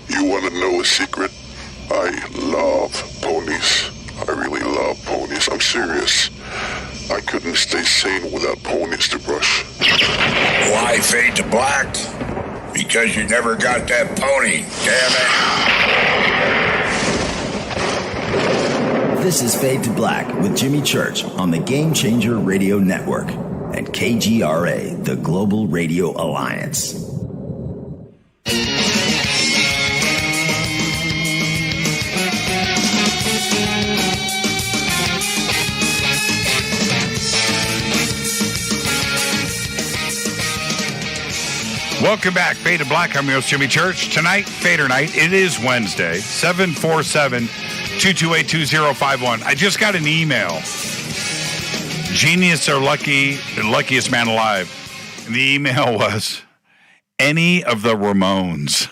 S17: You want to know a secret? I love ponies. I really love ponies. I'm serious. I couldn't stay sane without ponies to brush.
S18: Why Fade to Black? Because you never got that pony, damn it.
S20: This is Fade to Black with Jimmy Church on the Game Changer Radio Network and KGRA, the Global Radio Alliance.
S6: Welcome back, Fade to Black. I'm your host, Jimmy Church. Tonight, Fader Night. It is Wednesday, 747-228-2051. I just got an email. Genius or lucky, the luckiest man alive. And the email was, any of the Ramones.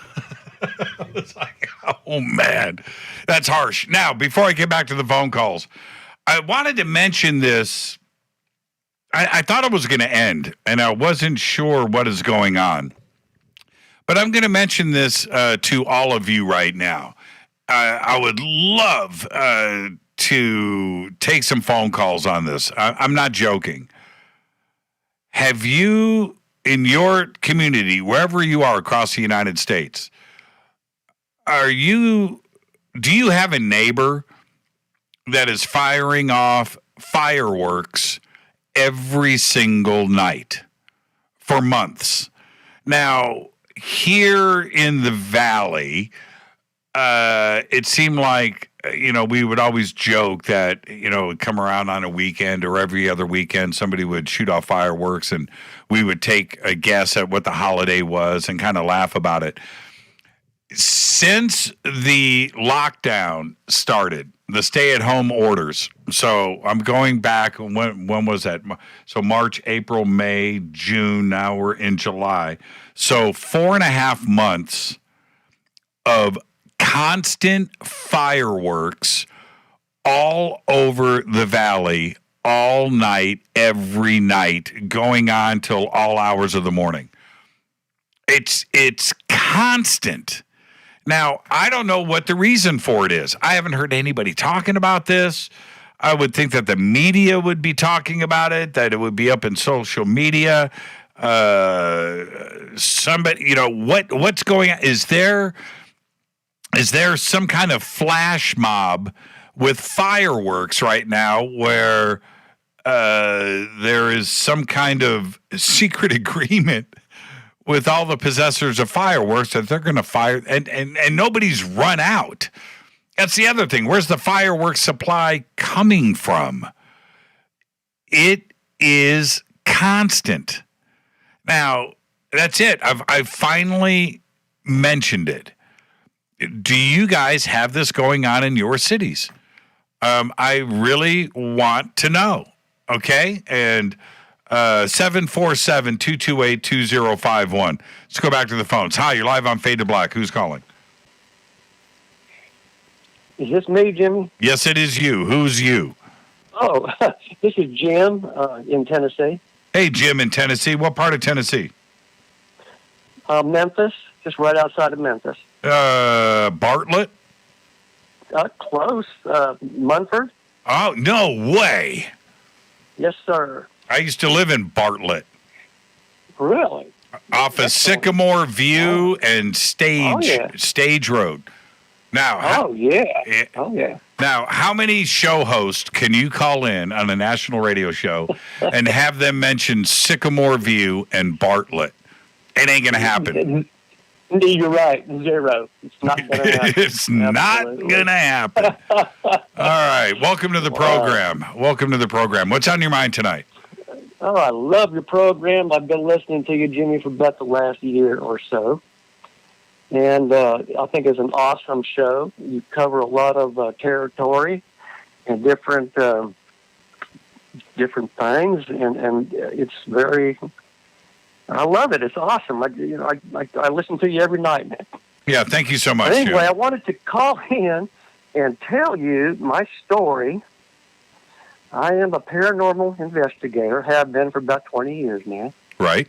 S6: I was like, oh, man. That's harsh. Now, before I get back to the phone calls, I wanted to mention this. I thought it was going to end, and I wasn't sure what is going on. But I'm going to mention this to all of you right now. I would love to take some phone calls on this. I'm not joking. Have you, in your community, wherever you are across the United States, do you have a neighbor that is firing off fireworks every single night for months? Now, here in the valley, it seemed like we would always joke that, it would come around on a weekend or every other weekend, somebody would shoot off fireworks and we would take a guess at what the holiday was and kind of laugh about it. Since the lockdown started, the stay-at-home orders, so I'm going back, when was that? So March, April, May, June, now we're in July. So 4.5 months of constant fireworks all over the valley, all night, every night, going on till all hours of the morning. It's constant. Now, I don't know what the reason for it is. I haven't heard anybody talking about this. I would think that the media would be talking about it, that it would be up in social media. Somebody, what's going on? Is there some kind of flash mob with fireworks right now where there is some kind of secret agreement with all the possessors of fireworks that they're going to fire, and nobody's run out? That's the other thing. Where's the fireworks supply coming from? It is constant. Now, that's it. I've finally mentioned it. Do you guys have this going on in your cities? I really want to know. Okay? And 747-228-2051. Let's go back to the phones. Hi, you're live on Fade to Black. Who's calling?
S1: Is this me, Jimmy?
S6: Yes, it is you. Who's you?
S1: Oh, this is Jim in Tennessee.
S6: Hey, Jim in Tennessee. What part of Tennessee?
S1: Memphis, just right outside of Memphis.
S6: Bartlett?
S1: Close. Munford?
S6: Oh, no way.
S1: Yes, sir.
S6: I used to live in Bartlett.
S1: Really?
S6: Off of Sycamore View and Stage Road. Now,
S1: Oh, yeah.
S6: Now, how many show hosts can you call in on a national radio show and have them mention Sycamore View and Bartlett? It ain't going to happen.
S1: You're right. 0. It's not going to happen.
S6: It's not going to happen. All right. Welcome to the program. Welcome to the program. What's on your mind tonight?
S1: Oh, I love your program. I've been listening to you, Jimmy, for about the last year or so. And I think it's an awesome show. You cover a lot of territory and different things, and it's very. I love it. It's awesome. I listen to you every night, man.
S6: Yeah, thank you so much.
S1: But anyway,
S6: Jim.
S1: I wanted to call in and tell you my story. I am a paranormal investigator, have been for about 20 years now.
S6: Right.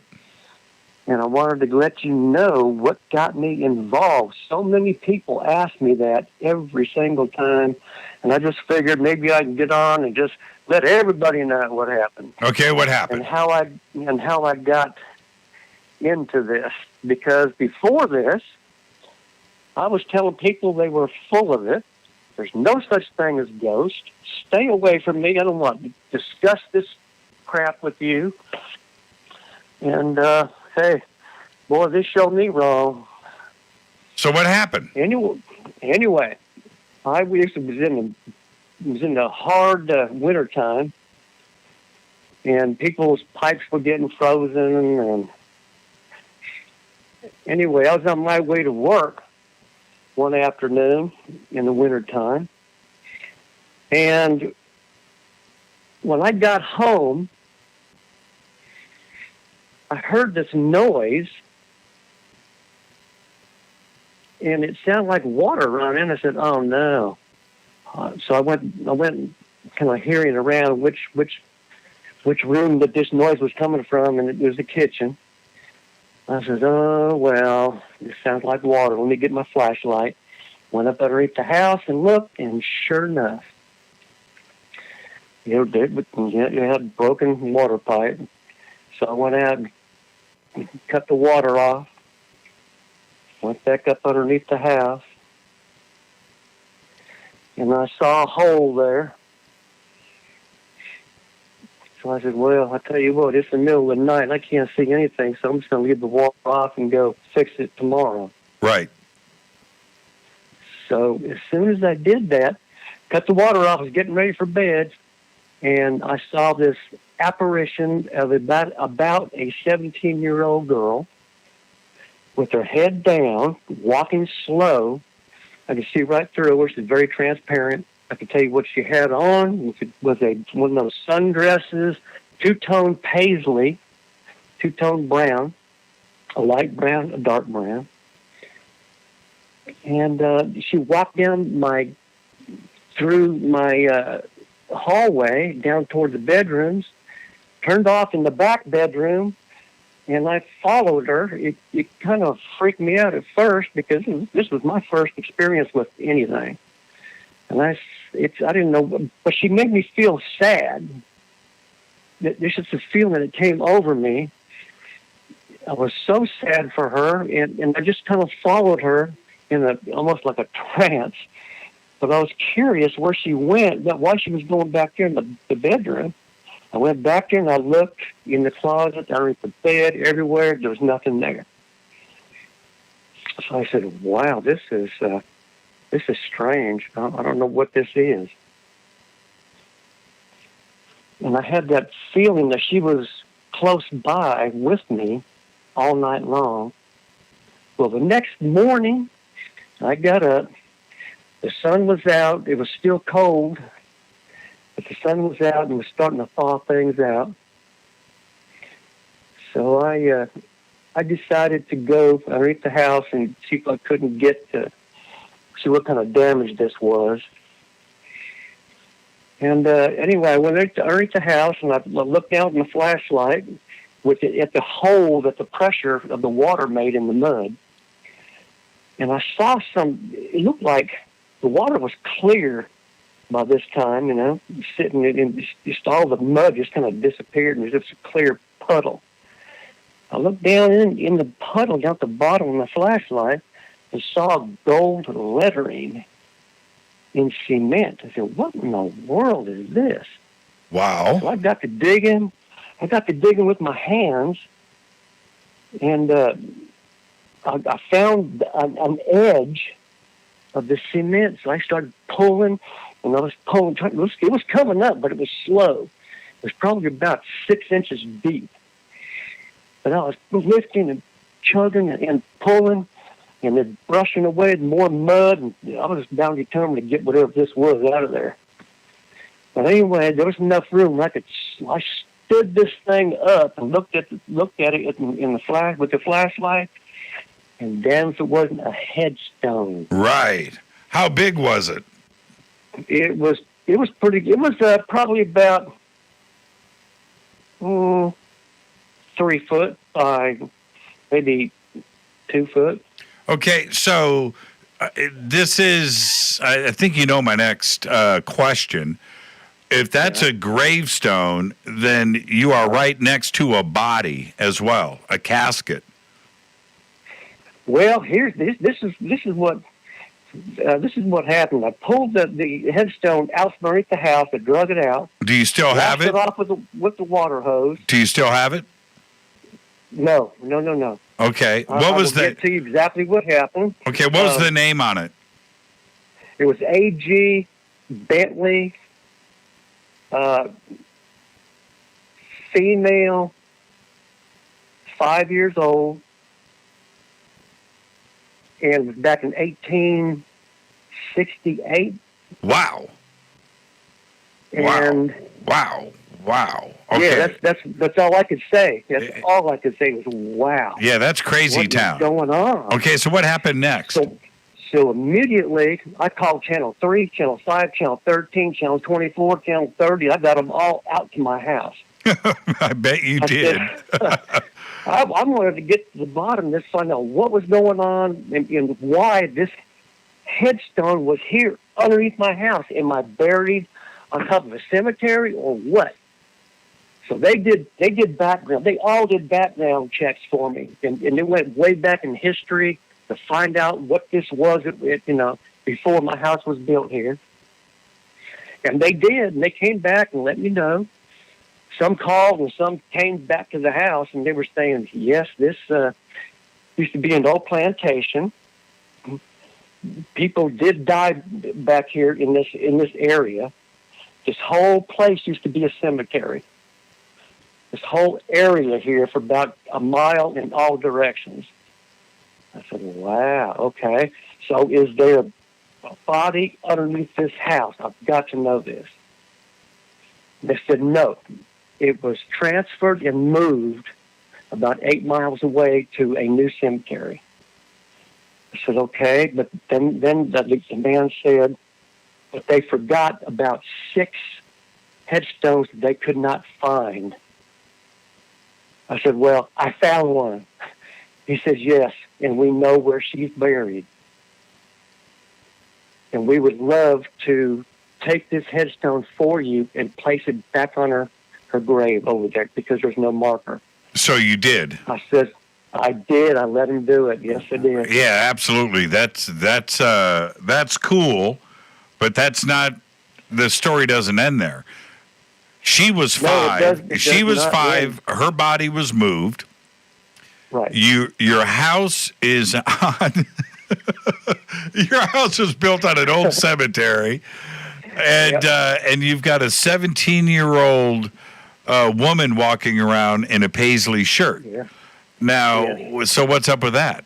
S1: And I wanted to let you know what got me involved. So many people ask me that every single time, and I just figured maybe I can get on and just let everybody know what happened.
S6: Okay, what happened?
S1: And how I got into this. Because before this, I was telling people they were full of it. There's no such thing as ghosts. Stay away from me. I don't want to discuss this crap with you. And, hey, boy, this showed me wrong.
S6: So what happened?
S1: Anyway, I was in the hard winter time, and people's pipes were getting frozen. And anyway, I was on my way to work one afternoon in the winter time, and when I got home, I heard this noise, and it sounded like water running. I said, "Oh no!" So I went, kind of hearing around which room that this noise was coming from, and it was the kitchen. I said, "Oh well, it sounds like water. Let me get my flashlight." Went up underneath the house and looked, and sure enough, it had broken water pipe. So I went out and cut the water off, went back up underneath the house, and I saw a hole there. So I said, well, I tell you what, it's the middle of the night, and I can't see anything, so I'm just going to leave the water off and go fix it tomorrow.
S6: Right.
S1: So as soon as I did that, cut the water off. I was getting ready for bed, and I saw this apparition of about a 17-year-old girl with her head down, walking slow. I could see right through her. She's very transparent. I could tell you what she had on. It was one of those sundresses, two-tone paisley, two-tone brown, a light brown, a dark brown. And she walked down through my hallway down toward the bedrooms, turned off in the back bedroom, and I followed her. It kind of freaked me out at first because this was my first experience with anything. And I didn't know, but she made me feel sad. There's just a feeling that came over me. I was so sad for her, and I just kind of followed her in almost like a trance. But I was curious where she went, why she was going back there in the bedroom. I went back there and I looked in the closet, underneath the bed, everywhere. There was nothing there. So I said, "Wow, this is strange. I don't know what this is." And I had that feeling that she was close by with me all night long. Well, the next morning, I got up. The sun was out. It was still cold, but the sun was out and was starting to thaw things out. So I decided to go underneath the house and see if I couldn't get to see what kind of damage this was. And anyway, I went underneath the house and I looked out in the flashlight at the hole that the pressure of the water made in the mud. And I saw it looked like the water was clear by this time, sitting in just all the mud just kind of disappeared and it was just a clear puddle. I looked down in the puddle down at the bottom of the flashlight and saw gold lettering in cement. I said, "What in the world is this?"
S6: Wow.
S1: So I got to digging. With my hands, and I found an edge of the cement. So I started pulling, and I was pulling. It was coming up, but it was slow. It was probably about 6 inches deep. But I was lifting and chugging and pulling, and then brushing away more mud. And I was bound determined to get whatever this was out of there. But anyway, there was enough room. I stood this thing up and looked at it in the flash with the flashlight. And damn if it wasn't a headstone.
S6: Right. How big was it?
S1: It was pretty. It was probably about 3 foot by maybe 2 foot.
S6: Okay, so this is. I think you know my next question. If that's a gravestone, then you are right next to a body as well, a casket.
S1: Well, this is what happened. I pulled the headstone out from underneath the house. I drug it out.
S6: Do you still have it?
S1: Washed it off with the water hose.
S6: Do you still have it?
S1: No.
S6: Okay.
S1: I will get to you exactly what happened.
S6: Okay. What was the name on it?
S1: It was A.G. Bentley, female, 5 years old. And it was back in 1868.
S6: Wow.
S1: And
S6: wow. Okay.
S1: Yeah, that's all I could say. That's all I could say was wow.
S6: Yeah, that's crazy town.
S1: What's going on?
S6: Okay, so what happened next?
S1: So immediately I called Channel 3, Channel 5, Channel 13, Channel 24, Channel 30. I got them all out to my house.
S6: I bet you did.
S1: I wanted to get to the bottom of this, find out what was going on and why this headstone was here underneath my house. Am I buried on top of a cemetery or what? So they did background. They all did background checks for me, and they went way back in history to find out what this was. Before my house was built here, and they did. And they came back and let me know. Some called and some came back to the house, and they were saying, yes, this used to be an old plantation. people did die back here in this area. This whole place used to be a cemetery. This whole area here for about a mile in all directions. I said, wow, okay. So is there a body underneath this house? I've got to know this. They said, no. It was transferred and moved about 8 miles away to a new cemetery. I said, okay. But then the man said that they forgot about 6 headstones that they could not find. I said, well, I found one. He says, yes, and we know where she's buried. And we would love to take this headstone for you and place it back on her grave over there because there's no marker.
S6: So you did?
S1: I said, I did. I let him do it. Yes, I did.
S6: Yeah, absolutely. That's cool, but that's not. The story doesn't end there. She was 5. She was 5. Yeah. Her body was moved.
S1: Right.
S6: Your house is on. Your house was built on an old cemetery, and and you've got a 17-year-old woman walking around in a paisley shirt.
S1: Yeah.
S6: Now, so what's up with that?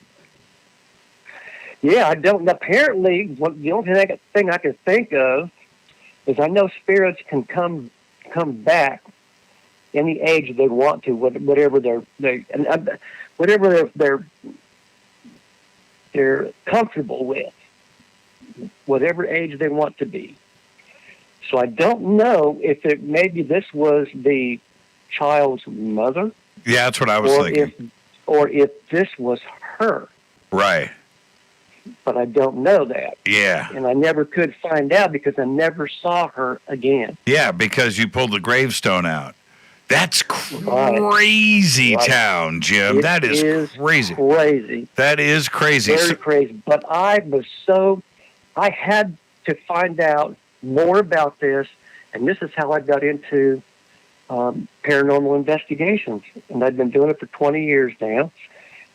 S1: Yeah, I don't. Apparently, the only thing I can think of is I know spirits can come back any age they want to, whatever they're comfortable with, whatever age they want to be. So I don't know if maybe this was the child's mother.
S6: Yeah, that's what I was thinking.
S1: Or if this was her.
S6: Right.
S1: But I don't know that.
S6: Yeah.
S1: And I never could find out because I never saw her again.
S6: Yeah, because you pulled the gravestone out. That's crazy town, Jim. That is crazy.
S1: Crazy.
S6: That is crazy.
S1: Very crazy. But I had to find out more about this, and this is how I got into paranormal investigations. And I've been doing it for 20 years now.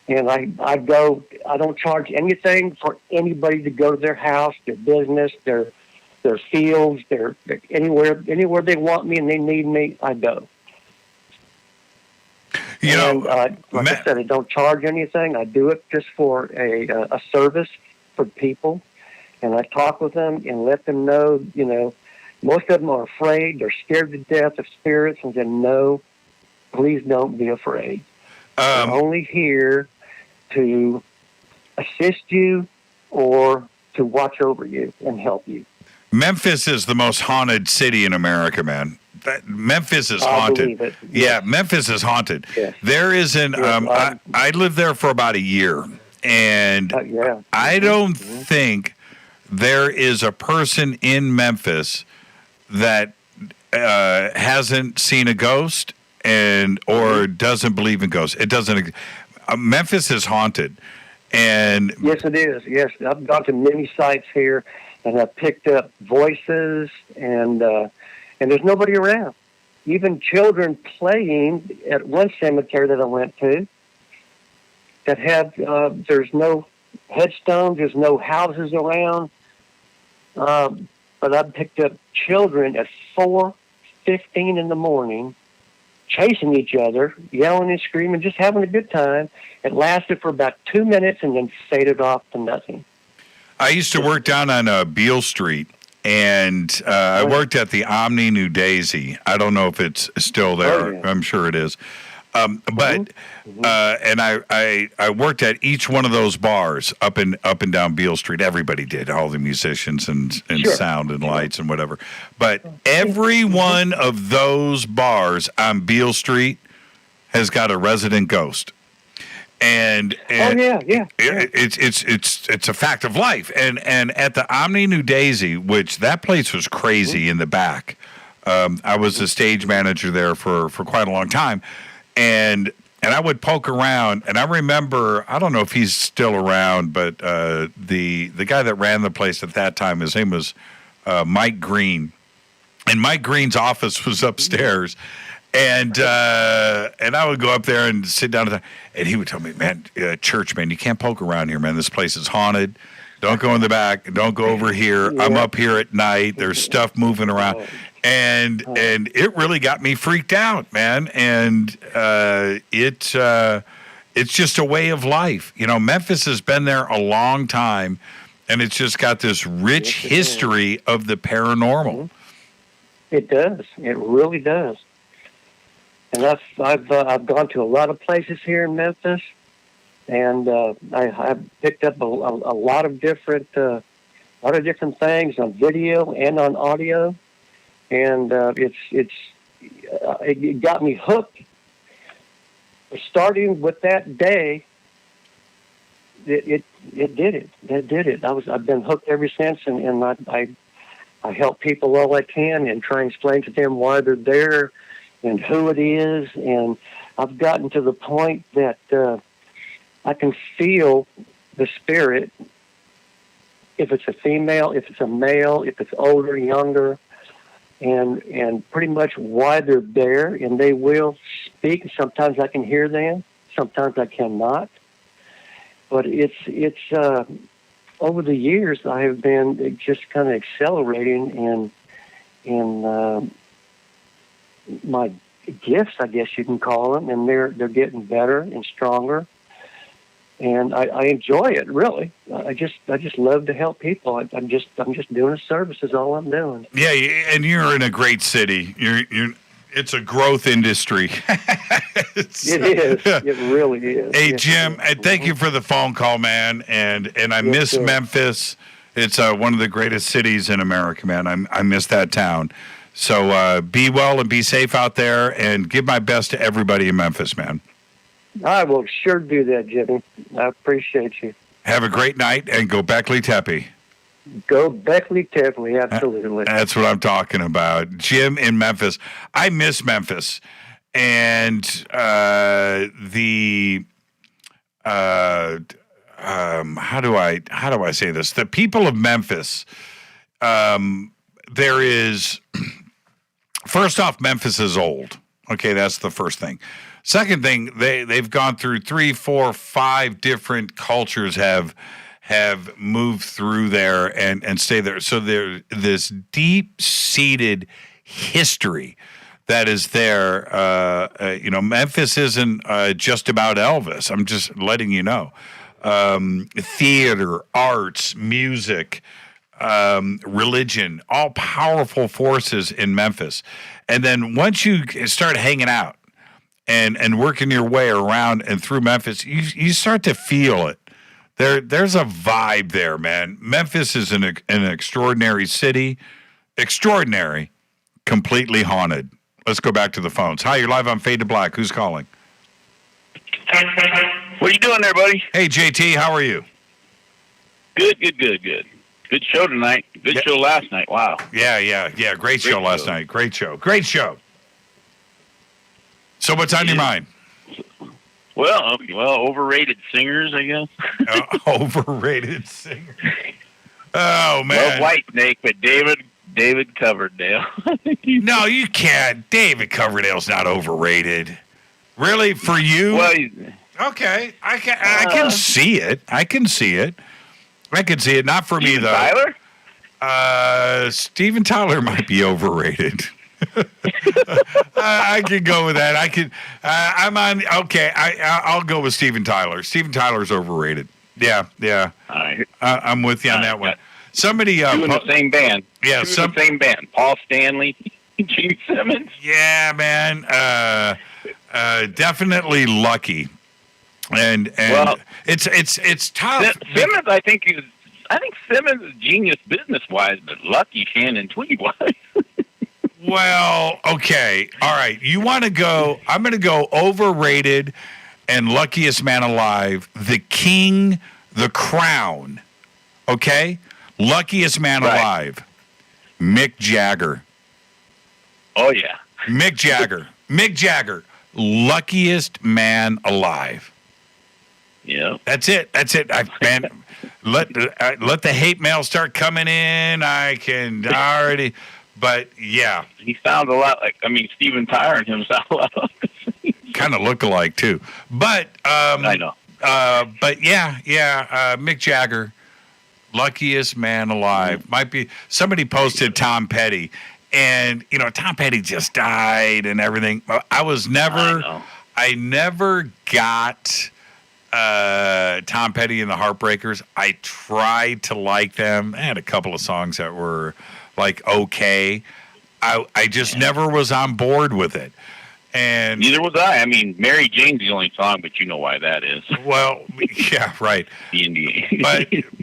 S1: And I don't charge anything for anybody to go to their house, their business, their fields, their anywhere they want me and they need me, I go. Like I said, I don't charge anything. I do it just for a service for people, and I talk with them and let them know. Most of them are afraid; they're scared to death of spirits, and then no, please don't be afraid. I'm only here to assist you or to watch over you and help you.
S6: Memphis is the most haunted city in America, man. Memphis is haunted.
S1: I believe it.
S6: Yeah, Memphis is haunted.
S1: Yes.
S6: There is I lived there for about a year, and I don't think there is a person in Memphis that hasn't seen a ghost or doesn't believe in ghosts. It doesn't. Memphis is haunted, and
S1: yes, it is. Yes, I've gone to many sites here, and I've picked up voices, and there's nobody around. Even children playing at one cemetery that I went to that have there's no headstones, there's no houses around, but I picked up children at 4:15 in the morning, chasing each other, yelling and screaming, just having a good time. It lasted for about 2 minutes and then faded off to nothing.
S6: I used to work down on Beale Street, and I worked at the Omni New Daisy. I don't know if it's still there.
S1: Oh, yeah.
S6: I'm sure it is. And I worked at each one of those bars up and down Beale Street. Everybody did, all the musicians and sound and lights and whatever. But every one of those bars on Beale Street has got a resident ghost. And it's a fact of life. And at the Omni New Daisy, which that place was crazy in the back. I was the stage manager there for quite a long time. And I would poke around, and I remember, I don't know if he's still around, but the guy that ran the place at that time, his name was Mike Green, and Mike Green's office was upstairs, and I would go up there and sit down, and he would tell me, man, church, man, you can't poke around here, man. This place is haunted. Don't go in the back. Don't go over here. I'm up here at night. There's stuff moving around. And it really got me freaked out, man. And it's just a way of life. You know, Memphis has been there a long time, and it's just got this rich history of the paranormal.
S1: It does. It really does. And I've gone to a lot of places here in Memphis, and I've picked up a lot of different things on video and on audio, and it got me hooked. Starting with that day, it did it. It did it. I've been hooked ever since, and I help people all I can and try and explain to them why they're there and who it is. And I've gotten to the point that I can feel the spirit, if it's a female, if it's a male, if it's older, younger, and pretty much why they're there. And they will speak. Sometimes I can hear them. Sometimes I cannot. But it's over the years, I have been just kind of accelerating in my gifts, I guess you can call them, and they're getting better and stronger. And I enjoy it, really. I just love to help people. I'm just doing a service is all I'm doing.
S6: Yeah, and you're in a great city. It's a growth industry.
S1: It is. It really is.
S6: Hey, Jim, thank you for the phone call, man. And I miss Memphis. It's one of the greatest cities in America, man. I miss that town. So be well and be safe out there, and give my best to everybody in Memphis, man.
S1: I will sure do that, Jimmy. I appreciate you.
S6: Have a great night, and go Beckley Tepe.
S1: Go Beckley Tepe, absolutely.
S6: That's what I'm talking about. Jim in Memphis. I miss Memphis. And how do I say this? The people of Memphis, there is, first off, Memphis is old. Okay, that's the first thing. Second thing, they've gone through 3, 4, 5 different cultures have moved through there and stay there. So there's this deep-seated history that is there. Memphis isn't just about Elvis. I'm just letting you know. Theater, arts, music, religion, all powerful forces in Memphis. And then once you start hanging out and working your way around and through Memphis, you start to feel it. There's a vibe there, man. Memphis is an extraordinary city. Extraordinary. Completely haunted. Let's go back to the phones. Hi, you're live on Fade to Black. Who's calling?
S2: What are you doing there, buddy?
S6: Hey, JT, how are you?
S2: Good. Good show tonight. Good show last night. Wow.
S6: Yeah. Great show last night. Great show. So what's on your mind?
S2: Well, overrated singers, I guess.
S6: Overrated singers. Oh, man.
S2: Well, Whitesnake, but David Coverdale.
S6: No, you can't. David Coverdale's not overrated. Really? For you?
S2: Well,
S6: okay. I can see it. I can see it. Not for me, though.
S2: Tyler?
S6: Steven Tyler might be overrated. I can go with that. I'm on. Okay, I'll go with Steven Tyler. Steven Tyler's overrated. Yeah.
S2: All right.
S6: I'm with you on that one. Somebody
S2: two in the same band.
S6: Yeah,
S2: two in the same band. Paul Stanley, Gene Simmons.
S6: Yeah, man. Definitely Lucky. And well, it's tough.
S2: Simmons, I think Simmons is genius business wise, but Lucky Shannon Tweed wise.
S6: Well, okay. All right. You want to go, I'm going to go overrated and luckiest man alive, the king, the crown. Okay? Luckiest man alive, Mick Jagger.
S2: Oh, yeah.
S6: Mick Jagger, luckiest man alive.
S2: Yeah.
S6: That's it. Man, let the hate mail start coming in. I can already... But, yeah.
S2: He sounds a lot like, Steven Tyler and him sound a lot like
S6: kind of look alike, too. But,
S2: I know.
S6: But, yeah, Mick Jagger. Luckiest man alive. Might be somebody posted Tom Petty, and Tom Petty just died and everything. I never got Tom Petty and the Heartbreakers. I tried to like them. I had a couple of songs that were like okay. I just never was on board with it. And
S2: neither was I. I mean, Mary Jane's the only song, but you know why that is.
S6: Well, yeah, right.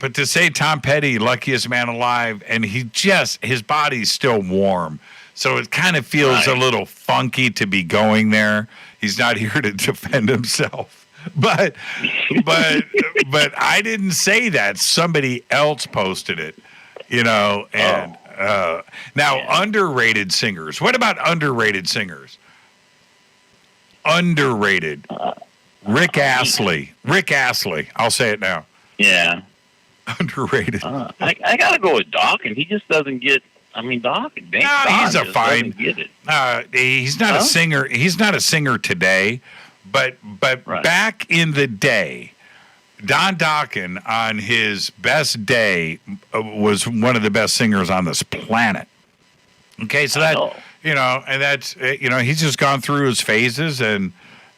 S6: But to say Tom Petty, luckiest man alive, and his body's still warm, so it kind of feels a little funky to be going there. He's not here to defend himself, but I didn't say that. Somebody else posted it, and now underrated singers. What about underrated singers? Underrated. Rick Astley. I'll say it now.
S2: Yeah.
S6: Underrated.
S2: I got to go with Doc, and he just doesn't get. I mean, Doc.
S6: He's a fine.
S2: Get it.
S6: He's not a singer. He's not a singer today, but back in the day, Don Dokken on his best day was one of the best singers on this planet. Okay, so that. And that's he's just gone through his phases, and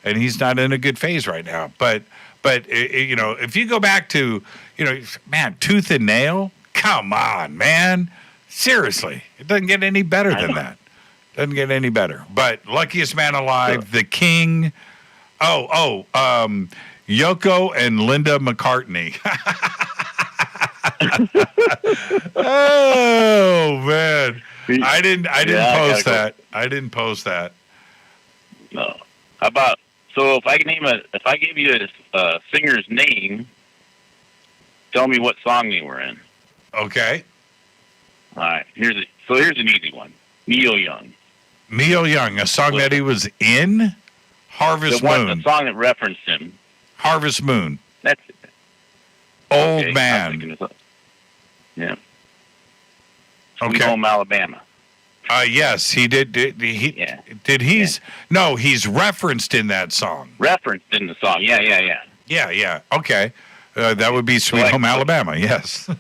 S6: he's not in a good phase right now. But if you go back to man, Tooth and Nail, come on, man, seriously, it doesn't get any better than that. Doesn't get any better. But luckiest man alive, the King. Yoko and Linda McCartney. Oh man. I didn't post that. I didn't post that.
S2: No. How about if I gave you a singer's name, tell me what song they were in.
S6: Okay.
S2: All right. Here's an easy one. Neil Young.
S6: Neil Young, a song that he was in. Harvest Moon.
S2: A song that referenced him.
S6: Harvest Moon.
S2: That's it.
S6: Old Man.
S2: Yeah.
S6: Okay.
S2: Home, Alabama.
S6: Yes, he did. No, he's referenced in that song.
S2: Referenced in the song. Yeah.
S6: Okay. That would be Sweet Home Alabama. Yes.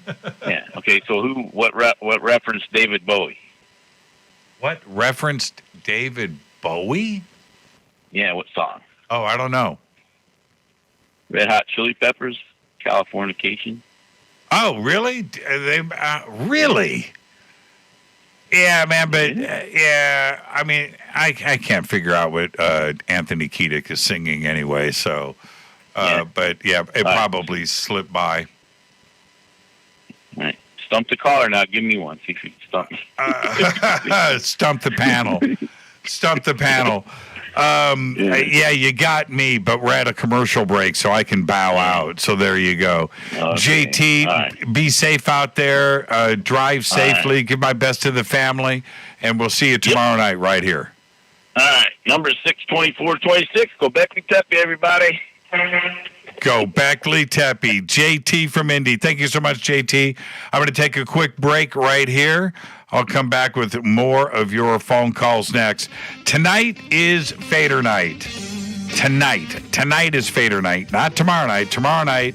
S2: Yeah. Okay. So what referenced David Bowie?
S6: What referenced David Bowie?
S2: Yeah. What song?
S6: Oh, I don't know.
S2: Red Hot Chili Peppers, Californication.
S6: Oh, really? Really? Yeah, man, but I mean, I can't figure out what Anthony Kiedis is singing anyway. So, but it probably slipped by.
S2: All right, stump the caller now. Give me one. See if you can stump me.
S6: Stump the panel. Stump the panel. Yeah, you got me, but we're at a commercial break, so I can bow out. So there you go. Okay. JT, be safe out there. Drive safely. Right. Give my best to the family, and we'll see you tomorrow night right here.
S2: All right. Number 62426. Go Beckley Tepe, everybody.
S6: Go Beckley Tepe. JT from Indy. Thank you so much, JT. I'm going to take a quick break right here. I'll come back with more of your phone calls next. Tonight is Fader Night. Tonight is Fader Night, not tomorrow night. Tomorrow night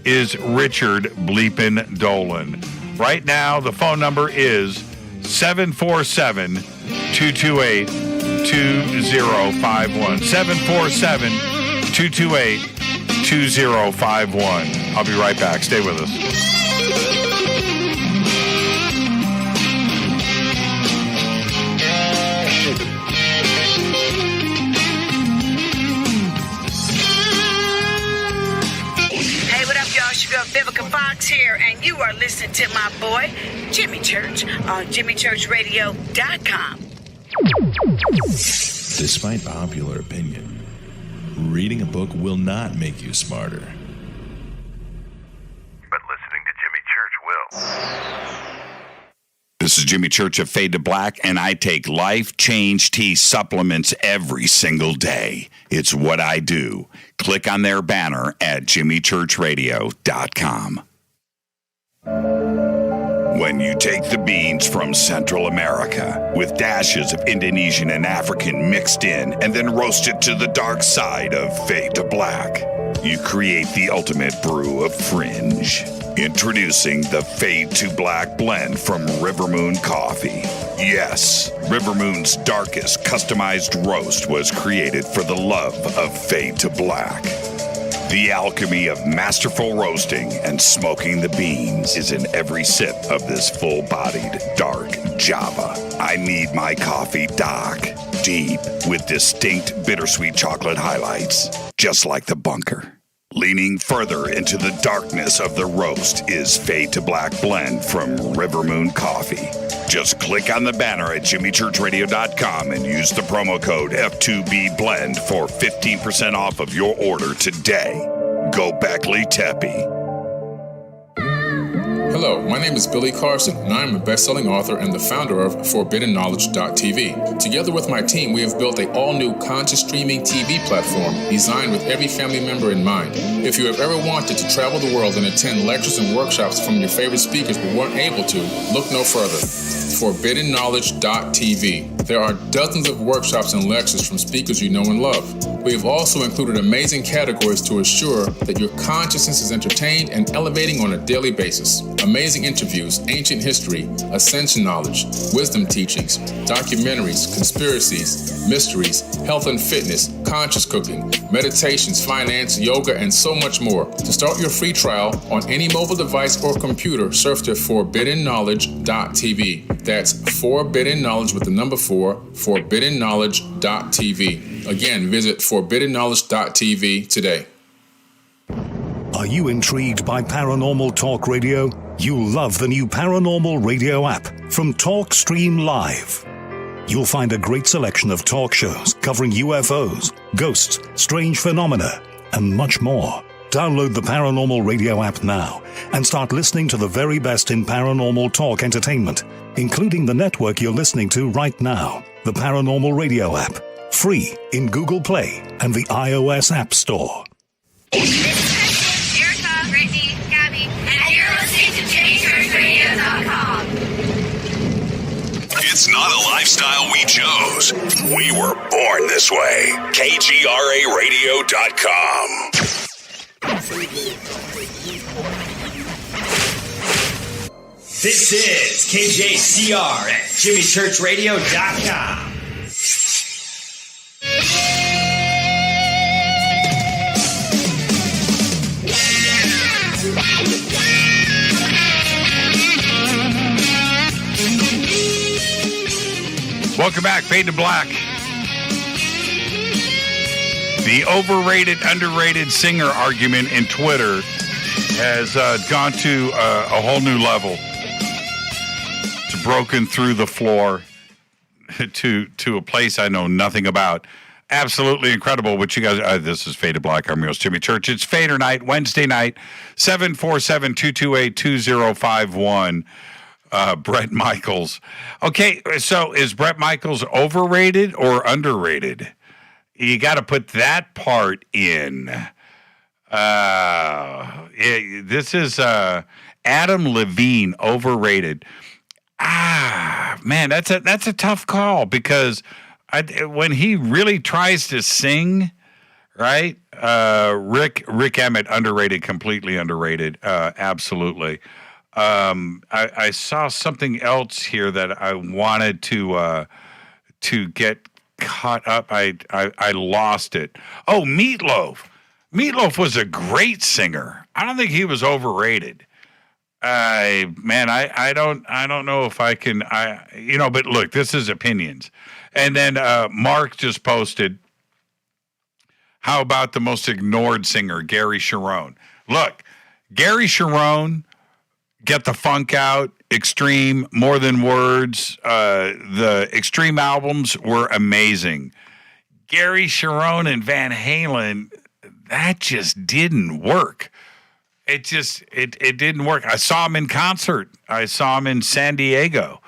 S6: is Richard Bleepin Dolan. Right now, the phone number is 747-228-2051. 747-228-2051. I'll be right back. Stay with us.
S4: Vivica Fox here, and you are listening to my boy, Jimmy Church, on JimmyChurchRadio.com.
S5: Despite popular opinion, reading a book will not make you smarter.
S7: But listening to Jimmy Church will.
S3: This is Jimmy Church of Fade to Black, and I take Life Change Tea supplements every single day. It's what I do. Click on their banner at JimmyChurchRadio.com. When you take the beans from Central America with dashes of Indonesian and African mixed in and then roasted to the dark side of Fade to Black, you create the ultimate brew of fringe. Introducing the Fade to Black blend from River Moon Coffee. Yes, River Moon's darkest customized roast was created for the love of Fade to Black. The alchemy of masterful roasting and smoking the beans is in every sip of this full-bodied, dark Java. I need my coffee dark, deep, with distinct bittersweet chocolate highlights, just like the bunker. Leaning further into the darkness of the roast is Fade to Black blend from River Moon Coffee. Just click on the banner at jimmychurchradio.com and use the promo code F2BBLEND for 15% off of your order today. Go Beckley Teppy.
S8: Hello, my name is Billy Carson, and I am a best-selling author and the founder of ForbiddenKnowledge.tv. Together with my team, we have built an all-new conscious streaming TV platform designed with every family member in mind. If you have ever wanted to travel the world and attend lectures and workshops from your favorite speakers but weren't able to, look no further. ForbiddenKnowledge.tv. There are dozens of workshops and lectures from speakers you know and love. We have also included amazing categories to assure that your consciousness is entertained and elevating on a daily basis. Amazing interviews, ancient history, ascension knowledge, wisdom teachings, documentaries, conspiracies, mysteries, health and fitness, conscious cooking, meditations, finance, yoga, and so much more. To start your free trial on any mobile device or computer, surf to ForbiddenKnowledge.tv. That's Forbidden Knowledge with the number 4, ForbiddenKnowledge.tv. Again, visit ForbiddenKnowledge.tv today.
S9: Are you intrigued by Paranormal Talk Radio? You'll love the new Paranormal Radio app from TalkStream Live. You'll find a great selection of talk shows covering UFOs, ghosts, strange phenomena, and much more. Download the Paranormal Radio app now and start listening to the very best in paranormal talk entertainment, including the network you're listening to right now, the Paranormal Radio app. Free in Google Play and the iOS App Store.
S10: Erica, Brittany, Gabby, and you're listening to JimmyChurchRadio.com.
S13: It's not a lifestyle we chose. We were born this way. KGRARadio.com.
S21: This is KJCR at JimmyChurchRadio.com.
S6: Welcome back, Fade to Black. The overrated, underrated singer argument in Twitter has gone to a whole new level. It's broken through the floor to a place I know nothing about. Absolutely incredible what you guys... this is Fade to Black. I'm your host, Jimmy Church. It's Fader Night, Wednesday night, 747-228-2051. Brett Michaels. Okay, so is Brett Michaels overrated or underrated? You got to put that part in. This is Adam Levine, overrated. Man, that's a tough call because when he really tries to sing, right? Rick Emmett, underrated, completely underrated, absolutely. I saw something else here that I wanted to get caught up. I lost it. Oh, Meatloaf. Meatloaf was a great singer. I don't think he was overrated. I don't know if I can. But look, this is opinions. And then Mark just posted, how about the most ignored singer, Gary Cherone? Look, Gary Cherone. Get the Funk Out, Extreme, More Than Words. The Extreme albums were amazing. Gary Cherone and Van Halen, that just didn't work. It didn't work. I saw him in concert. I saw him in San Diego.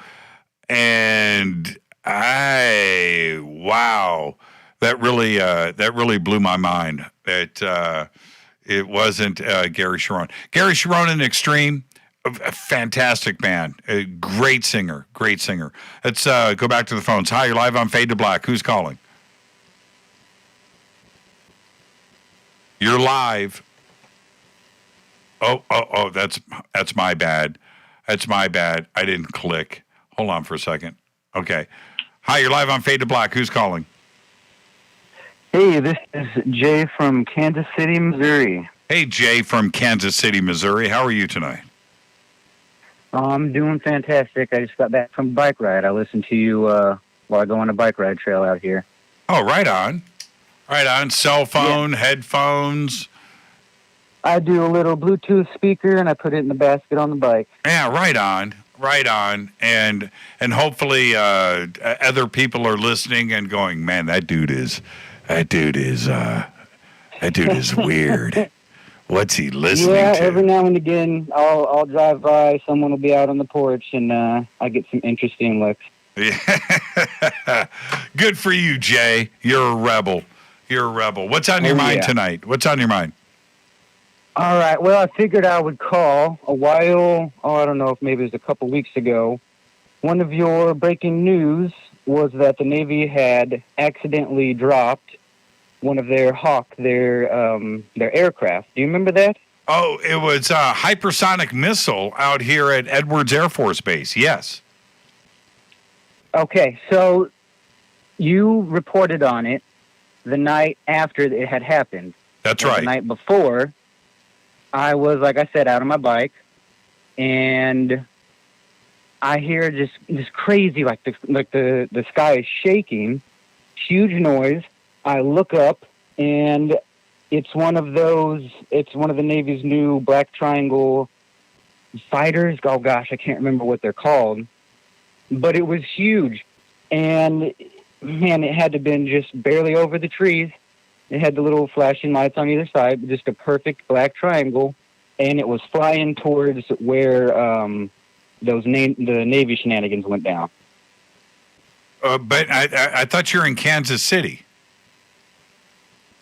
S6: And wow, that really blew my mind. It wasn't Gary Cherone. Gary Cherone and Extreme. A fantastic band, a great singer. Let's go back to the phones. Hi, you're live on Fade to Black. Who's calling? You're live. Oh, that's my bad. That's my bad. I didn't click. Hold on for a second. Okay. Hi, you're live on Fade to Black. Who's calling?
S15: Hey, this is Jay from Kansas City, Missouri.
S6: Hey, Jay from Kansas City, Missouri. How are you tonight?
S15: I'm doing fantastic. I just got back from a bike ride. I listened to you while I go on a bike ride trail out here.
S6: Oh, right on. Right on. Cell phone, headphones.
S15: I do a little Bluetooth speaker, and I put it in the basket on the bike.
S6: Yeah, right on. Right on. And hopefully other people are listening and going, man, that dude is weird. What's he listening
S15: to?
S6: Every
S15: now and again, I'll drive by. Someone will be out on the porch, and I get some interesting looks.
S6: Yeah. Good for you, Jay. You're a rebel. What's on your mind tonight? What's on your mind?
S15: All right. Well, I figured I would call a while. I don't know if maybe it was a couple weeks ago. One of your breaking news was that the Navy had accidentally dropped one of their Hawk, their aircraft. Do you remember that?
S6: Oh, it was a hypersonic missile out here at Edwards Air Force Base. Yes.
S15: Okay, so you reported on it the night after it had happened.
S6: That's right.
S15: The night before, I was, like I said, out on my bike, and I hear just crazy, like the sky is shaking, huge noise. I look up, and it's one of the Navy's new Black Triangle fighters. Oh gosh, I can't remember what they're called, but it was huge, and man, it had to have been just barely over the trees. It had the little flashing lights on either side, just a perfect black triangle, and it was flying towards where the Navy shenanigans went down.
S6: But I thought you were in Kansas City.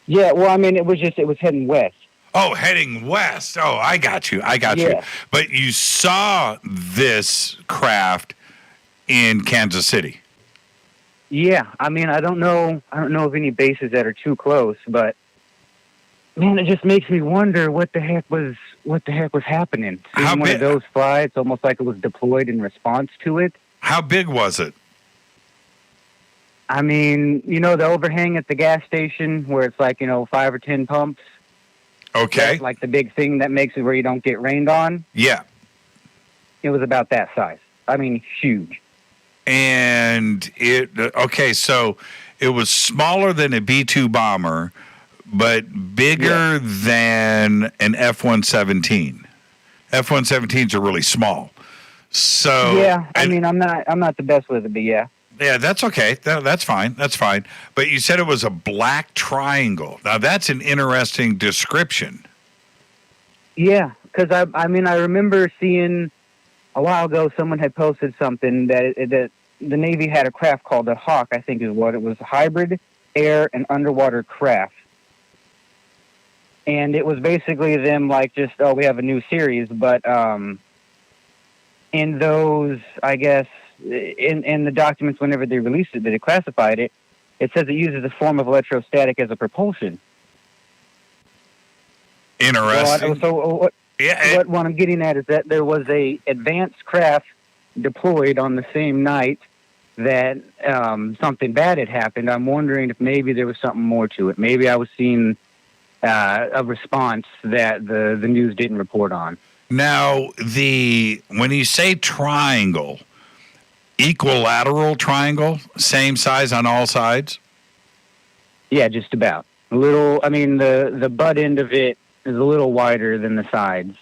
S15: Yeah, well, I mean, it was heading west.
S6: Oh, heading west. Oh, I got you.
S15: Yeah.
S6: But you saw this craft in Kansas City.
S15: Yeah, I mean, I don't know of any bases that are too close, but man, it just makes me wonder what the heck was happening. Seeing one of those fly, it's almost like it was deployed in response to it.
S6: How big was it?
S15: I mean, the overhang at the gas station where it's like, 5 or 10 pumps.
S6: Okay.
S15: That's like the big thing that makes it where you don't get rained on.
S6: Yeah.
S15: It was about that size. I mean, huge.
S6: And so it was smaller than a B-2 bomber, but bigger than an F-117. F-117s are really small. So
S15: yeah, I mean, I'm not the best with it, but yeah.
S6: Yeah, that's okay. That's fine. That's fine. But you said it was a black triangle. Now that's an interesting description.
S15: Yeah, because I remember seeing a while ago someone had posted something that the Navy had a craft called a Hawk, I think is what it was, a hybrid air and underwater craft. And it was basically them like just, we have a new series, but in those, I guess, in the documents whenever they released it, they classified it, it says it uses a form of electrostatic as a propulsion.
S6: Interesting.
S15: What I'm getting at is that there was a advanced craft deployed on the same night that something bad had happened. I'm wondering if maybe there was something more to it. Maybe I was seeing a response that the news didn't report on.
S6: Now, when you say triangle, equilateral triangle, same size on all sides?
S15: Yeah, just about. A little, I mean, the butt end of it is a little wider than the sides.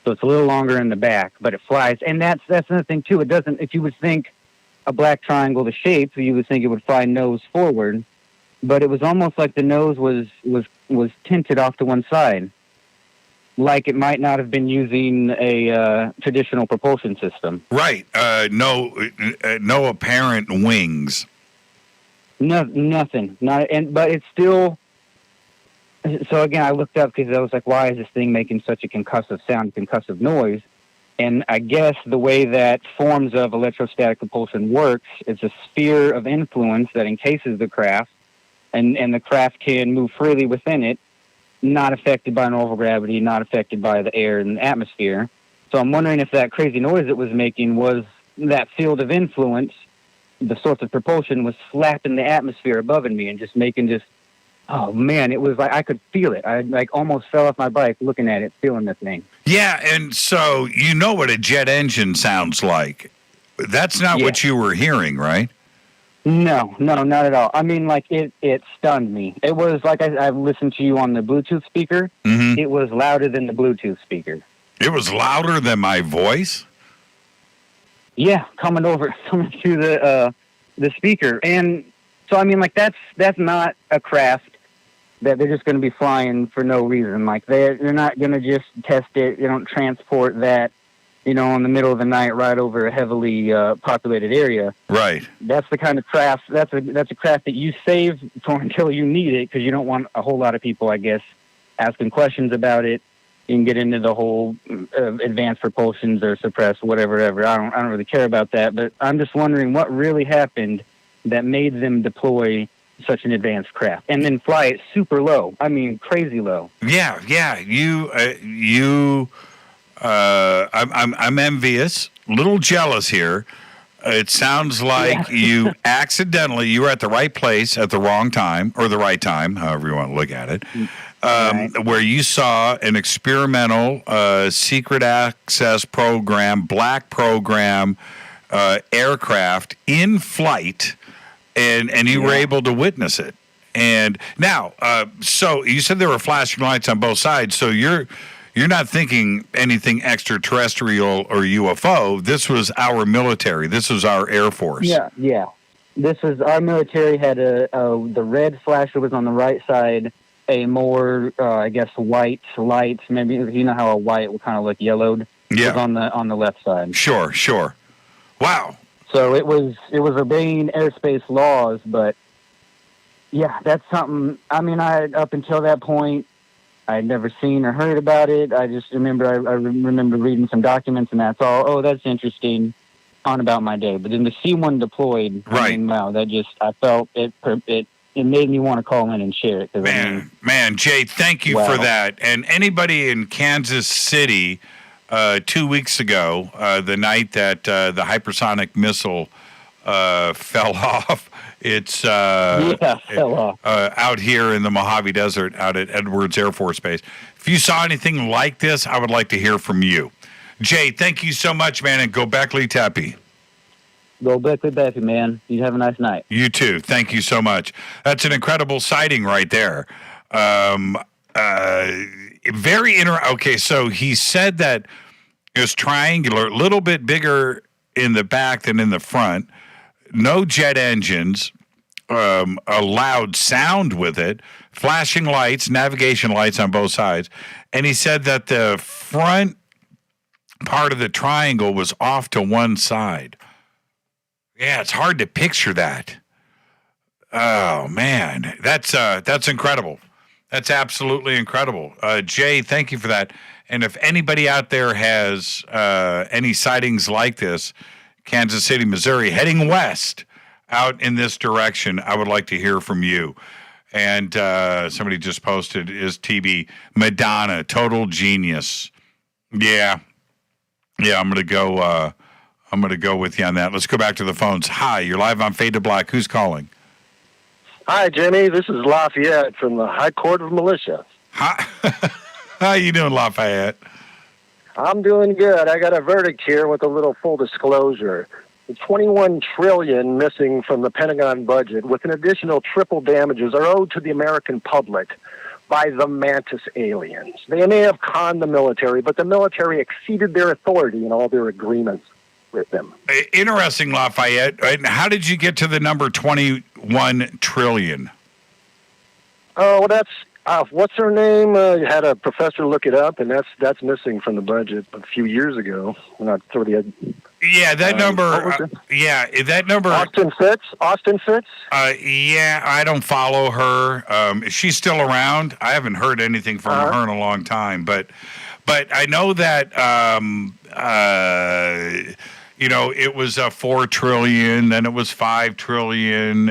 S15: So it's a little longer in the back, but it flies. And that's another thing, too. It doesn't, if you would think a black triangle, the shape, you would think it would fly nose forward. But it was almost like the nose was tinted off to one side. Like it might not have been using a traditional propulsion system.
S6: Right. No apparent wings.
S15: No, nothing. But it's still. So again, I looked up because I was like, "Why is this thing making such a concussive sound, concussive noise?" And I guess the way that forms of electrostatic propulsion works, it's a sphere of influence that encases the craft, and the craft can move freely within it. not affected by normal gravity, not affected by the air and the atmosphere. So I'm wondering if that crazy noise it was making was that field of influence, the source of propulsion was slapping the atmosphere above me and just making just, oh man, it was like I could feel it. I like almost fell off my bike looking at it, feeling the thing.
S6: Yeah, and so you know what a jet engine sounds like. That's not what you were hearing, right?
S15: No, not at all. I mean, like, it stunned me. It was like I listened to you on the Bluetooth speaker.
S6: Mm-hmm.
S15: It was louder than the Bluetooth speaker.
S6: It was louder than my voice?
S15: Yeah, coming through the speaker. And so, I mean, like, that's not a craft that they're just going to be flying for no reason. Like, they're not going to just test it. They don't transport that, in the middle of the night right over a heavily populated area.
S6: Right.
S15: That's the kind of craft, that's a craft that you save for until you need it, because you don't want a whole lot of people, I guess, asking questions about it. You can get into the whole advanced propulsions or suppressed, whatever. I don't really care about that, but I'm just wondering what really happened that made them deploy such an advanced craft and then fly it super low. I mean, crazy low.
S6: Yeah. I'm envious, a little jealous here. It sounds like you accidentally, you were at the right place at the wrong time, or the right time, however you want to look at it, where you saw an experimental secret access program, black program, aircraft in flight, and you were able to witness it. And now, so you said there were flashing lights on both sides, so you're not thinking anything extraterrestrial or UFO. This was our military. This was our Air Force.
S15: Yeah. This was our military had the red flasher was on the right side, a more I guess white light. Maybe you know how a white will kind of look yellowed.
S6: Yeah.
S15: Was on the left side.
S6: Sure. Wow.
S15: So it was obeying airspace laws, but yeah, that's something. I mean, up until that point, I had never seen or heard about it. I just remember I remember reading some documents, and that's all. Oh, that's interesting. On about my day, but then to see one deployed,
S6: right?
S15: I mean, wow, that just I felt it made me want to call in and share it.
S6: Man, Jay, thank you for that. And anybody in Kansas City 2 weeks ago, the night that the hypersonic missile fell off. It's
S15: fell off.
S6: Out here in the Mojave Desert, out at Edwards Air Force Base. If you saw anything like this, I would like to hear from you. Jay, thank you so much, man, and go Beckley Teppy.
S15: Go Beckley Teppy, man. You have a nice night.
S6: You too. Thank you so much. That's an incredible sighting right there. Very interesting. Okay, so he said that it was triangular, a little bit bigger in the back than in the front. No jet engines, a loud sound with it, flashing lights, navigation lights on both sides. And he said that the front part of the triangle was off to one side. Yeah, it's hard to picture that. Oh, man. That's incredible. That's absolutely incredible. Jay, thank you for that. And if anybody out there has any sightings like this, Kansas City, Missouri, heading west out in this direction, I would like to hear from you. And somebody just posted, is TB Madonna, total genius. Yeah, I'm gonna go with you on that. Let's go back to the phones. Hi, you're live on Fade to Black. Who's calling?
S12: Hi, Jimmy. This is Lafayette from the High Court of Militia.
S6: Hi. How you doing, Lafayette?
S12: I'm doing good. I got a verdict here with a little full disclosure. The $21 trillion missing from the Pentagon budget, with an additional triple damages, are owed to the American public by the Mantis aliens. They may have conned the military, but the military exceeded their authority in all their agreements with them.
S6: Interesting, Lafayette. How did you get to the number 21 trillion?
S12: Oh, well, that's what's her name? You had a professor look it up, and that's missing from the budget a few years ago.
S6: Yeah, that number. That number.
S12: Austin Fitz.
S6: Yeah, I don't follow her. Is she still around? I haven't heard anything from her in a long time, but I know that it was 4 trillion, then it was 5 trillion,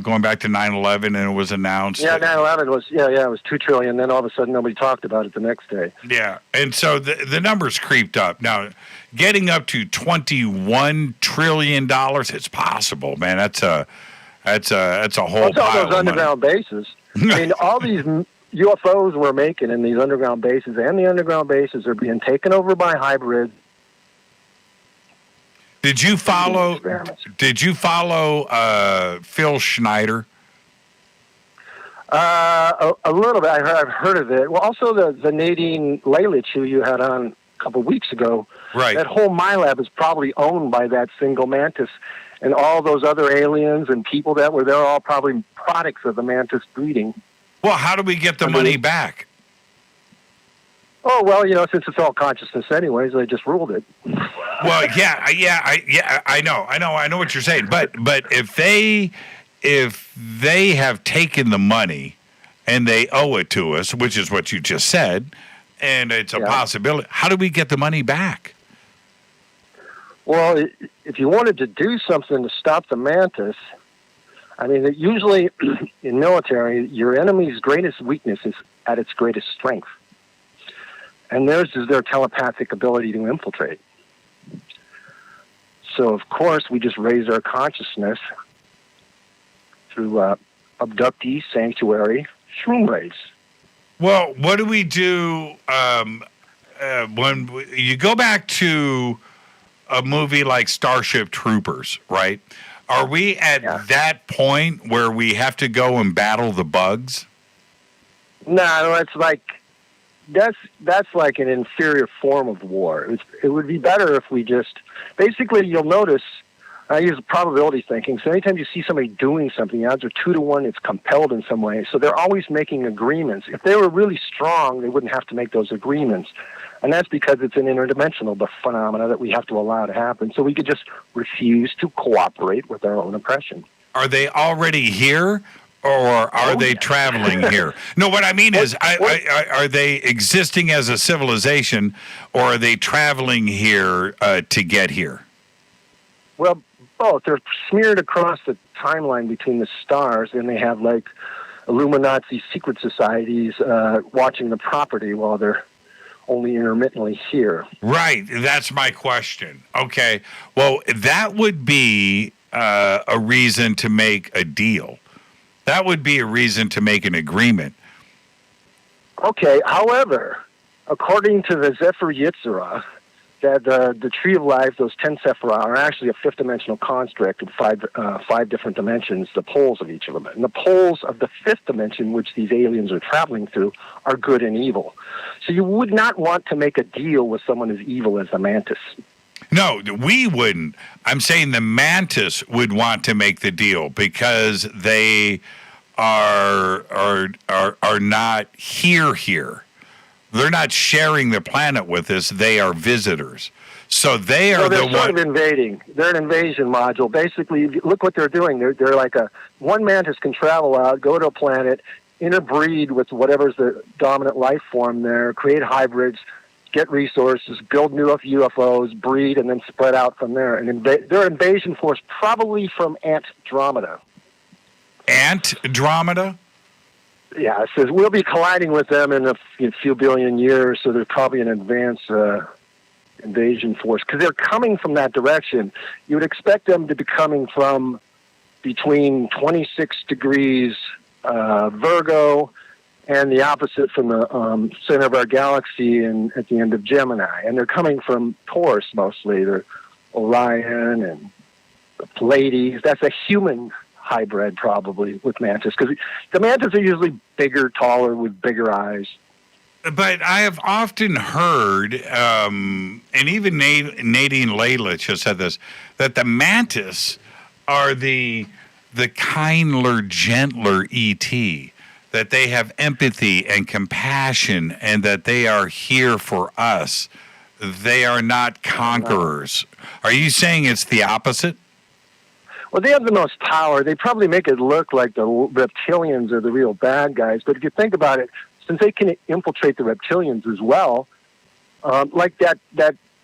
S6: going back to 9/11, and it was announced.
S12: Yeah, 9/11 was, it was 2 trillion. Then all of a sudden nobody talked about it the next day.
S6: Yeah, and so the numbers creeped up. Now, getting up to $21 trillion, it's possible, man. That's a whole
S12: That's all
S6: pile
S12: those
S6: of
S12: underground bases. I mean, all these UFOs we're making in these underground bases, and the underground bases are being taken over by hybrids.
S6: Did you follow Phil Schneider?
S12: A little bit. I've heard of it. Well, also the Nadine Lalich, who you had on a couple of weeks ago.
S6: Right.
S12: That whole MyLab is probably owned by that single mantis, and all those other aliens and people that were there are all probably products of the mantis breeding.
S6: Well, how do we get the money back?
S12: Oh, well, since it's all consciousness anyways, they just ruled it.
S6: Well, I know what you're saying. But if they have taken the money and they owe it to us, which is what you just said, and it's a possibility, how do we get the money back?
S12: Well, if you wanted to do something to stop the mantis, I mean, usually in military, your enemy's greatest weakness is at its greatest strength. And theirs is their telepathic ability to infiltrate. So, of course, we just raise our consciousness through abductee, sanctuary, shroom raids.
S6: Well, what do we do when you go back to a movie like Starship Troopers, right? Are we at that point where we have to go and battle the bugs?
S12: No, it's like that's like an inferior form of war. It would be better if we just basically. You'll notice I use probability thinking. So anytime you see somebody doing something, the odds are 2 to 1. It's compelled in some way. So they're always making agreements. If they were really strong, they wouldn't have to make those agreements. And that's because it's an interdimensional phenomena that we have to allow to happen. So we could just refuse to cooperate with our own oppression.
S6: Are they already here, or are they traveling here? No, what I mean is, are they existing as a civilization, or are they traveling here to get here?
S12: Well, both. They're smeared across the timeline between the stars, and they have like Illuminati secret societies watching the property while they're only intermittently here.
S6: Right. That's my question. Okay. Well, that would be a reason to make a deal. That would be a reason to make an agreement.
S12: Okay. However, according to the Zephyr Yitzhara, that the Tree of Life, those 10 Sephirah, are actually a fifth-dimensional construct of five different dimensions, the poles of each of them. And the poles of the fifth dimension, which these aliens are traveling through, are good and evil. So you would not want to make a deal with someone as evil as the mantis.
S6: No, we wouldn't. I'm saying the mantis would want to make the deal because they are not here. They're not sharing the planet with us. They are visitors. So they are
S12: they're sort of invading. They're an invasion module. Basically, look what they're doing. They're like one mantis can travel out, go to a planet, interbreed with whatever's the dominant life form there, create hybrids, get resources, build new UFOs, breed, and then spread out from there. And they're an invasion force, probably from Andromeda.
S6: Andromeda?
S12: Yeah, it says we'll be colliding with them in a few billion years, so there's probably an advanced invasion force. Because they're coming from that direction. You would expect them to be coming from between 26 degrees Virgo and the opposite from the center of our galaxy and at the end of Gemini. And they're coming from Taurus mostly. They're Orion and the Pleiades. That's a human hybrid probably with mantis, because the mantis are usually bigger, taller, with bigger eyes.
S6: But I have often heard, and even Nadine Lalich has said this, that the mantis are the kinder, gentler ET, that they have empathy and compassion, and that they are here for us. They are not conquerors. Are you saying it's the opposite?
S12: Well, they have the most power. They probably make it look like the reptilians are the real bad guys. But if you think about it, since they can infiltrate the reptilians as well, like that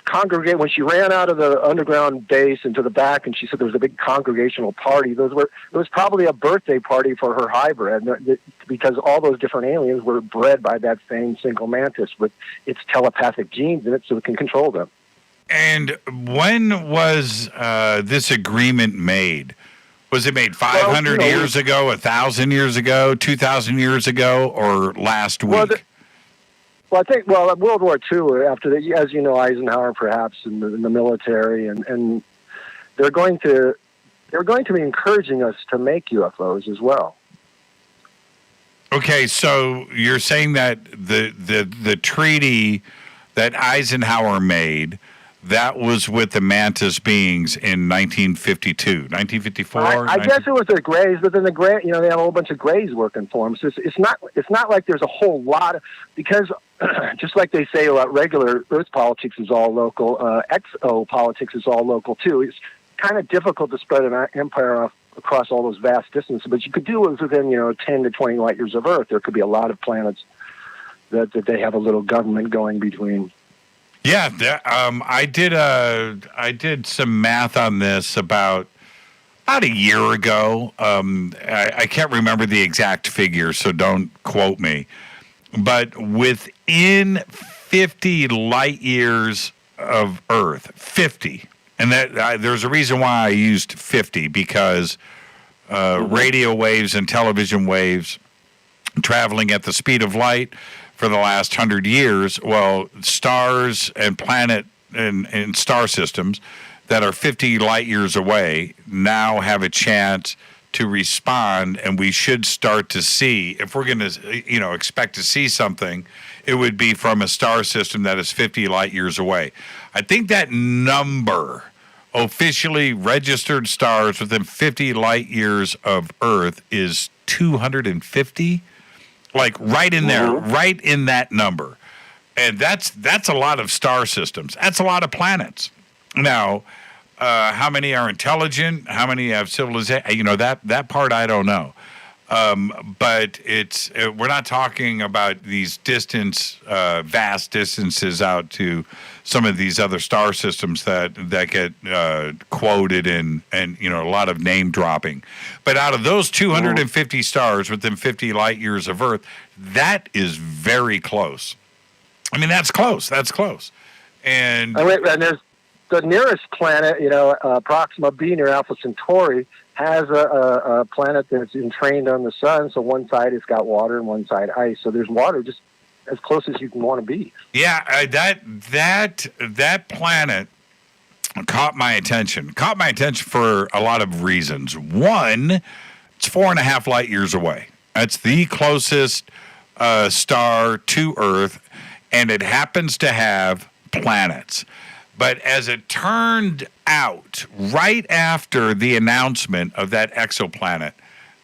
S12: congregate when she ran out of the underground base into the back, and she said there was a big congregational party. It was probably a birthday party for her hybrid, because all those different aliens were bred by that same single mantis with its telepathic genes in it, so it can control them.
S6: And when was this agreement made? Was it made 500 years ago, 1,000 years ago, 2,000 years ago, or last week?
S12: Well, I think World War II, after the, as you know, Eisenhower perhaps in the military, and they're going to be encouraging us to make UFOs as well.
S6: Okay, so you're saying that the treaty that Eisenhower made, that was with the mantis beings in 1952, 1954?
S12: I guess it was the Greys, but then the Grey, they have a whole bunch of Greys working for them. So it's not like there's a whole lot of, because just like they say about regular Earth politics is all local, exo politics is all local too. It's kind of difficult to spread an empire across all those vast distances, but you could do it within 10 to 20 light years of Earth. There could be a lot of planets that they have a little government going between.
S6: Yeah, I did some math on this about a year ago. I can't remember the exact figure, so don't quote me. But within 50 light years of Earth, 50, and that there's a reason why I used 50, because radio waves and television waves traveling at the speed of light for the last 100 years, well, stars and planet and star systems that are 50 light years away now have a chance to respond, and we should start to see, if we're going to, expect to see something, it would be from a star system that is 50 light years away. I think that number, officially registered stars within 50 light years of Earth, is 250. Like right in there, right in that number. And that's a lot of star systems. That's a lot of planets. Now, how many are intelligent? How many have civilization? That part I don't know. But we're not talking about these vast distances out to some of these other star systems that get quoted and a lot of name dropping. But out of those 250 stars within 50 light years of Earth, that is very close. I mean, that's close. That's close. And
S12: there's the nearest planet, Proxima b near Alpha Centauri, has a planet that's entrained on the sun. So one side it's got water and one side ice. So there's water just as close as you can want to be.
S6: Yeah, that planet caught my attention. Caught my attention for a lot of reasons. One, it's 4.5 light years away. That's the closest star to Earth, and it happens to have planets. But as it turned out, right after the announcement of that exoplanet,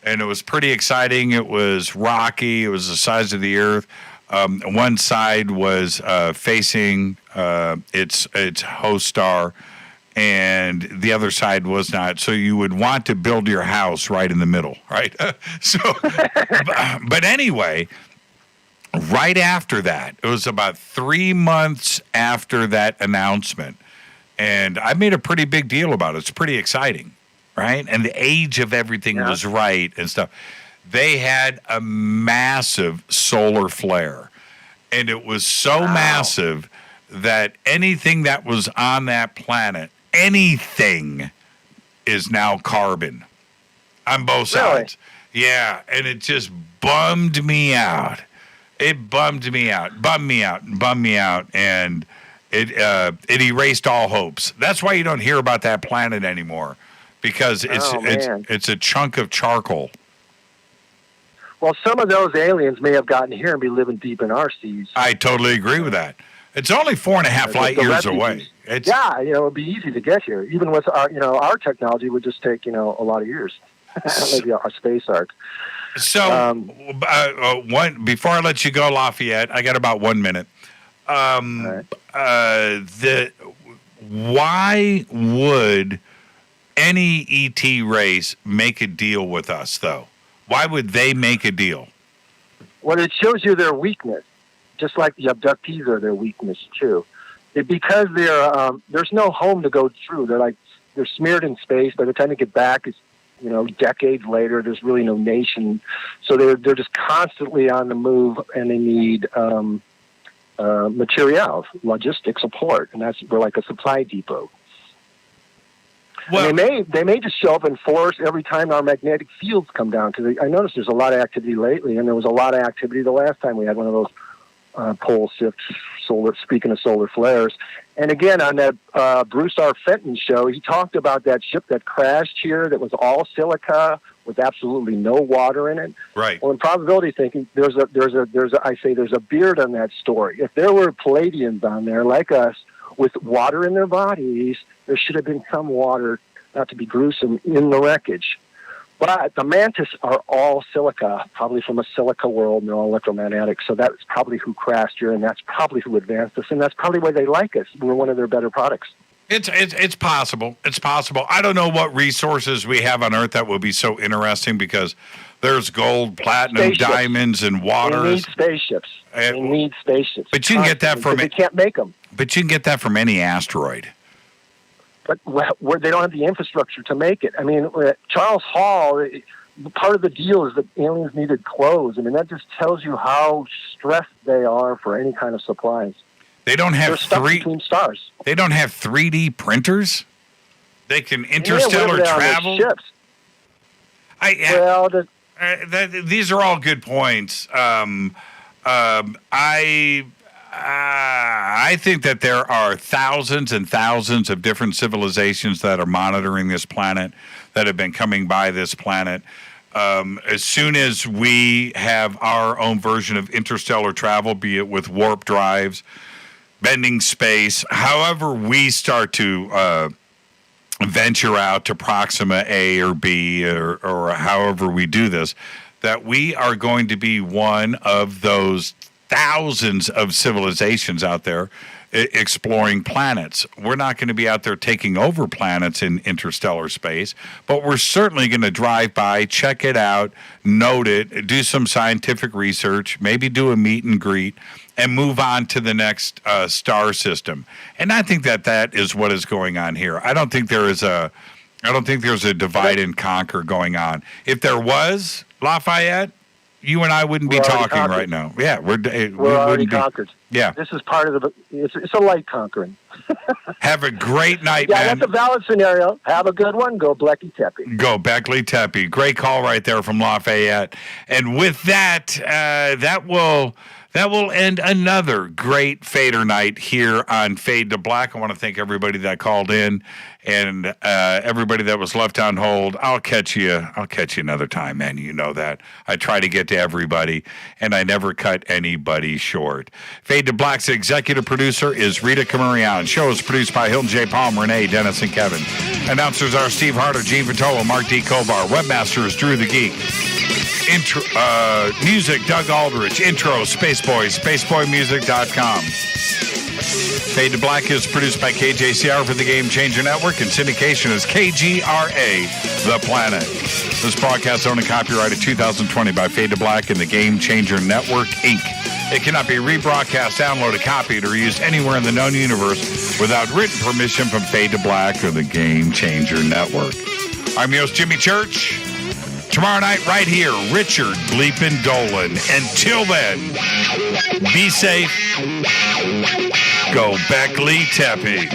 S6: and it was pretty exciting, it was rocky, it was the size of the Earth. One side was facing its host star, and the other side was not. So you would want to build your house right in the middle, right? But anyway, right after that, it was about 3 months after that announcement, and I made a pretty big deal about it. It's pretty exciting, right? And the age of everything was right and stuff. They had a massive solar flare, and it was so massive that anything that was on that planet, anything, is now carbon on both sides. Yeah, and it just bummed me out. It bummed me out, and it erased all hopes. That's why you don't hear about that planet anymore, because it's a chunk of charcoal.
S12: Well, some of those aliens may have gotten here and be living deep in our seas.
S6: I totally agree with that. It's only 4.5 light years away. It
S12: would be easy to get here. Even with our technology would just take, a lot of years. Maybe a space arc.
S6: So, before I let you go, Lafayette, I got about 1 minute. Why would any ET race make a deal with us, though? Why would they make a deal?
S12: Well, it shows you their weakness, just like the abductees are their weakness, too. because there's no home to go through. They're smeared in space. By the time they get back, it's decades later. There's really no nation, so they're just constantly on the move, and they need materials, logistic support, and we're like a supply depot. Well, they may just show up in force every time our magnetic fields come down, because I noticed there's a lot of activity lately, and there was a lot of activity the last time we had one of those pole shift speaking of solar flares. And again, on that Bruce R. Fenton show, he talked about that ship that crashed here that was all silica with absolutely no water in it.
S6: Right.
S12: Well, in probability thinking, there's a beard on that story. If there were Palladians on there like us with water in their bodies, there should have been some water, not to be gruesome, in the wreckage. But the mantis are all silica, probably from a silica world, and they're all electromagnetic. So that's probably who crashed here, and that's probably who advanced us, and that's probably why they like us. We're one of their better products.
S6: It's possible. It's possible. I don't know what resources we have on Earth that would be so interesting, because there's gold, platinum, diamonds, and waters.
S12: They need spaceships. They need spaceships.
S6: But you can get that from
S12: they can't make them.
S6: But you can get that from any asteroid.
S12: But where they don't have the infrastructure to make it. I mean, Charles Hall, part of the deal is that aliens needed clothes. I mean, that just tells you how stressed they are for any kind of supplies.
S6: They don't have
S12: between stars.
S6: They don't have 3D printers. They can interstellar travel.
S12: Ships.
S6: These are all good points. I think that there are thousands and thousands of different civilizations that are monitoring this planet, that have been coming by this planet. As soon as we have our own version of interstellar travel, be it with warp drives, bending space, however we start to venture out to Proxima A or B, or however we do this, that we are going to be one of those thousands of civilizations out there exploring planets. We're not going to be out there taking over planets in interstellar space, but we're certainly going to drive by, check it out, note it, do some scientific research, maybe do a meet and greet, and move on to the next star system. And I think that is what is going on here. I don't think there's a divide and conquer going on. If there was, Lafayette, you and I wouldn't be talking right now. Yeah, we're
S12: already conquered.
S6: Yeah,
S12: this is part of it's a light conquering.
S6: Have a great night, man.
S12: Yeah, that's a valid scenario. Have a good one. Go Blecky Teppy.
S6: Go Beckley Teppy. Great call right there from Lafayette. And with that, that will end another great Fader night here on Fade to Black. I want to thank everybody that called in, and everybody that was left on hold. I'll catch you another time, man. You know that. I try to get to everybody, and I never cut anybody short. Fade to Black's executive producer is Rita Camarion. Show is produced by Hilton J. Palm, Renee, Dennis, and Kevin. Announcers are Steve Harder, Gene Vitola, Mark D. Kovar. Webmaster is Drew the Geek. Intro, music, Doug Aldrich. Intro, Spaceboy, spaceboymusic.com. Fade to Black is produced by KJCR for the Game Changer Network, and syndication is KGRA, The Planet. This broadcast owned and copyrighted 2020 by Fade to Black and the Game Changer Network, Inc. It cannot be rebroadcast, downloaded, copied, or used anywhere in the known universe without written permission from Fade to Black or the Game Changer Network. I'm your host, Jimmy Church. Tomorrow night, right here, Richard Bleepin' Dolan. Until then, be safe. Go Beckley Teppy.